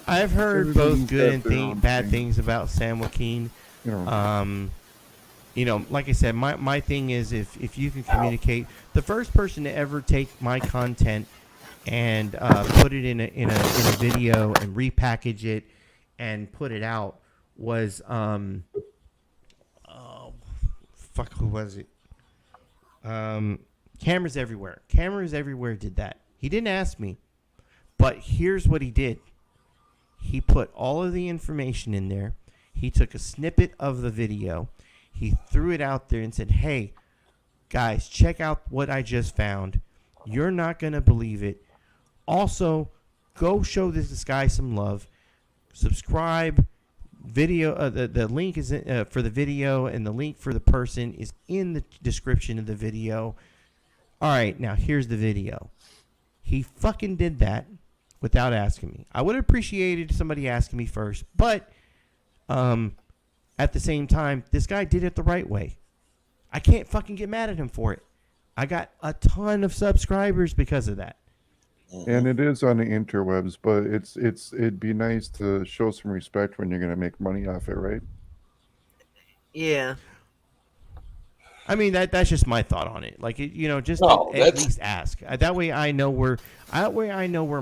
I've heard both everybody's good got and their own bad thing. things about San Joaquin. Like I said, my thing is if you can communicate, the first person to ever take my content and put it in a video and repackage it and put it out was who was it? Cameras Everywhere. Cameras Everywhere did that. He didn't ask me, but here's what he did. He put all of the information in there. He took a snippet of the video. He threw it out there and said, hey, guys, check out what I just found. You're not going to believe it. Also, go show this guy some love. Subscribe. Video. The link is for the video, and the link for the person is in the description of the video. All right, now here's the video. He fucking did that without asking me. I would have appreciated somebody asking me first, but at the same time, this guy did it the right way. I can't fucking get mad at him for it. I got a ton of subscribers because of that. And it is on the interwebs, but it'd be nice to show some respect when you're going to make money off it, right? Yeah. I mean that's just my thought on it. Like just No, at least ask. That way I know where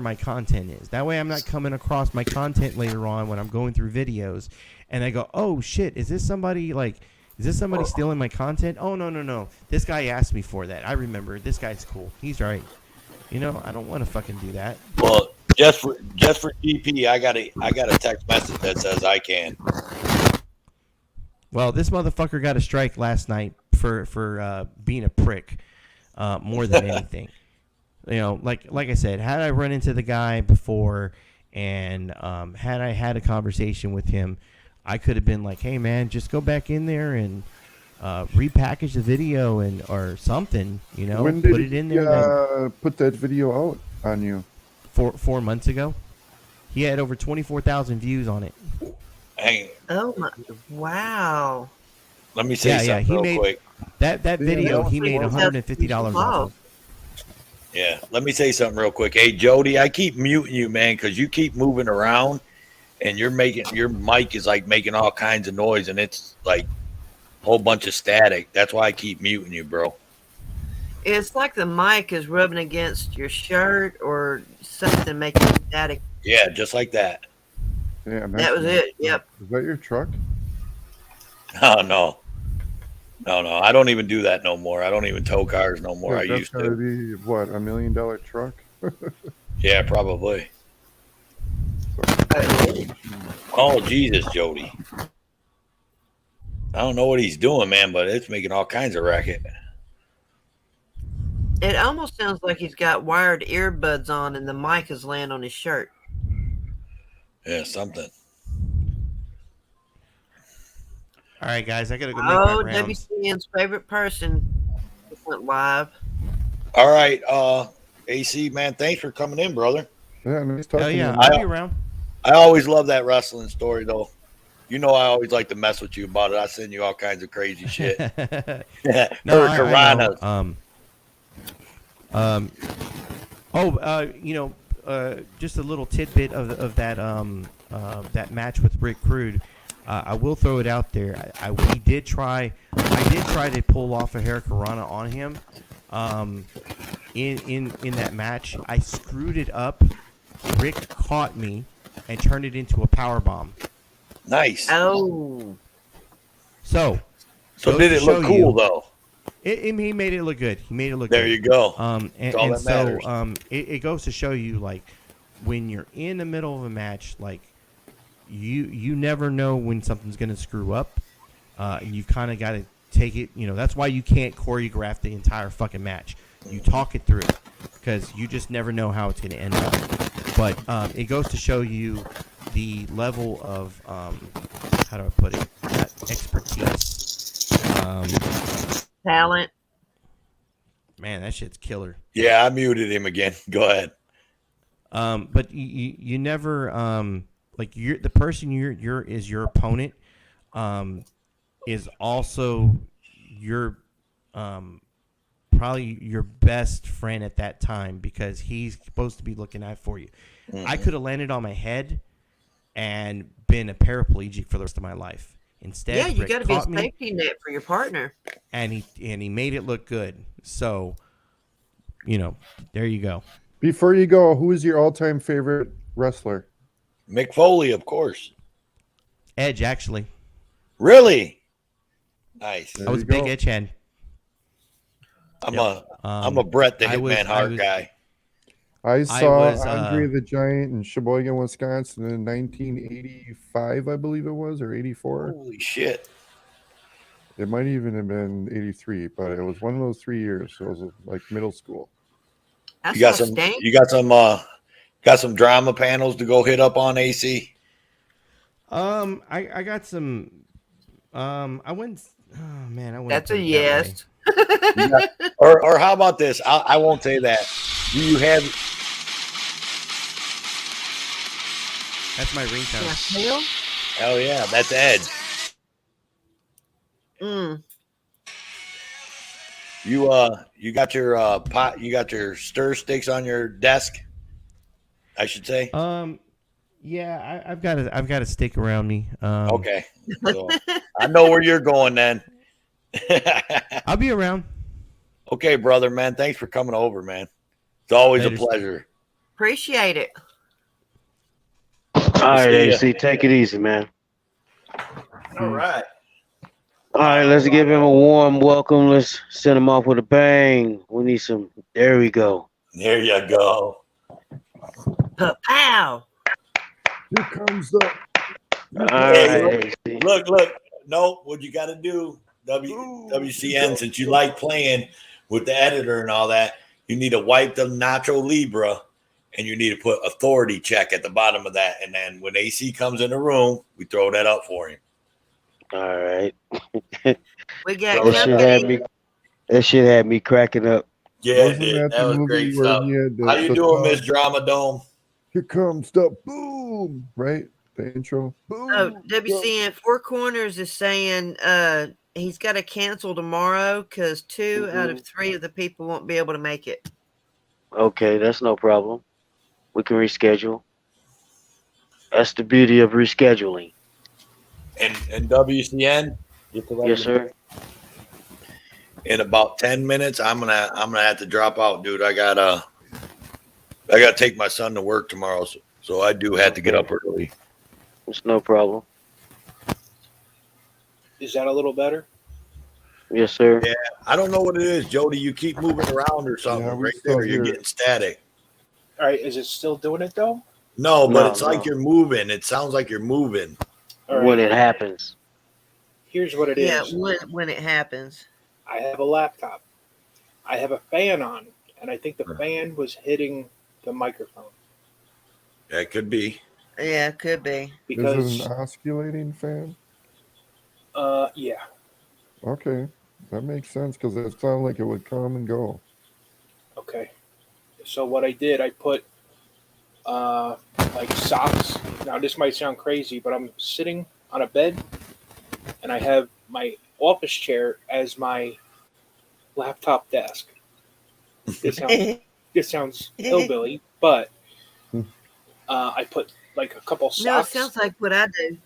my content is. That way I'm not coming across my content later on when I'm going through videos, and I go, oh shit, is this somebody stealing my content? Oh no, this guy asked me for that. I remember. This guy's cool. He's right. I don't want to fucking do that. Well, just for GP, I got a text message that says I can. Well, this motherfucker got a strike last night for being a prick, more than anything. Like I said, had I run into the guy before and had I had a conversation with him, I could have been like, hey man, just go back in there and repackage the video or something, When did put it in there. put that video out on you? 4 months ago. He had over 24,000 views on it. Hey, Oh my! Wow. let me say something real quick. That video. He made $150 off of. Yeah, let me say something real quick. Hey, Jody, I keep muting you, man, because you keep moving around, and your mic is like making all kinds of noise, and it's like a whole bunch of static. That's why I keep muting you, bro. It's like the mic is rubbing against your shirt or something making static. Yeah, just like that. Yeah, That was it. Yep. Is that your truck? Oh, no. I don't even do that no more. I don't even tow cars no more. I That's used gotta to. be what, $1 million truck? Yeah, probably. Oh, Jesus, Jody. I don't know what he's doing, man, but it's making all kinds of racket. It almost sounds like he's got wired earbuds on and the mic is laying on his shirt. Yeah, something. All right, guys, I gotta go make Oh, my rounds. WCN's favorite person just went live. All right, AC man, thanks for coming in, brother. Yeah, nice Hell talking yeah, to I'll you. be around. I always love that wrestling story, though. You know, I always like to mess with you about it. I send you all kinds of crazy shit. No, I Hurricanranas. know. Just a little tidbit of that that match with Rick Crude. I will throw it out there. I did try to pull off a Hurricanrana on him. In that match, I screwed it up. Rick caught me and turned it into a power bomb. Nice. Oh. So goes did to it look show cool, you- though? He made it look good. He made it look There good. you go. And, That's all and that so matters. it goes to show you, like, when you're in the middle of a match, like, you never know when something's going to screw up. You kind of got to take it. You know, that's why you can't choreograph the entire fucking match. You talk it through because you just never know how it's going to end up. But it goes to show you the level of, how do I put it, not expertise. Talent. Man, that shit's killer. Yeah, I muted him again. Go ahead. But you never like the person you're is your opponent is also your probably your best friend at that time because he's supposed to be looking out for you. I could have landed on my head and been a paraplegic for the rest of my life. Instead, Yeah, you Rick got to be a caught me, safety net for your partner. and he made it look good. So, there you go. Before you go, who is your all-time favorite wrestler? Mick Foley, of course. Edge, actually. Really? Nice. I was a big Edge head. I'm a Bret the Hitman Hart guy. I saw was, Andre the Giant in Sheboygan, Wisconsin in 1985, I believe it was, or 84. Holy shit. It might even have been 83, but it was one of those 3 years. So it was like middle school. You got some drama panels to go hit up on, AC? I got some. I went. Oh man, I went. That's a yes. Or how about this? I won't say that. Do you have? That's my ringtone. Hell? Hell yeah, that's Ed. You got your pot. You got your stir sticks on your desk. I should say. Yeah, I've got a stick around me. Okay, so I know where you're going then. I'll be around. Okay, brother, man. Thanks for coming over, man. It's always Later. a pleasure. Appreciate it. All right, See ya. AC, take it easy, man. All right. All right, let's give him a warm welcome. Let's send him off with a bang. We need some. There we go. There you go. Pow. Here comes the. All Hey, right, AC. Look. No, what you got to do, WCN, since you like playing with the editor and all that, you need to wipe the Nacho Libre and you need to put authority check at the bottom of that. And then when AC comes in the room, we throw that up for him. All right. We got That shit had me cracking up. Yeah, Wasn't dude, that that the was movie great where stuff. he had the- How you the doing, song? Miss Drama Dome? Here comes the boom, right? The intro. Boom. Oh, WCN Four Corners is saying he's got to cancel tomorrow because 2 out of 3 of the people won't be able to make it. Okay, that's no problem. We can reschedule. That's the beauty of rescheduling. And WCN, just to let Yes, you sir. know, in about 10 minutes, I'm gonna have to drop out, dude. I gotta take my son to work tomorrow, so I do have to get up early. It's no problem. Is that a little better? Yes, sir. Yeah, I don't know what it is, Jody. You keep moving around or something Yeah, we right still there. You're hear getting static. All right, is it still doing it though? No, but No, it's like no. you're moving. It sounds like you're moving. All right. When it happens. Here's what it is. Yeah, when it happens. I have a laptop. I have a fan on, and I think the fan was hitting the microphone That could be. Yeah, it could be. Is because it an osculating fan? Yeah. Okay, that makes sense because it sounded like it would come and go. Okay. So what I did, I put like socks. Now this might sound crazy, but I'm sitting on a bed and I have my office chair as my laptop desk. This sounds hillbilly, but I put like a couple No, it socks. sounds like what I do.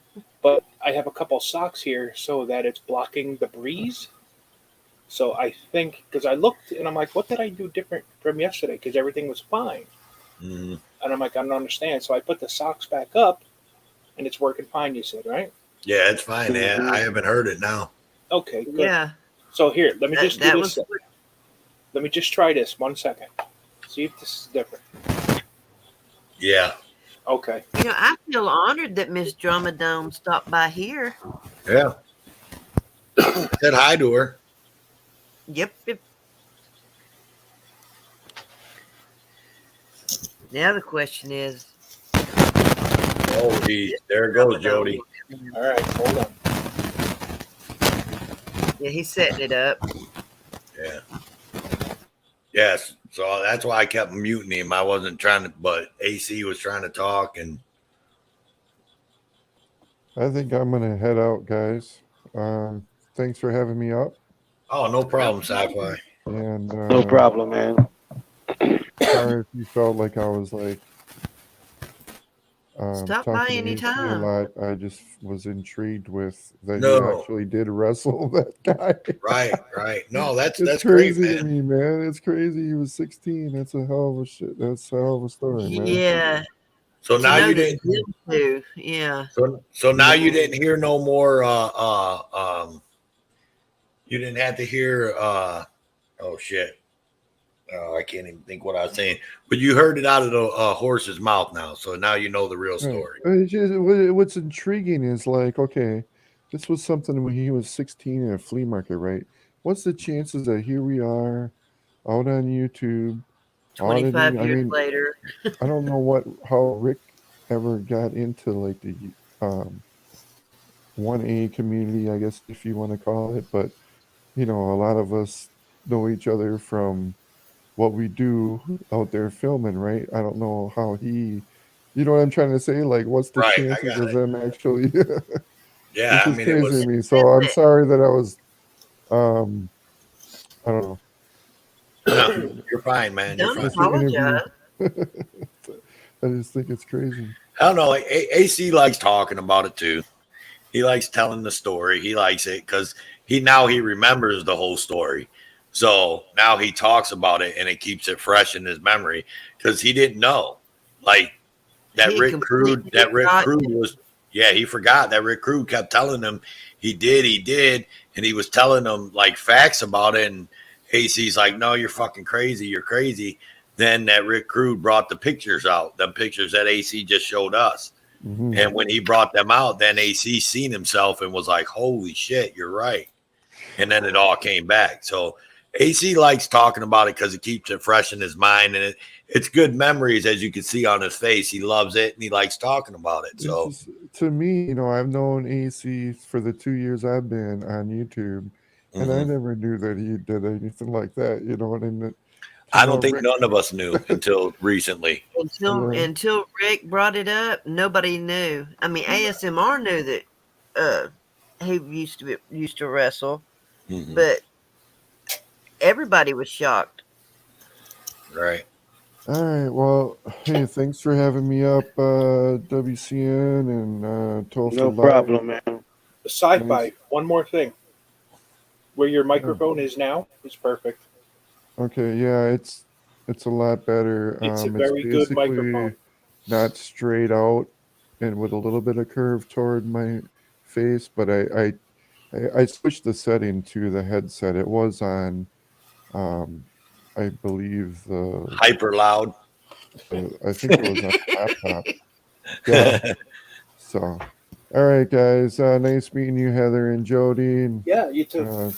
But I have a couple socks here so that it's blocking the breeze. So I think because I looked and I'm like, what did I do different from yesterday? Because everything was fine. Mhm. And I'm like, I don't understand. So I put the socks back up, and it's working fine. You said, right? Yeah, it's fine. Yeah, I haven't heard it now. Okay, good. Yeah. So here, let me just do that this. Let me just try this 1 second. See if this is different. Yeah. Okay. You know, I feel honored that Miss Dromedome stopped by here. Yeah. Said hi to her. Yep. Now the question is, Oh, geez. There goes Jody. All right, hold on. yeah, he's setting it up. Yeah. Yes. So that's why I kept muting him. I wasn't trying to, but AC was trying to talk, and I think I'm gonna head out, guys. Thanks for having me up. oh, no problem, Sci-Fi. And No problem, man. sorry if you felt like I was like Stop by talking to AC a anytime. lot. I just was intrigued with that he No. actually did wrestle that guy. Right. No, that's It's great, crazy man. to me, man. It's crazy. He was 16. That's a hell of a shit. That's a hell of a story, man. Yeah. So To now know you that didn't. them two, yeah. So now you didn't hear no more. You didn't have to hear. Oh shit. I can't even think what I was saying. But you heard it out of the horse's mouth now. So now you know the real Right. story. It's just, what's intriguing is like, okay, this was something when he was 16 in a flea market, right? What's the chances that here we are out on YouTube, 25 auditing? I years mean, later. I don't know how Rick ever got into like the 1A community, I guess if you want to call it, but you know, a lot of us know each other from what we do out there filming, right? I don't know how you know what I'm trying to say? Like, what's the Right, I chances got of them actually? Yeah, It's I just mean, it crazy was. to me. So I'm sorry that I was, I don't know. No, you're fine, man. You're Don't fine. apologize. I just think it's crazy. I don't know. AC likes talking about it too. He likes telling the story. He likes it because he remembers the whole story. So now he talks about it and it keeps it fresh in his memory because he didn't know. Like that He Rick Crude, completely forgot. was, yeah, he forgot that Rick Crude kept telling him he did. And he was telling him like facts about it. And AC's like, no, you're fucking crazy. You're crazy. Then that Rick Crude brought the pictures out, the pictures that AC just showed us. Mhm. And when he brought them out, then AC seen himself and was like, holy shit, you're right. And then it all came back. So AC likes talking about it because it keeps it fresh in his mind. And it's good memories, as you can see on his face. He loves it and he likes talking about it. So It's just, to me, you know, I've known AC for the 2 years I've been on YouTube, and I Mhm. never knew that he did anything like that, you know. And I don't think none of us knew until recentry. Until Rick brought it up, nobody knew. I mean, ASMR knew that he used to wrestle, Mhm. but everybody was shocked. Right. All right. Well, hey, thanks for having me up, WCN and Toasted No Live. problem, man. Sci-fi. Nice. One more thing. Where your microphone is now is perfect. Okay, yeah, it's a lot better. It's a It's very good basically microphone. not straight out and with a little bit of curve toward my face, but I switched the setting to the headset. It was on, I believe Hyper loud. I think it was on laptop. Yeah. So, all right, guys. Nice meeting you, Heather and Jody. And, Yeah, you too.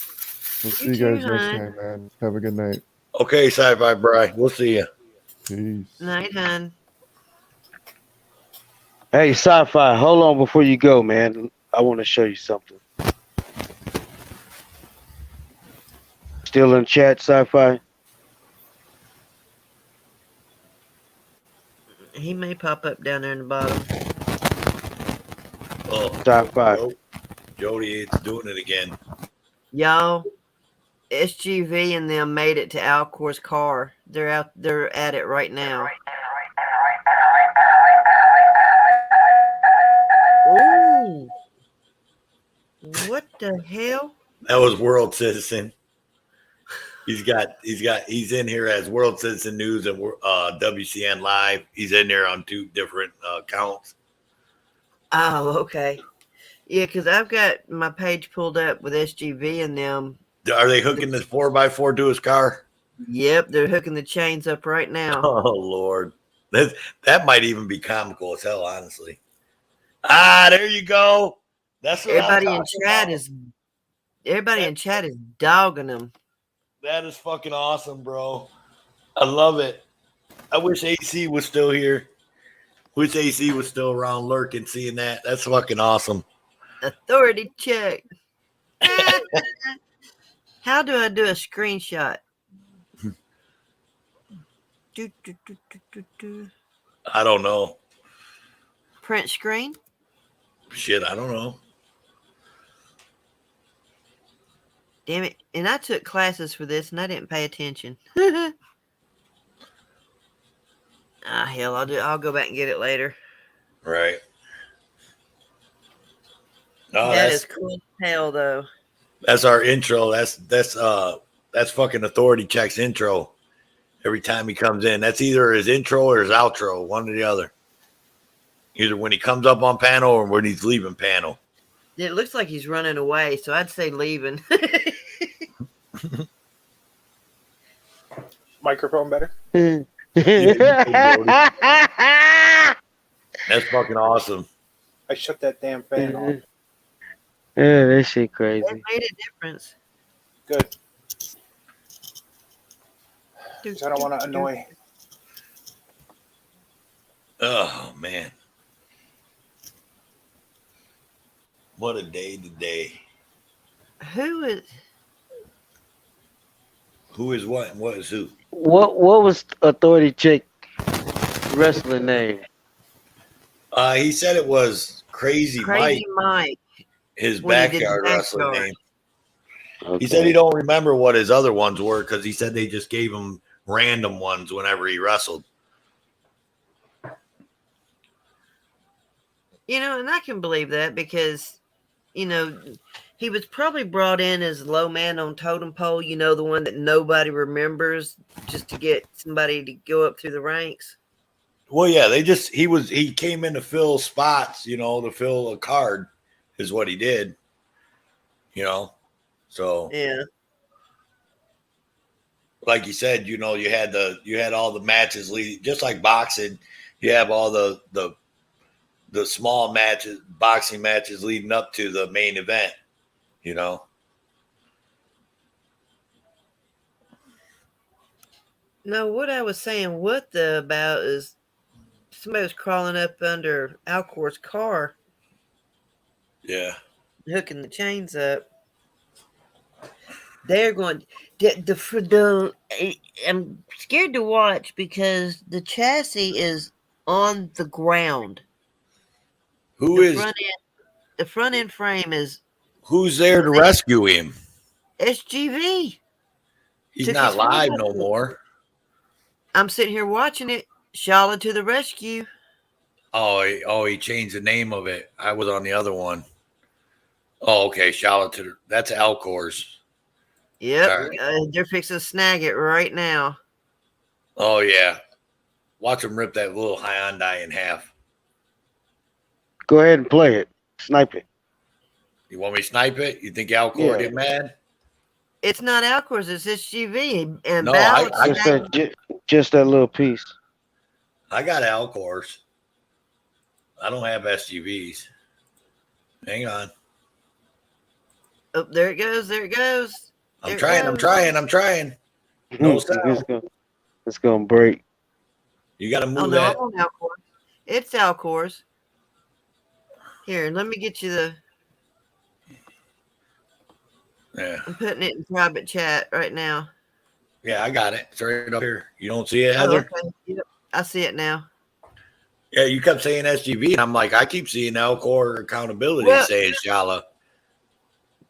We'll see you too, guys next hon. time, man. Have a good night. Okay, Sci-Fi Bri. We'll see you. Peace. Night, hun. Hey, Sci-Fi, hold on before you go, man. I want to show you something. still in chat, Sci-Fi? He may pop up down there in the bottom. Oh, Sci-Fi. Jody, it's doing it again. Y'all, SGV and them made it to Alcor's car. They're at it right now. Ooh. What the hell? That was World Citizen. He's in here as World Citizen News and WCN Live. He's in there on 2 different accounts. Oh, okay. Yeah, because I've got my page pulled up with SGV and them. Are they hooking this 4x4 to his car? Yep, they're hooking the chains up right now. Oh Lord, that might even be comical as hell, honestly. Ah, there you go. That's what Everybody in chat is dogging them. That is fucking awesome, bro. I love it. I wish AC was still here. Wish AC was still around lurking, seeing that. That's fucking awesome. Authority check. How do I do a screenshot? I don't know. Print screen? Shit, I don't know. Damn it. And I took classes for this and I didn't pay attention. Hell, I'll go back and get it later. Right. No, that is cool as hell though. That's our intro. That's fucking Authority Check's intro. Every time he comes in. That's either his intro or his outro, one or the other. Either when he comes up on panel or when he's leaving panel. It looks like he's running away, so I'd say leaving. Microphone better? That's fucking awesome. I shut that damn fan off. Yeah, that shit crazy. It made a difference. Good. Because I don't want to annoy. Oh, man. What a day today. Who is what and what is who? What was Authority Check wrestling name? He said it was Crazy Mike. His when he did backyard the wrestling backyard. name. Okay. He said he don't remember what his other ones were because he said they just gave him random ones whenever he wrestled. You know, and I can believe that because, you know, he was probably brought in as low man on totem pole, you know, the one that nobody remembers just to get somebody to go up through the ranks. Well, yeah, he came in to fill spots, you know, to fill a card is what he did, you know. So yeah, like you said, you know, you had all the matches lead, just like boxing. You have all the small matches, boxing matches leading up to the main event, you know. No, what I was saying, about is somebody was crawling up under Alcor's car, Yeah. hooking the chains up. They're going. I'm scared to watch because the chassis is on the ground. The front end frame is. Who's there to rescue him? SGV. He's Took not his live phone no out. more. I'm sitting here watching it. Charlotte to the rescue. Oh, he changed the name of it. I was on the other one. Oh, okay. Charlotte that's Alcor's. Yep. All right. They're fixing to snag it right now. Oh yeah. Watch him rip that little Hyundai in half. Go ahead and play it. Snipe it. You want me to snipe it? You think Alcor Yeah. get mad? It's not Alcor's, it's SGV. And No, just that little piece. I got Alcor's. I don't have SUVs. Hang on. Oh, there it goes. There it goes. I'm trying. No sound. It's gonna break. You got to move Oh, no, that. I'm on Alcor's. It's Alcor's. Here, let me get you the. Yeah. I'm putting it in private chat right now. Yeah, I got it. It's right up here. You don't see it, Oh, Heather? okay. Yep. I see it now. Yeah, you kept saying SGV, and I'm like, I keep seeing Alcor Accountability Well, saying Shala.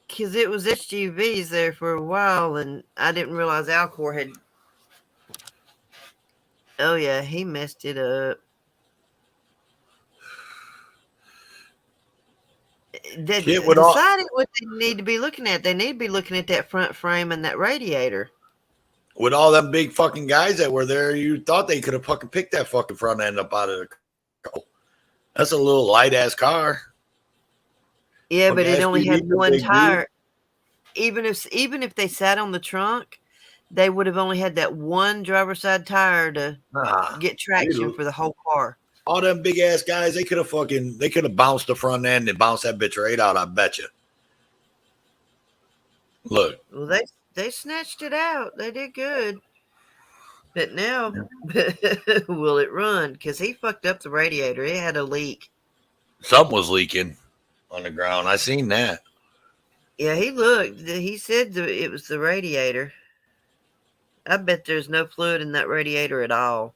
because it was SGVs there for a while, and I didn't realize Alcor had. Oh yeah, he messed it up. They Shit, with all- decided what they need to be looking at. They need to be looking at that front frame and that radiator. With all them big fucking guys that were there, you thought they could have fucking picked that fucking front end up out of the car. That's a little light ass car. Yeah, but Okay, it only had SUV's a one big dude. tire. Even if they sat on the trunk, they would have only had that one driver's side tire to get traction for the whole car. All them big ass guys, they could have bounced the front end and bounced that bitch right out. I bet you. Look, Well, they snatched it out. They did good. But now, will it run? Because he fucked up the radiator. It had a leak. something was leaking on the ground. I seen that. Yeah, he looked. He said it was the radiator. I bet there's no fluid in that radiator at all.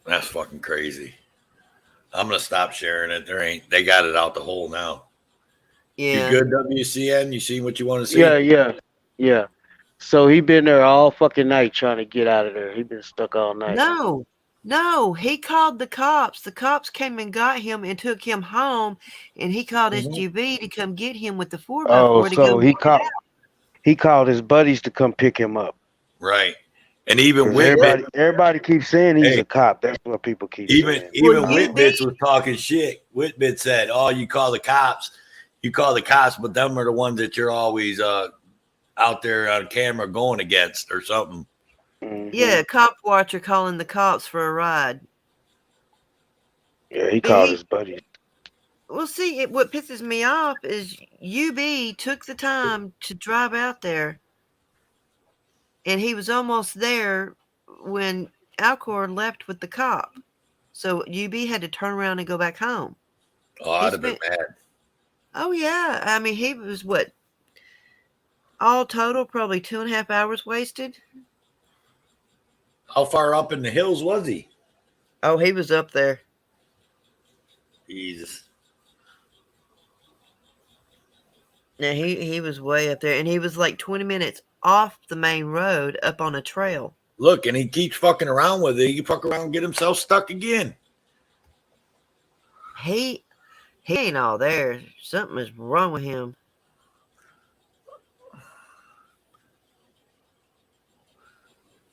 That's fucking crazy. I'm gonna stop sharing it. They got it out the hole now. Yeah. You good, WCN? You see what you want to see? Yeah. So he been there all fucking night trying to get out of there. He been stuck all night. No, he called the cops. The cops came and got him and took him home, and he called SGV to come get him with the 4x4 Oh, to so go. he called his buddies to come pick him up. Right. And even 'Cause Whitbit, everybody keeps saying he's a cop. That's what people keep saying. even Whitbits was talking shit. Whitbit said, "Oh, you call the cops, but them are the ones that you're always out there on camera going against or something." Yeah, cop watcher calling the cops for a ride. Yeah, he called his buddies. Well, see, what pisses me off is UB took the time to drive out there, and he was almost there when Alcor left with the cop. So UB had to turn around and go back home. Oh, I'd have been mad. Oh, yeah. I mean, he was all total, probably 2.5 hours wasted. How far up in the hills was he? Oh, he was up there. Jesus. Yeah, he was way up there, and he was like 20 minutes off the main road up on a trail. Look, and he keeps fucking around with it. He fuck around and get himself stuck again. He ain't all there. Something is wrong with him.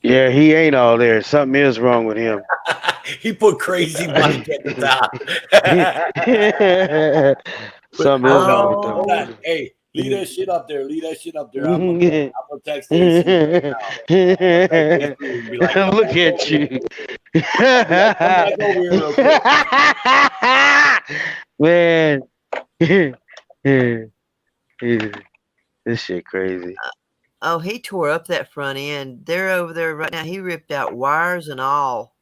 Yeah, he ain't all there. Something is wrong with him. He put crazy bike at the top. Something is wrong with him. Hey, leave that shit up there. I'm gonna text him. Look at you. Man. This shit crazy. Oh, he tore up that front end. They're over there right now. He ripped out wires and all.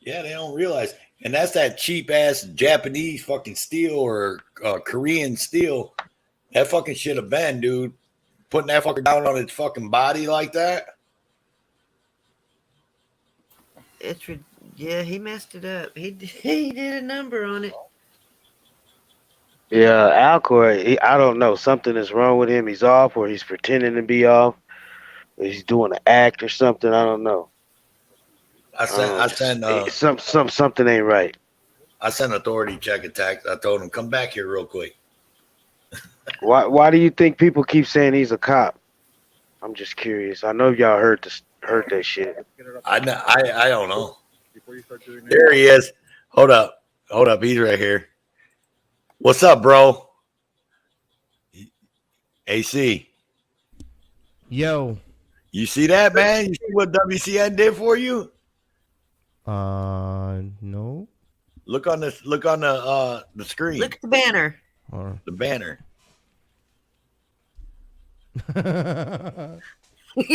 Yeah, they don't realize. And that's that cheap ass Japanese fucking steel or Korean steel. That fucking should have been, dude. Putting that fucker down on its fucking body like that. Yeah, he messed it up. He did a number on it. Yeah, Alcor, I don't know. Something is wrong with him. He's off, or he's pretending to be off. Or he's doing an act or something. I don't know. Something ain't right. I sent authority check a text. I told him, come back here real quick. Why do you think people keep saying he's a cop? I'm just curious. I know y'all heard that shit. I don't know. There he is. Hold up. He's right here. What's up, bro? AC. Yo. You see that, man? You see what WCN did for you? No. Look on the screen. Look at the banner. The banner.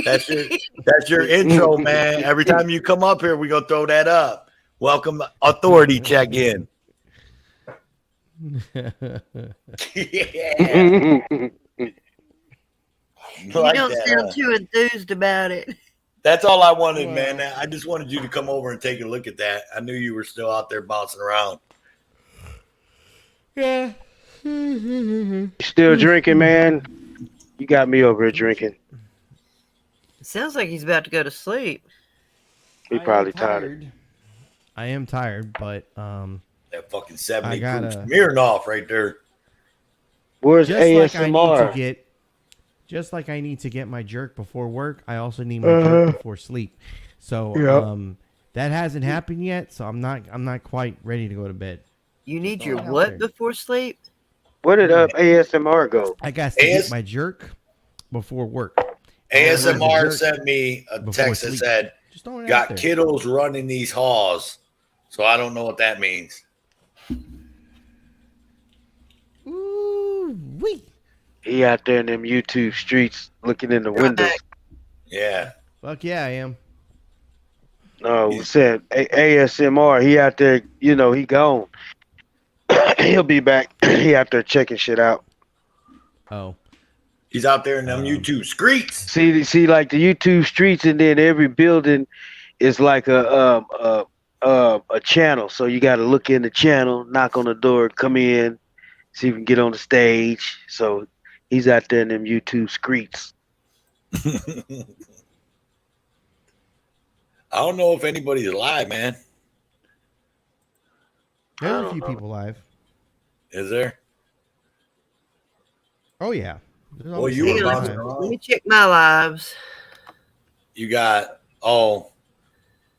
That's your intro, man. Every time you come up here, we gonna throw that up. Welcome, authority check in. You Like don't that, sound huh? too enthused about it. That's all I wanted, man. I just wanted you to come over and take a look at that. I knew you were still out there bouncing around. Yeah. You still drinking, man? You got me over here drinking. Sounds like he's about to go to sleep. He probably tired. I am tired, but That fucking 70 I gotta- proof Smirnoff right there. Where's just like I need ASMR? to get, just like I need to get my jerk before work, I also need my jerk before sleep. So Yep. that hasn't happened yet. So I'm not quite ready to go to bed. You need It's your all out what there. before sleep? Where did ASMR go? I got to get my jerk before work. ASMR Jerk sent me a before text that sleep. said, Just throwing it got out there. kiddos running these halls. So I don't know what that means. Ooh, wee. He out there in them YouTube streets looking in the windows. Yeah. Fuck yeah, I am. No, we said ASMR. He out there, he gone. He'll be back. He out there checking shit out. Oh. He's out there in them YouTube streets. See, like the YouTube streets, and then every building is like a channel. So you got to look in the channel, knock on the door, come in, see if you can get on the stage. So he's out there in them YouTube streets. I don't know if anybody's alive, man. There's a few people live. Is there? Oh yeah. There's Well, always you were someone bouncing live. Let me check my lives. You got,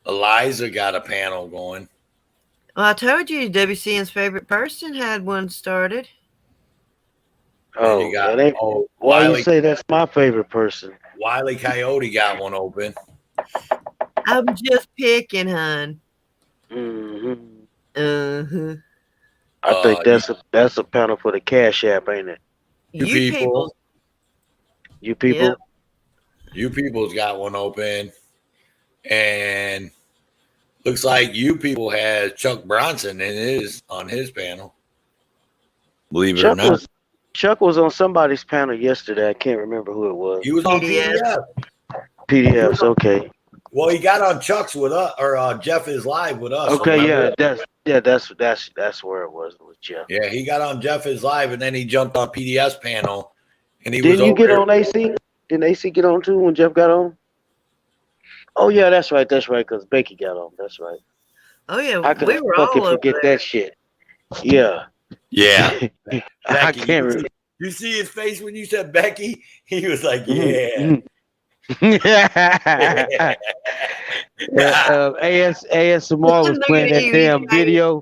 Eliza got a panel going. Well, I told you WCN's favorite person had one started. Oh, you got- that ain't- oh, why Wiley- you say that's my favorite person? Wiley Coyote got one open. I'm just picking, hun. Mm-hmm. Uh-huh. I think that's a panel for the Cash App, ain't it? You people. You people. Yep. You people's got one open. And looks like you people has Chuck Bronson on his panel. Believe it or not. Chuck was on somebody's panel yesterday. I can't remember who it was. He was on PDF. PDFs, okay. Well, he got on Chuck's with us, or Jeff is live with us. Okay, remember? that's where it was. It was Jeff. Yeah, he got on Jeff is live, and then he jumped on PDS panel, and he was Didn't you over get there. on AC? Didn't AC get on too when Jeff got on? Oh yeah, that's right, because Becky got on. That's right. Oh yeah, I could we were fucking all over forget there. that shit. Yeah. Yeah. I Becky, can't remember. you see his face when you said Becky? He was like, Mm-hmm. yeah. ASMR was playing that damn video,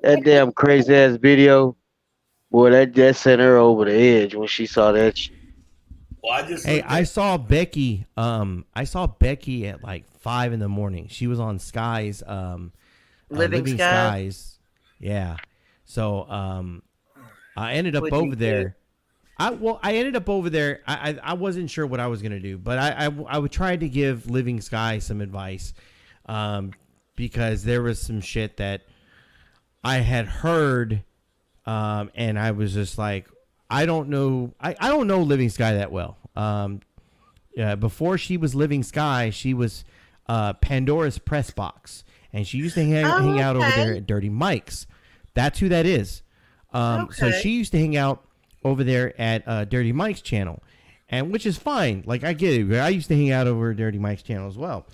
that damn crazy ass video. Boy, that sent her over the edge when she saw that shit. Well, I saw Becky. I saw Becky at like 5 a.m. She was on Skies. Living Skies? Skies. Yeah. So I ended up What'd you over there. I ended up over there. I wasn't sure what I was gonna do, but I would try to give Living Sky some advice, because there was some shit that I had heard, and I was just like, I don't know. I don't know Living Sky that well. Before she was Living Sky, she was Pandora's Press Box, and she used to hang out over there at Dirty Mike's. That's who that is. So she used to hang out over there at Dirty Mike's channel, and which is fine. Like, I get it. I used to hang out over at Dirty Mike's channel as well.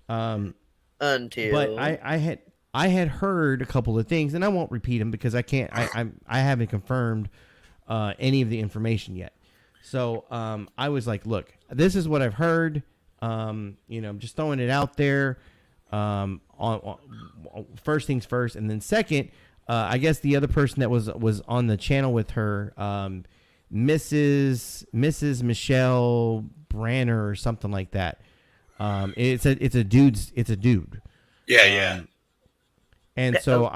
Until, but I had heard a couple of things, and I won't repeat them because I can't. I haven't confirmed any of the information yet. So I was like, look, this is what I've heard. I'm just throwing it out there. On first things first, and then second. I guess the other person that was on the channel with her, Mrs. Michelle Branner or something like that. It's a dude. Yeah. And so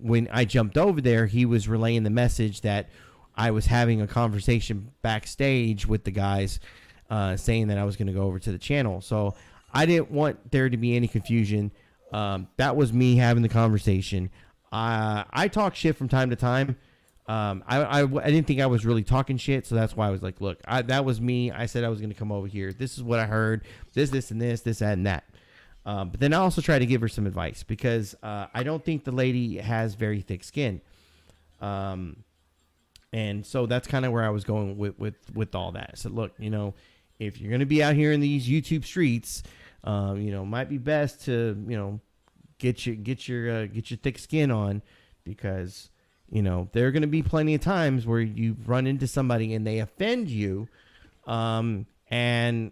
when I jumped over there, he was relaying the message that I was having a conversation backstage with the guys, saying that I was going to go over to the channel. So I didn't want there to be any confusion. That was me having the conversation. I talk shit from time to time. I didn't think I was really talking shit, so that's why I was like, look, that was me. I said I was going to come over here. This is what I heard. This, and this, that, and that. But then I also tried to give her some advice because I don't think the lady has very thick skin. And so that's kind of where I was going with all that. So look, if you're going to be out here in these YouTube streets, might be best to, get your thick skin on, because, there are going to be plenty of times where you run into somebody and they offend you. And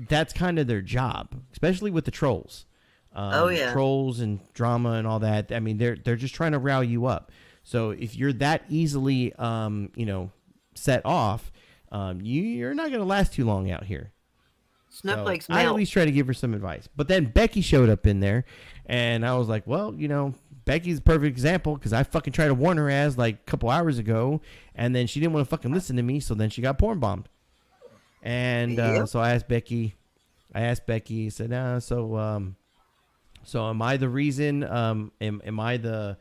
that's kind of their job, especially with the trolls. Trolls and drama and all that. I mean, they're just trying to rile you up. So if you're that easily, set off, you're not going to last too long out here. Snowflakes I at least try to give her some advice. But then Becky showed up in there, and I was like, well, Becky's a perfect example, because I fucking tried to warn her ass like a couple hours ago, and then she didn't want to fucking listen to me, so then she got porn bombed. And so I asked Becky, I said, so am I the reason? Am I the...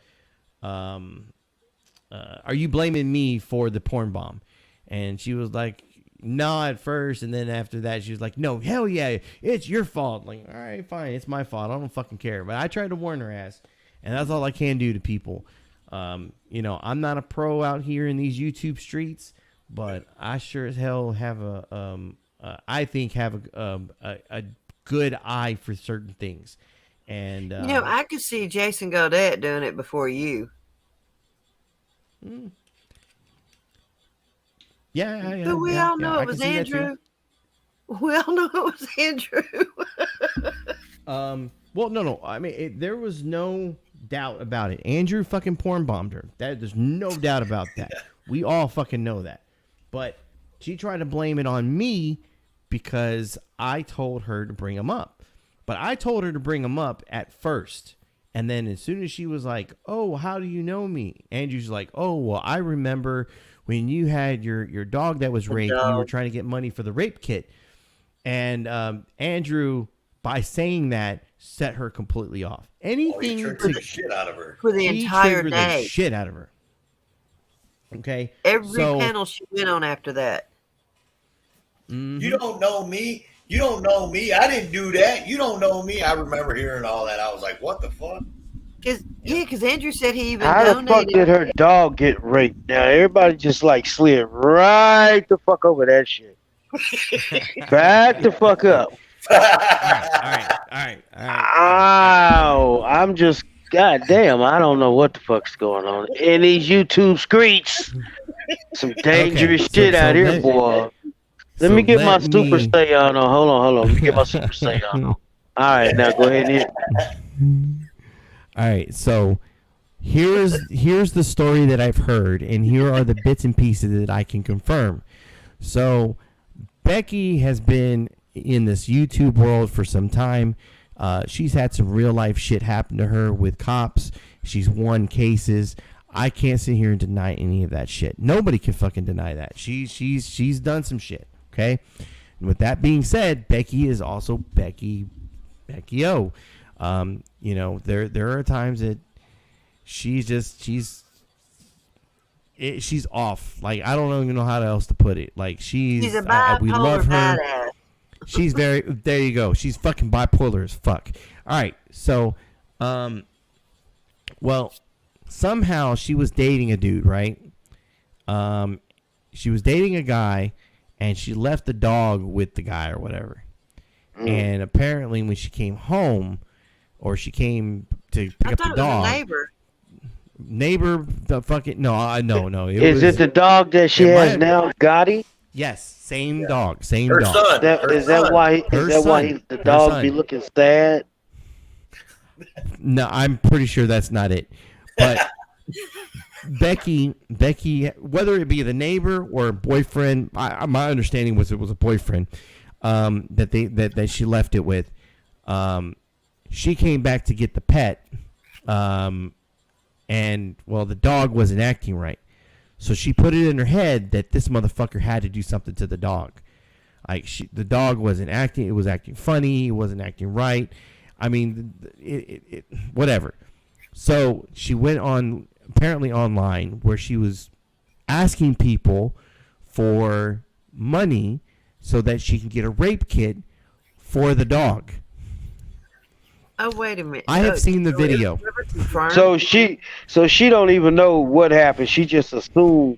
are you blaming me for the porn bomb? And she was like, no, at first, and then after that she was like, no, hell yeah, it's your fault. Like, all right, fine, it's my fault, I don't fucking care. But I tried to warn her ass, and that's all I can do to people. I'm not a pro out here in these YouTube streets, but I sure as hell have a good eye for certain things. And I could see Jason Gaudette doing it before you. Yeah. But we all know it was Andrew. We all know it was Andrew. Well, no. I mean, there was no doubt about it. Andrew fucking porn bombed her. There's no doubt about that. We all fucking know that. But she tried to blame it on me because I told her to bring him up. But I told her to bring him up at first. And then as soon as she was like, oh, how do you know me? Andrew's like, oh, well, I remember when you had your dog that was raped, you were trying to get money for the rape kit. And Andrew, by saying that, set her completely off. Anything triggered the shit out of her. For the entire day. The shit out of her. Okay? Every panel she went on after that. Mm-hmm. You don't know me. You don't know me. I didn't do that. You don't know me. I remember hearing all that. I was like, what the fuck? Because Andrew said he even How donated. the fuck did her dog get raped? Now everybody just like slid right the fuck over that shit. Back the fuck up. All right. Ow! I'm just, goddamn, I don't know what the fuck's going on in these YouTube streets. Some dangerous shit out here, boy. Let me get my Super Saiyan on. Hold on. Let me get my Super Saiyan on. All right, now go ahead and hit. All right, so here's the story that I've heard, and here are the bits and pieces that I can confirm. So Becky has been in this YouTube world for some time. She's had some real life shit happen to her with cops. She's won cases. I can't sit here and deny any of that shit. Nobody can fucking deny that. She's done some shit. Okay. And with that being said, Becky is also Becky O. There are times that she's off. Like, I don't even know how else to put it. Like, she's a bipolar we love her. badass. She's there you go. She's fucking bipolar as fuck. All right. So, well, somehow she was dating a dude, right? She was dating a guy, and she left the dog with the guy or whatever. And apparently when she came home, or she came to pick up the dog. Was a neighbor, the fucking no. Is it the dog that she has now, Gotti? Yes, same dog, same her dog. Son. Is that why the dog be looking sad? No, I'm pretty sure that's not it. But Becky, whether it be the neighbor or boyfriend, my understanding was it was a boyfriend that she left it with. She came back to get the pet, and the dog wasn't acting right. So she put it in her head that this motherfucker had to do something to the dog. The dog wasn't acting. It was acting funny. It wasn't acting right. I mean, whatever. So she went on, apparently online, where she was asking people for money so that she can get a rape kit for the dog. Oh, wait a minute. I have seen the video. So she don't even know what happened. She just assumed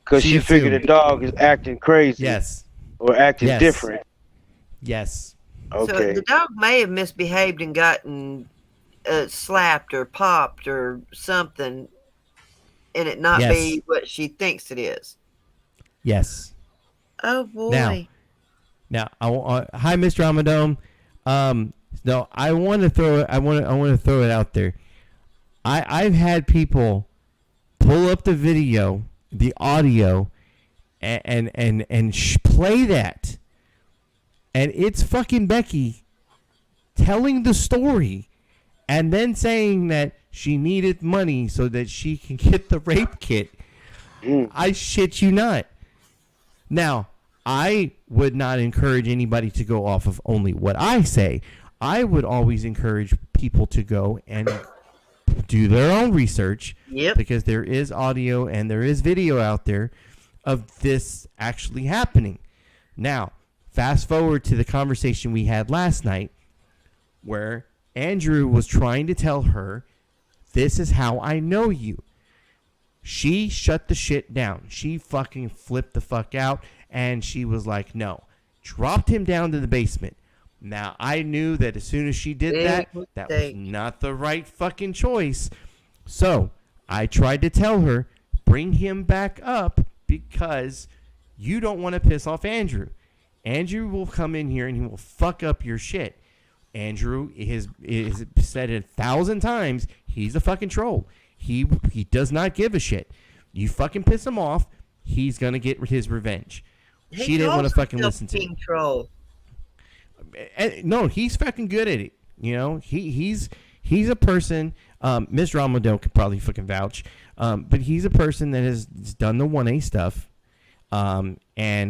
because she figured the dog is acting crazy. Yes. Or acting Yes. different. Yes. So the dog may have misbehaved and gotten slapped or popped or something, and it not Yes. be what she thinks it is. Yes. Oh boy. Now, hi, Mr. Amadome. No, I want to throw it out there. I've had people pull up the video, the audio, and play that, and it's fucking Becky telling the story, and then saying that she needed money so that she can get the rape kit. I shit you not. Now, I would not encourage anybody to go off of only what I say. I would always encourage people to go and do their own research. Yep. Because there is audio and there is video out there of this actually happening. Now, fast forward to the conversation we had last night where Andrew was trying to tell her, this is how I know you. She shut the shit down. She fucking flipped the fuck out, and she was like, no. Dropped him down to the basement. Now, I knew that as soon as she did that was not the right fucking choice. So, I tried to tell her, bring him back up because you don't want to piss off Andrew. Andrew will come in here and he will fuck up your shit. Andrew is said it 1,000 times, he's a fucking troll. He does not give a shit. You fucking piss him off, he's going to get his revenge. She didn't want to fucking listen to him. Troll. No, he's fucking good at it. You know, he's a person. Ms. Ramadone could probably fucking vouch. But he's a person that has done the 1A stuff, and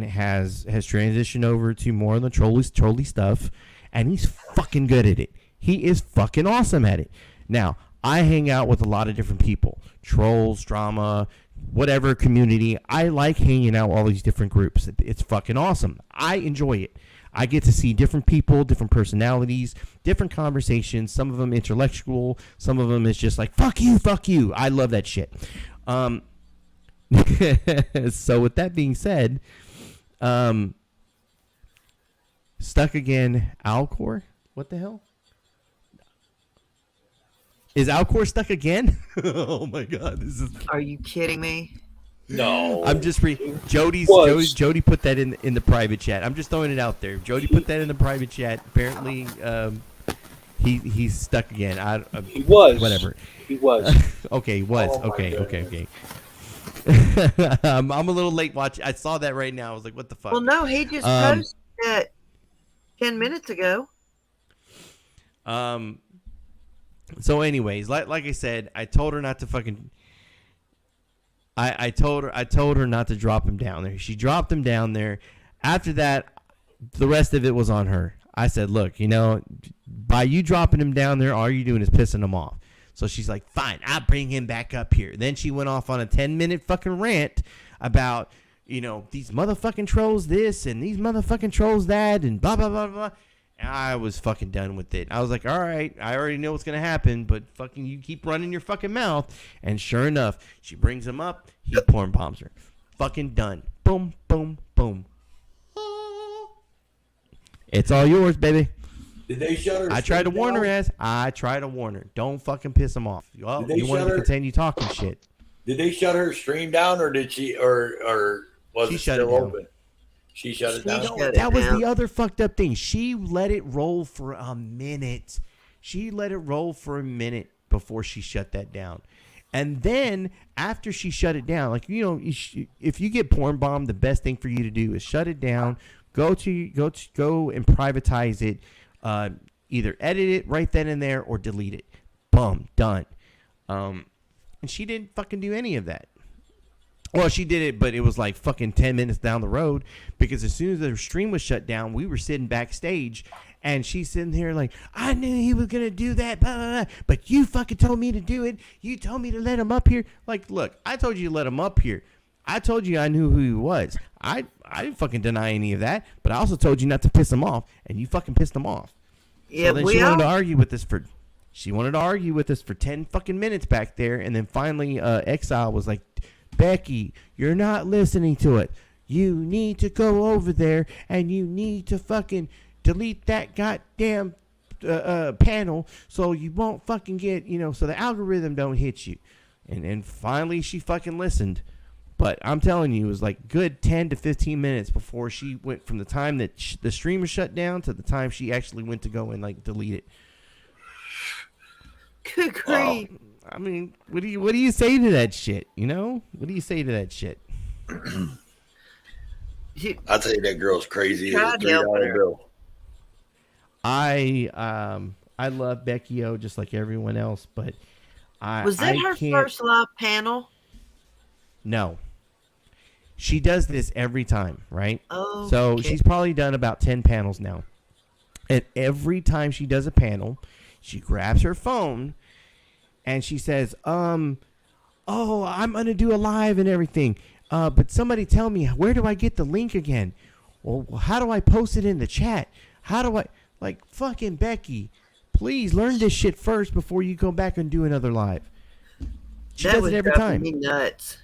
has transitioned over to more of the trolly stuff, and he's fucking good at it. He is fucking awesome at it. Now, I hang out with a lot of different people, trolls, drama, whatever community. I like hanging out with all these different groups. It's fucking awesome. I enjoy it. I get to see different people, different personalities, different conversations. Some of them intellectual. Some of them is just like, fuck you, fuck you. I love that shit. So with that being said, stuck again, Alcor? What the hell? Is Alcor stuck again? Oh my god, this is. Are you kidding me? No. I'm just Jody put that in the private chat. I'm just throwing it out there. Jody put that in the private chat. Apparently, he's stuck again. He was. Whatever. He was. Okay, he was. Oh, okay. I'm a little late watching. I saw that right now. I was like, what the fuck? Well, no, he just posted that 10 minutes ago. So anyways, like I said, I told her not to fucking I told her not to drop him down there. She dropped him down there. After that, the rest of it was on her. I said, look, by you dropping him down there, all you're doing is pissing him off. So she's like, fine, I'll bring him back up here. Then she went off on a 10-minute fucking rant about, these motherfucking trolls this and these motherfucking trolls that and blah, blah, blah, blah. I was fucking done with it. I was like, all right, I already know what's going to happen, but fucking you keep running your fucking mouth. And sure enough, she brings him up. He porn bombs her. Fucking done. Boom, boom, boom. It's all yours, baby. Did they shut her? I tried to warn her ass. I tried to warn her. Don't fucking piss him off. Well, you want to continue talking shit. Did they shut her stream down, or did she, or was She it shut still it down. open? She shut it down. That was the other fucked up thing. She let it roll for a minute. She let it roll for a minute before she shut that down. And then after she shut it down, if you get porn bombed, the best thing for you to do is shut it down. Go and privatize it. Either edit it right then and there or delete it. Boom, done. And she didn't fucking do any of that. Well, she did it, but it was like fucking 10 minutes down the road because as soon as the stream was shut down, we were sitting backstage and she's sitting here like, I knew he was going to do that, blah, blah, blah, but you fucking told me to do it. You told me to let him up here. Like, look, I told you to let him up here. I told you I knew who he was. I didn't fucking deny any of that, but I also told you not to piss him off, and you fucking pissed him off. Yeah, so then she wanted to argue with us for 10 fucking minutes back there, and then finally Exile was like, Becky, you're not listening to it. You need to go over there and you need to fucking delete that goddamn panel so you won't fucking get, so the algorithm don't hit you. And finally she fucking listened. But I'm telling you, it was like good 10 to 15 minutes before she went from the time that the stream was shut down to the time she actually went to go and like delete it. Good grief. I mean, what do you say to that shit? What do you say to that shit? I'll tell you that girl's crazy. God It's a $3 bill. I love Becky O just like everyone else, but was that her first live panel? No. She does this every time, right? Oh. So she's probably done about 10 panels now. And every time she does a panel, she grabs her phone and she says, I'm going to do a live and everything. But somebody tell me, where do I get the link again? Well, how do I post it in the chat? How do I, like, fucking Becky, please learn this shit first before you go back and do another live. She does it every time. Me nuts.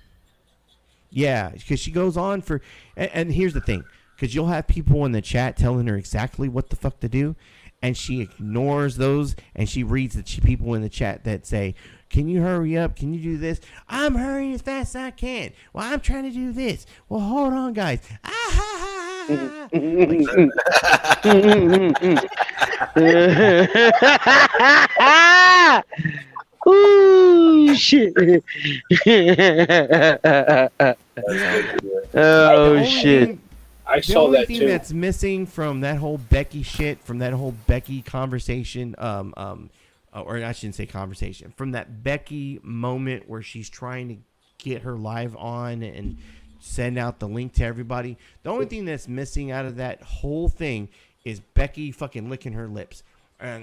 Yeah, because she goes on for, and here's the thing, because you'll have people in the chat telling her exactly what the fuck to do, and she ignores those, and she reads the people in the chat that say, can you hurry up? Can you do this? I'm hurrying as fast as I can. Well, I'm trying to do this. Well, hold on, guys. Ooh, shit. Oh, shit. I saw that too. The only thing that's missing from that whole Becky shit, from that whole Becky conversation, or I shouldn't say conversation, from that Becky moment where she's trying to get her live on and send out the link to everybody. The only thing that's missing out of that whole thing is Becky fucking licking her lips. Hey,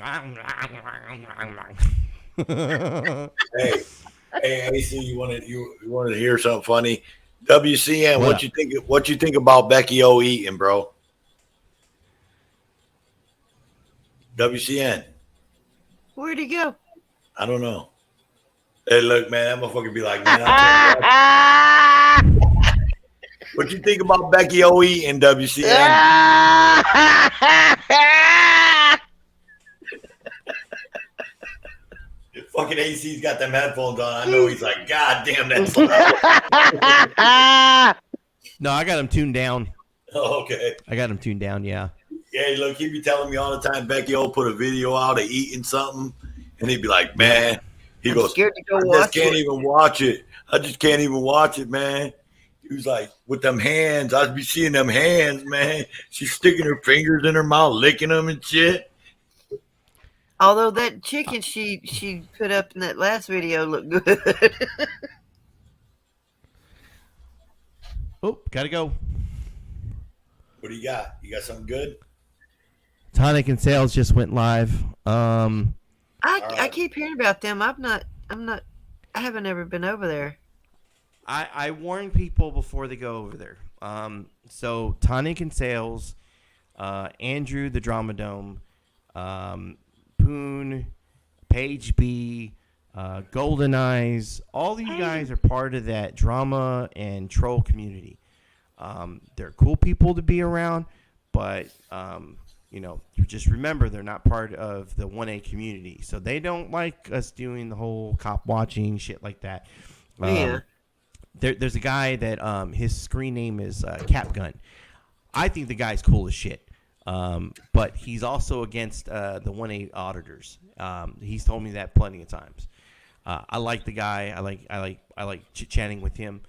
AC, you wanted to hear something funny? WCN, what you think about Becky O eating, bro? WCN. Where'd he go? I don't know. Hey, look, man, that motherfucker be like, man. What you think about Becky O eating, WCN? Fucking AC's got them headphones on. I know he's like, God damn, that's loud. No, I got him tuned down. Oh, okay. I got him tuned down, yeah. Yeah, look, he'd be telling me all the time, Becky O put a video out of eating something, and he'd be like, man, he goes, scared to go I watch just can't it." even watch it. I just can't even watch it, man. He was like, with them hands, I'd be seeing them hands, man. She's sticking her fingers in her mouth, licking them and shit. Although that chicken she put up in that last video looked good. Oh, gotta go. What do you got? You got something good? Tonic and Sales just went live. I keep hearing about them. I haven't ever been over there. I warn people before they go over there. So Tonic and Sales, Andrew the Drama Dome, Poon, Paige B, Golden Eyes, all these guys are part of that drama and troll community. They're cool people to be around, but just remember they're not part of the 1A community, so they don't like us doing the whole cop watching shit like that. Yeah. There's a guy that his screen name is Capgun. I think the guy's cool as shit. But he's also against the 1A auditors. He's told me that plenty of times. I like the guy. I like chit-chatting with him.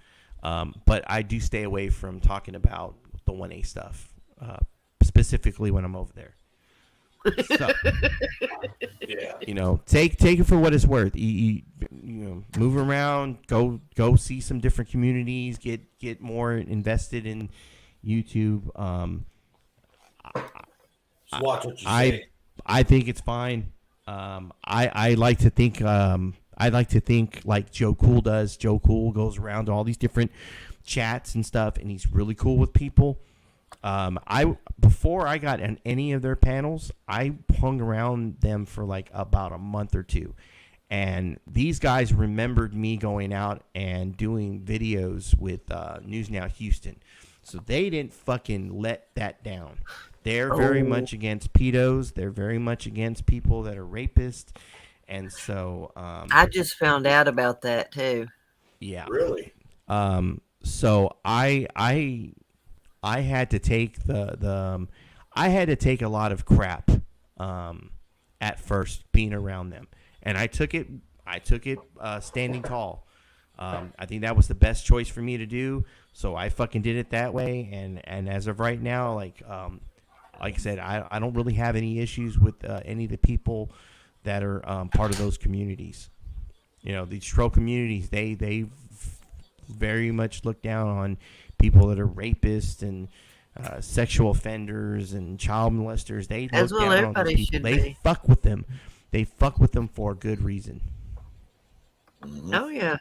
But I do stay away from talking about the 1A stuff, specifically when I'm over there. So, yeah. take it for what it's worth. move around, go see some different communities, get more invested in YouTube. Just watch what you say. I think it's fine. I like to think like Joe Cool does. Joe Cool goes around to all these different chats and stuff, and he's really cool with people. Before I got on any of their panels, I hung around them for like about a month or two. And these guys remembered me going out and doing videos with News Now Houston. So they didn't fucking let that down. They're very much against pedos. They're very much against people that are rapists. And so I just found out about that too. Yeah. Really? So I had to take I had to take a lot of crap at first being around them. And I took it standing tall. I think that was the best choice for me to do. So I fucking did it that way. And as of right now, like I said, I don't really have any issues with any of the people that are part of those communities. You know, these troll communities, they very much look down on people that are rapists and sexual offenders and child molesters. They As look well, down on those everybody people. should They be. fuck with them. They fuck with them for a good reason. Oh yeah.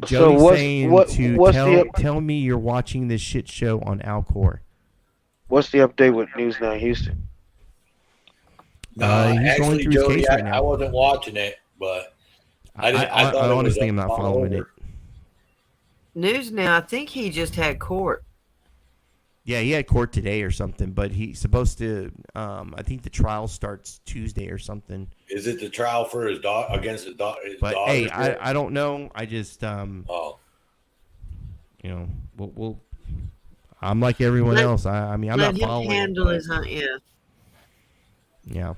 Joey's saying tell me you're watching this shit show on Alcor. What's the update with News Now Houston? He's going Actually, through his Jody, case right I now. wasn't watching it, but I thought I it was honestly am a not following it. News Now, I think he just had court. Yeah, he had court today or something, but he's supposed to. I think the trial starts Tuesday or something. Is it the trial for his dog against his dog? But hey, I don't know. I just oh, you know, we'll I'm like everyone else. I mean, I'm not following. Let him handle it, his yeah. Yeah.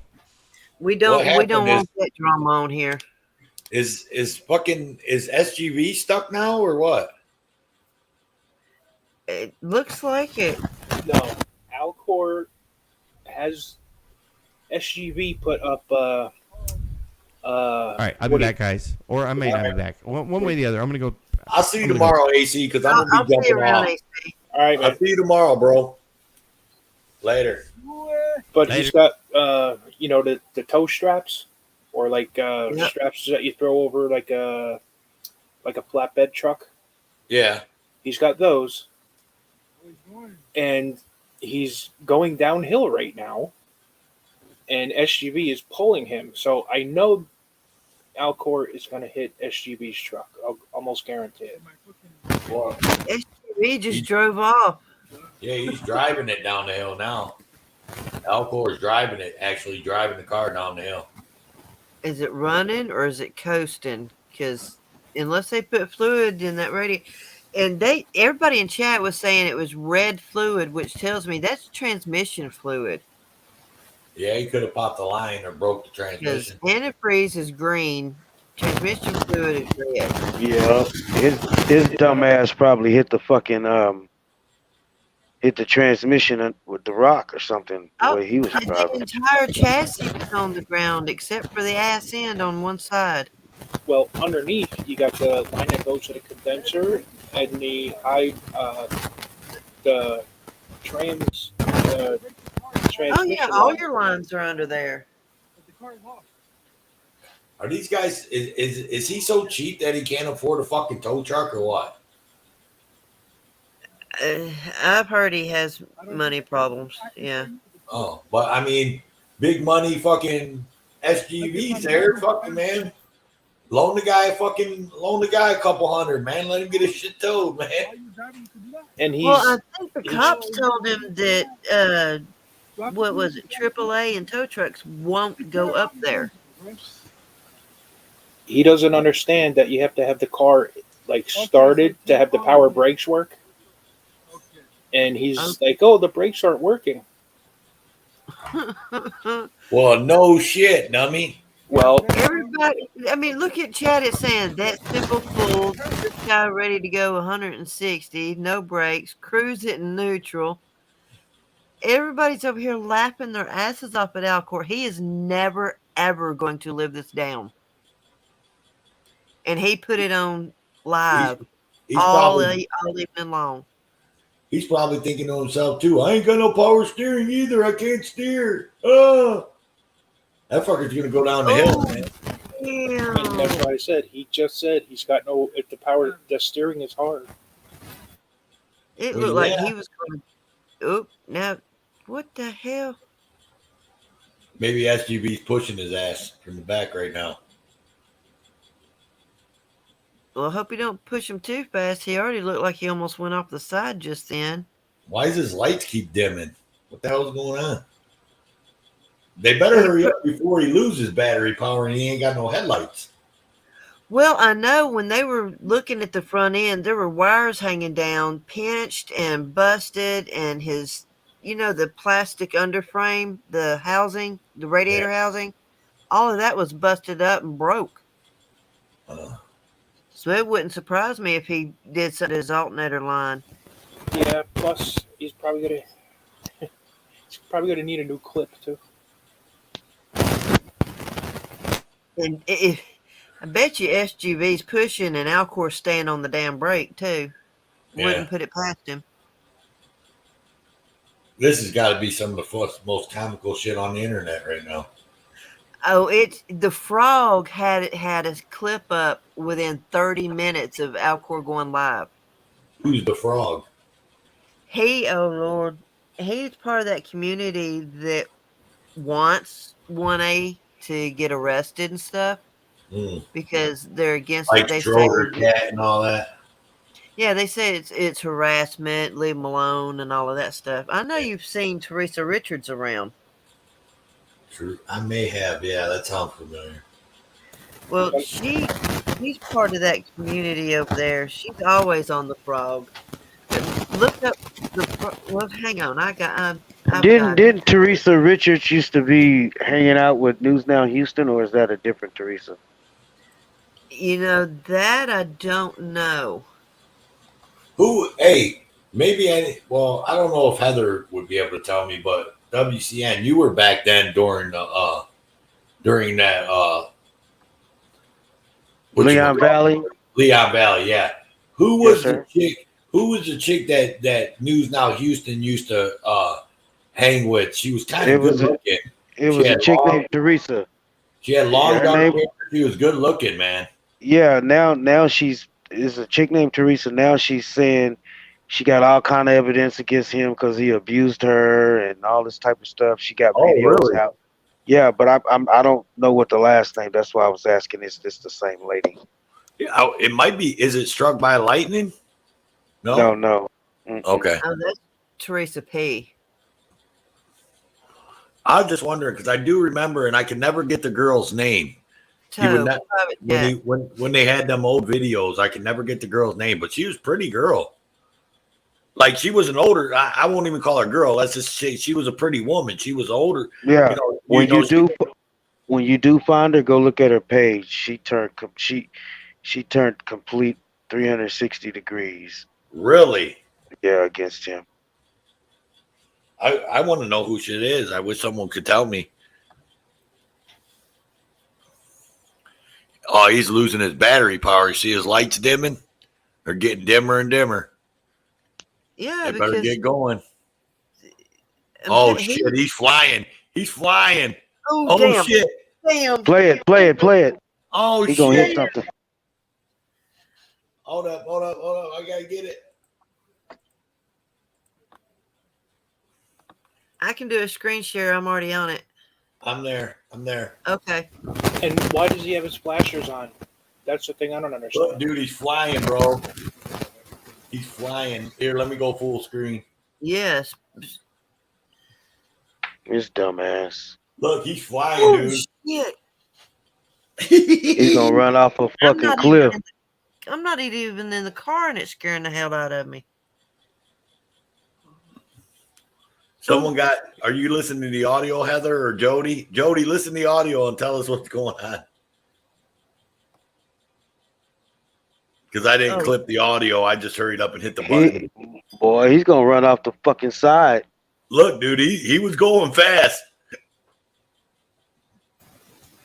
We don't happened want that drama on here. Is SGV stuck now or what? It looks like it. No, Alcor has SGV put up. All right, I'll be back, guys. Or I may not be back. One way or the other. I'm gonna go. I'll see you tomorrow, AC, because I'm gonna be I'll see you jumping around, off. AC. All right, man. I'll see you tomorrow, bro. Later. But he's got the toe straps, or like straps that you throw over like a flatbed truck. Yeah. He's got those, and he's going downhill right now, and SGV is pulling him. So I know Alcor is going to hit SGV's truck. I'll almost guarantee it. Well, SGV just drove off. yeah, he's driving it down the hill now. Alcor is driving the car down the hill. Is it running or is it coasting? Because unless they put fluid in that radio, and everybody in chat was saying it was red fluid, which tells me that's transmission fluid. Yeah, he could have popped the line or broke the Because transmission. antifreeze is green, transmission fluid is red. Yeah, his dumb ass probably hit the fucking hit the transmission with the rock or something. The way he was And the driving. entire chassis was on the ground except for the ass end on one side. Well, underneath you got the line that goes to the condenser and the the trans. Oh Transmission yeah, all line. your lines are under there. Are these guys? Is he so cheap that he can't afford a fucking tow truck or what? I've heard he has money problems. Yeah. Oh, but I mean, big money fucking SGVs there, fucking man. Loan the guy a couple hundred, man. Let him get his shit towed, man. And Well, I think the cops told him that what was it, AAA and tow trucks won't go up there. He doesn't understand that you have to have the car like started to have the power brakes work. And he's like, "Oh, the brakes aren't working." Well, no shit, nummy. Well, Everybody, I mean, look at Chad. It's saying that simple full, this guy ready to go 160, no brakes, cruise it in neutral. Everybody's over here laughing their asses off at Alcor. He is never, ever going to live this down. and he put it on live He's all probably evening long. he's probably thinking to himself too. I ain't got no power steering either. I can't steer. Oh, that fucker's gonna go down the hill, man. And that's what I said. He just said he's got no. If the power, the steering is hard. It Well, looked like yeah. he was going. Oop! Now, what the hell? Maybe SGB's pushing his ass from the back right now. Well, I hope you don't push him too fast. He already looked like he almost went off the side just then. Why does his lights keep dimming? What the hell's going on? They better hurry up before he loses battery power and he ain't got no headlights. Well, I know when they were looking at the front end, there were wires hanging down, pinched and busted, and his, the plastic underframe, the housing, the radiator housing, all of that was busted up and broke. So it wouldn't surprise me if he did something to his alternator line. Yeah. Plus, he's probably gonna need a new clip too. And I bet you SGV's pushing and Alcor's staying on the damn brake too. Wouldn't put it past him. This has got to be some of the most comical shit on the internet right now. Oh, the Frog had a clip up within 30 minutes of Alcor going live. Who's the Frog? Oh Lord, he's part of that community that wants 1A to get arrested and stuff because they're against like it. They Schroeder say, Cat and all that. Yeah, they say it's harassment, leave them alone, and all of that stuff. I know you've seen Teresa Richards around. True. I may have. Yeah, that sounds familiar. Well, she's part of that community over there. She's always on the Frog. Look up well, hang on. Didn't Teresa Richards used to be hanging out with News Now Houston, or is that a different Teresa? That I don't know. Who? Hey, maybe I don't know if Heather would be able to tell me, but WCN, you were back then during that Leon Valley. Leon Valley, yeah. Who was the chick? Who was the chick that News Now Houston used to hang with? She was kind of good looking. It was a chick named Teresa. She had long dark hair. She was good looking, man. Yeah, now she's a chick named Teresa. Now she's saying she got all kind of evidence against him because he abused her and all this type of stuff. She got videos out. Yeah, but I don't know what the last name. That's why I was asking. Is this the same lady? Yeah, it might be. Is it Struck by Lightning? No. No. Okay. Oh, that's Teresa P. I was just wondering because I do remember, and I can never get the girl's name. When they had them old videos, I can never get the girl's name, but she was a pretty girl. Like she was an older. I won't even call her girl. Let's just say she was a pretty woman. She was older. Yeah. When you do find her, go look at her page. She turned complete 360 degrees. Really? Yeah, against him. I want to know who she is. I wish someone could tell me. Oh, he's losing his battery power. You see his lights dimming? They're getting dimmer and dimmer. Yeah, they better get going. Oh, shit. He's flying. He's flying. Oh, damn. Shit. Damn. Play it. Oh, he's shit. Gonna hit something. Hold up. I got to get it. I can do a screen share. I'm already on it. I'm there. Okay. And why does he have his flashers on? That's the thing I don't understand. Look, dude, he's flying, bro. He's flying. Here, let me go full screen. Yes. This dumbass. Look, he's flying, dude. Shit. He's gonna run off a fucking cliff. I'm not even in the car, and it's scaring the hell out of me. Are you listening to the audio, Heather or Jody? Jody, listen to the audio and tell us what's going on. Because I didn't clip the audio. I just hurried up and hit the button. Boy, he's going to run off the fucking side. Look, dude, he was going fast.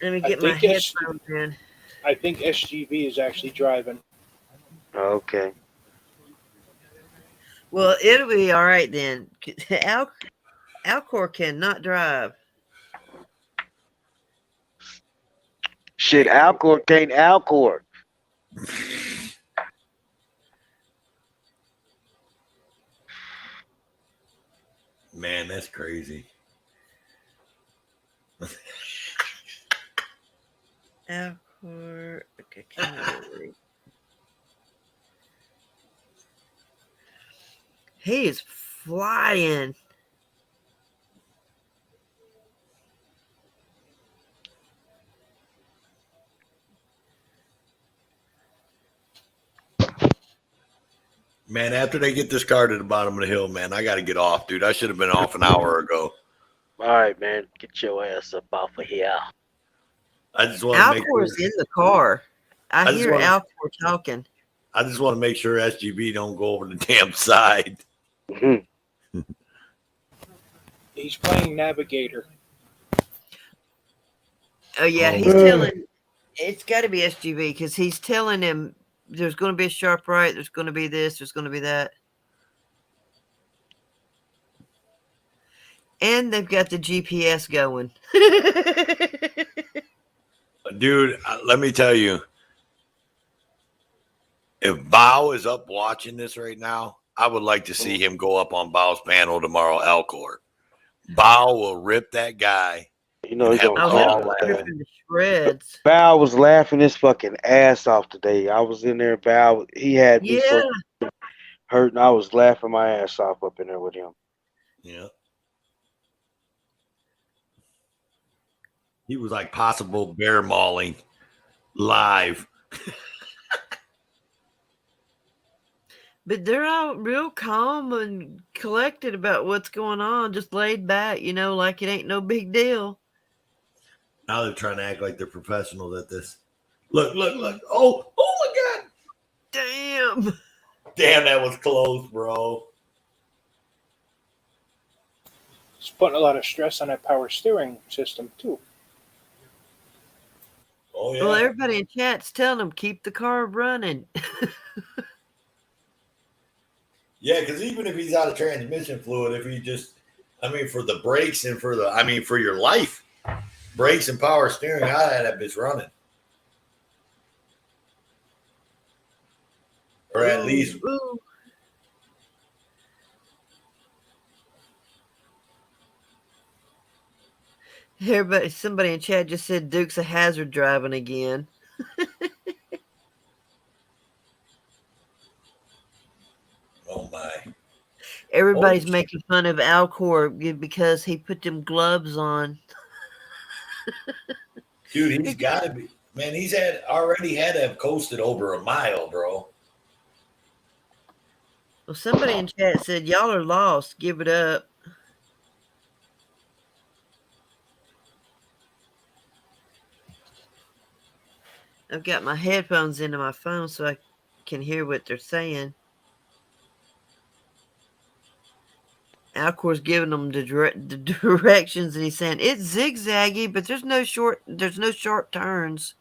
Let me get my headphones in. I think SGV is actually driving. Okay. Well, it'll be all right then. Alcor cannot drive. Shit, Alcor can't Alcor. Man, that's crazy. Alcor. Okay, Camry. He is flying. Man, after they get this car to the bottom of the hill, man, I got to get off, dude. I should have been off an hour ago. All right, man. Get your ass up off of here. I just want to make Alcor's in the car. I just hear wanna- Alcor talking. I just want to make sure SGB don't go over the damn side. He's playing Navigator. Oh yeah, he's telling. It's got to be SGV because he's telling him there's going to be a sharp right. There's going to be this. There's going to be that. And they've got the GPS going. Dude, let me tell you, if Bao is up watching this right now, I would like to see him go up on Bao's panel tomorrow, Alcor. Bao will rip that guy. You know he's gonna call that. Shreds. Val was laughing his fucking ass off today. I was in there, Val. He had me so hurt, and I was laughing my ass off up in there with him. Yeah. He was like possible bear mauling live. But they're all real calm and collected about what's going on, just laid back, you know, like it ain't no big deal. Now they're trying to act like they're professionals at this. Look. Oh my God. Damn. Damn, that was close, bro. It's putting a lot of stress on that power steering system, too. Oh, yeah. Well, everybody in chat's telling them keep the car running. Yeah, because even if he's out of transmission fluid, if he just, for the brakes and for your life, brakes and power steering, I had that bitch running. Or at least. Everybody, somebody in chat just said Duke's a hazard driving again. Oh my. Everybody's making fun of Alcor because he put them gloves on. Dude, he's got to be. Man, he's already had to have coasted over a mile, bro. Well, somebody in chat said, y'all are lost. Give it up. I've got my headphones into my phone so I can hear what they're saying. Alcor's giving them the directions, and he's saying it's zigzaggy, but there's no sharp turns.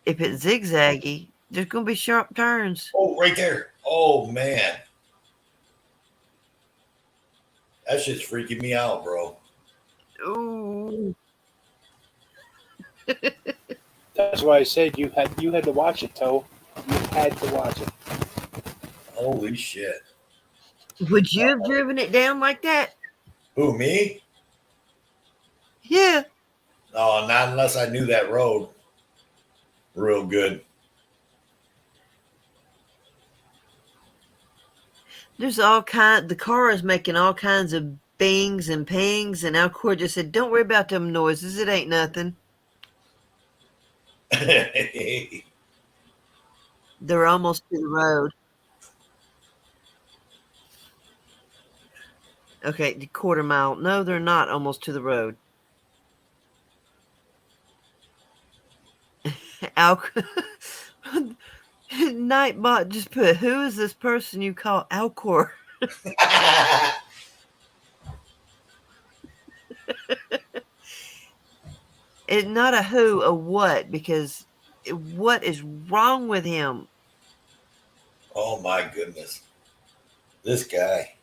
If it's zigzaggy, there's going to be sharp turns. Oh, right there. Oh man, that shit's freaking me out, bro. Ooh. That's why I said you had to watch it, Toe. You had to watch it. Holy shit. Would you have driven it down like that? Who, me? Yeah. No, not unless I knew that road real good. There's the car is making all kinds of bings and pings, and Alcor just said, don't worry about them noises. It ain't nothing. They're almost to the road. Okay, the quarter mile. No, they're not almost to the road. Nightbot just put, who is this person you call Alcor? It's not a who, a what, because what is wrong with him? Oh my goodness. This guy.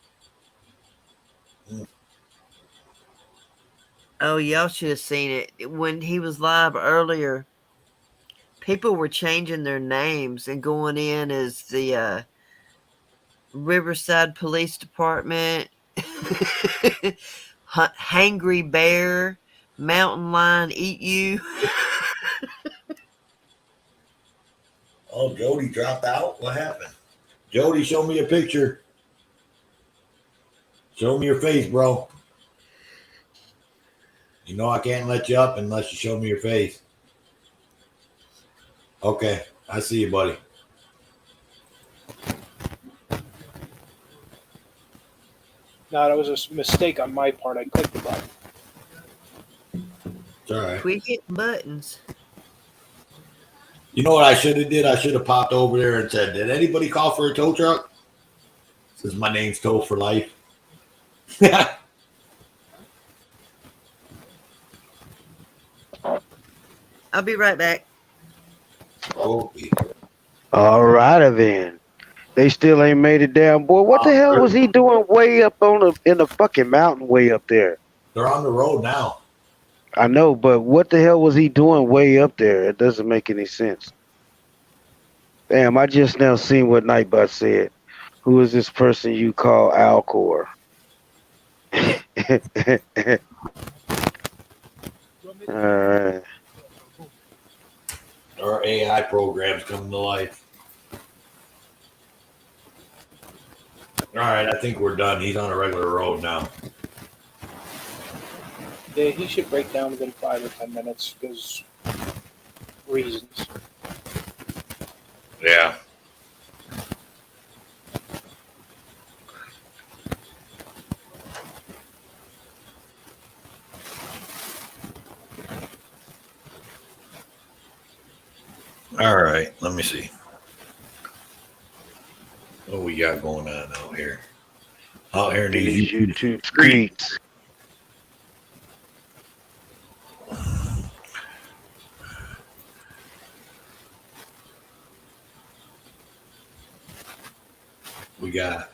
Oh, y'all should have seen it. When he was live earlier, people were changing their names and going in as the Riverside Police Department, Hangry Bear, Mountain Lion Eat You. Oh, Jody dropped out? What happened? Jody, show me a picture. Show me your face, bro. You know I can't let you up unless you show me your face. Okay, I see you, buddy. No, that was a mistake on my part. I clicked the button. It's all right. Quit hitting buttons. You know what I should have did? I should have popped over there and said, did anybody call for a tow truck? Says my name's Tow for Life. I'll be right back. Okay. All righty then. They still ain't made it down, boy. What the hell was he doing way up in the fucking mountain way up there? They're on the road now. I know, but what the hell was he doing way up there? It doesn't make any sense. Damn, I just now seen what Nightbot said. Who is this person you call Alcor? Alright. Our AI programs coming to life. All right, I think we're done. He's on a regular road now. Yeah, he should break down within 5 or 10 minutes because reasons. Yeah. All right, let me see. What we got going on out here? Out here in these YouTube streets. We got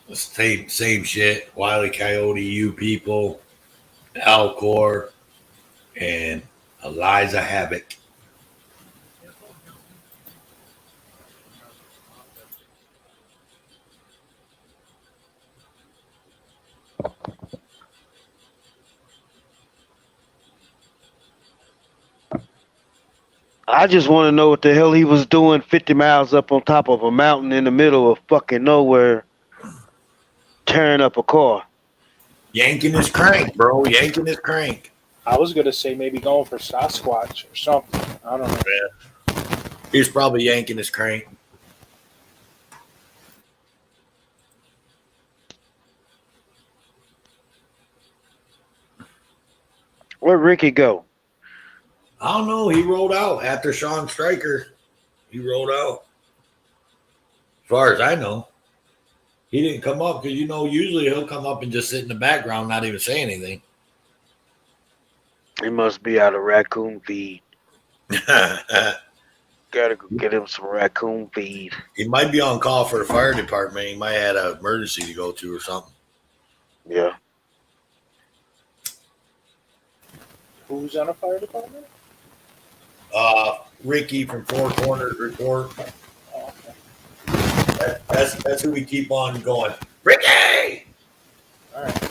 the same shit. Wile E. Coyote, you people, Alcor, and Eliza Havoc. I just want to know what the hell he was doing 50 miles up on top of a mountain in the middle of fucking nowhere, tearing up a car. Yanking his crank, bro. Yanking his crank. I was gonna say maybe going for Sasquatch or something. I don't know. Yeah. He was probably yanking his crank. Where'd Ricky go? I don't know. He rolled out after Sean Stryker. He rolled out. As far as I know. He didn't come up because, you know, usually he'll come up and just sit in the background, not even say anything. He must be out of raccoon feed. Gotta go get him some raccoon feed. He might be on call for the fire department. He might have had an emergency to go to or something. Yeah. Who's on a fire department? Ricky from Four Corners Report. Oh, okay. That's who we keep on going. Ricky! All right.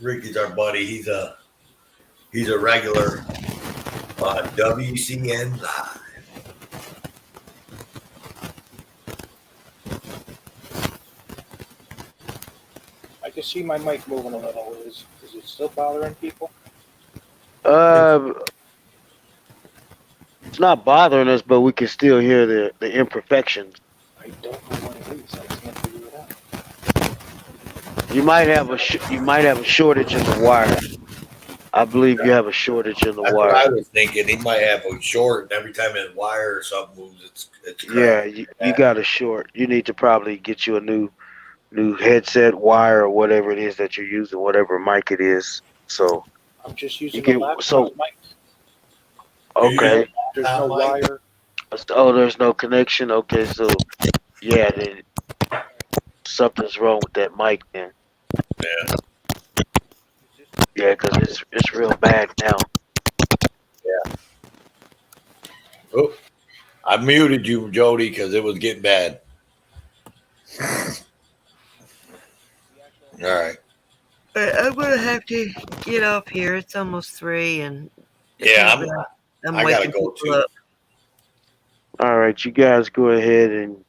Ricky's our buddy. He's a regular WCN Live. I can see my mic moving a little. Is it still bothering people? It's not bothering us, but we can still hear the imperfections. I don't know what it is. I can't figure it out. You might have a shortage in the wire. I believe you have a shortage in the That's what I wire. was thinking. He might have a short, and every time his wire or something moves, it's Yeah, cracked. you got a short. You need to probably get you a new headset wire or whatever it is that you're using, whatever mic it is. So I'm just you using a get laptop mic. okay. There's no wire. Oh, there's no connection. Okay, so yeah, then something's wrong with that mic then. Yeah. Yeah, because it's real bad now. Yeah. Oh, I muted you, Jody, because it was getting bad. All right. I'm gonna have to get off here. It's almost 3, and Yeah, I'm I gotta waking go people too. up. All right, you guys go ahead and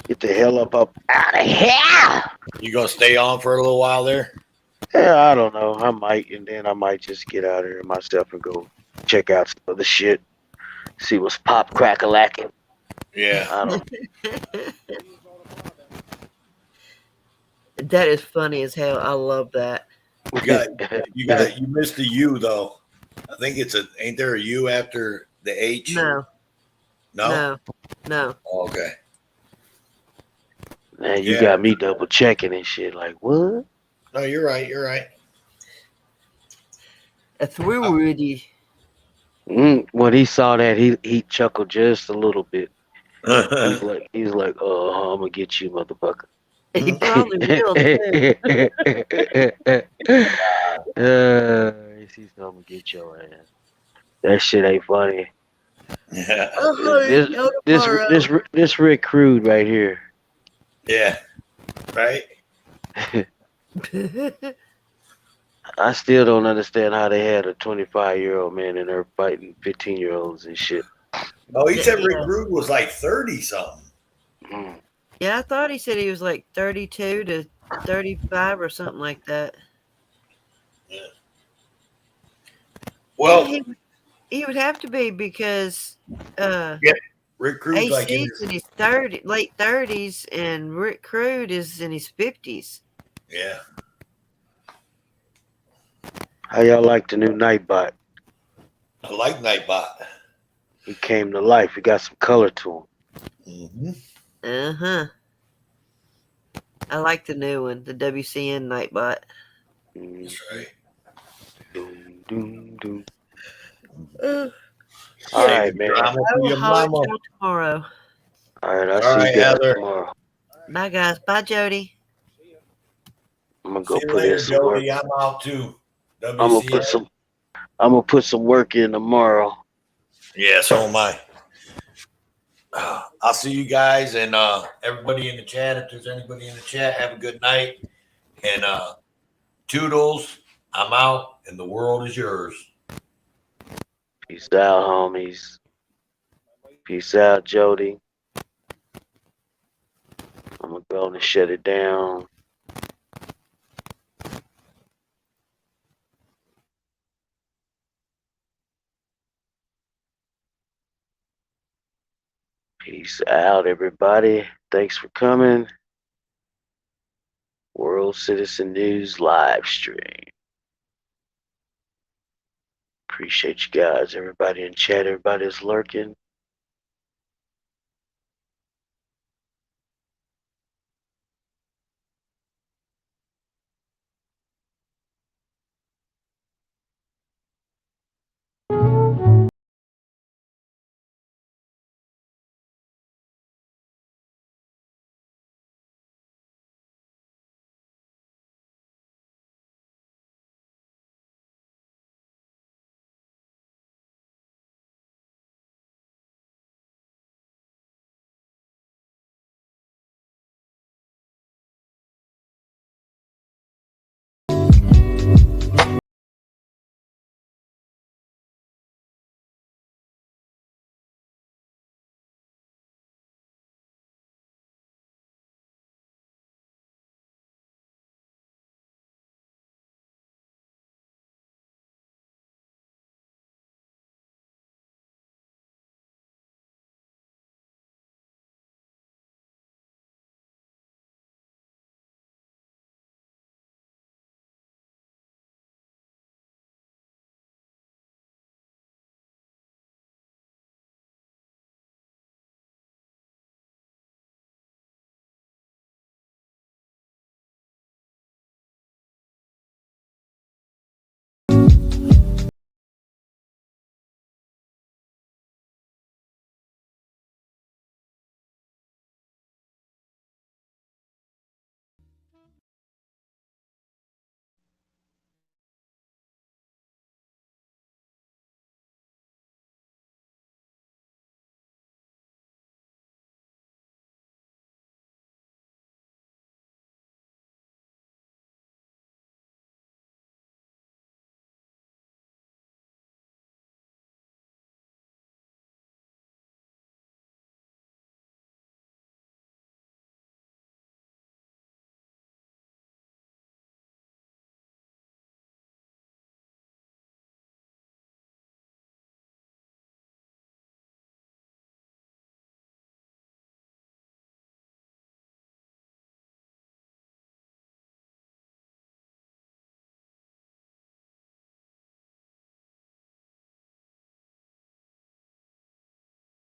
get the hell up out of here. You gonna stay on for a little while there? Yeah, I don't know. I might, and then I might just get out of here myself and go check out some other shit. See what's pop crack a lacking. Yeah. I don't. That is funny as hell. I love that. You missed the U though. I think ain't there a U after the H? No. No? No. Oh, okay. Man, you got me double checking and shit. Like what? No, you're right. You're right. That's Rudy. When he saw that, he chuckled just a little bit. he's like, oh, I'm gonna get you, motherfucker. He probably will. He's gonna get your ass. That shit ain't funny. Yeah. This Rick Crude right here. Yeah. Right? I still don't understand how they had a 25-year-old man in there fighting 15-year-olds and shit. Oh, he said Rick Rude was like 30 something. Yeah, I thought he said he was like 32 to 35 or something like that. Yeah. Well, he would have to be because Rick Crude's AC's like in his late 30s, and Rick Crude is in his 50s. Yeah. How y'all like the new Nightbot? I like Nightbot. He came to life. He got some color to him. Uh-huh. I like the new one, the WCN Nightbot. That's right. Doom, doom. All All right, man. I will holler at y'all tomorrow. All right, I'll see you guys tomorrow. Bye, guys. Bye, Jody. I'm gonna go See you put later, in some work. Jody. I'm out too. I'm gonna put some work in tomorrow. Yeah, so am I. I'll see you guys and everybody in the chat. If there's anybody in the chat, have a good night. And toodles, I'm out, and the world is yours. Peace out, homies. Peace out, Jody. I'm gonna go and shut it down. Peace out, everybody. Thanks for coming. World Citizen News live stream. Appreciate you guys. Everybody in chat, everybody's lurking.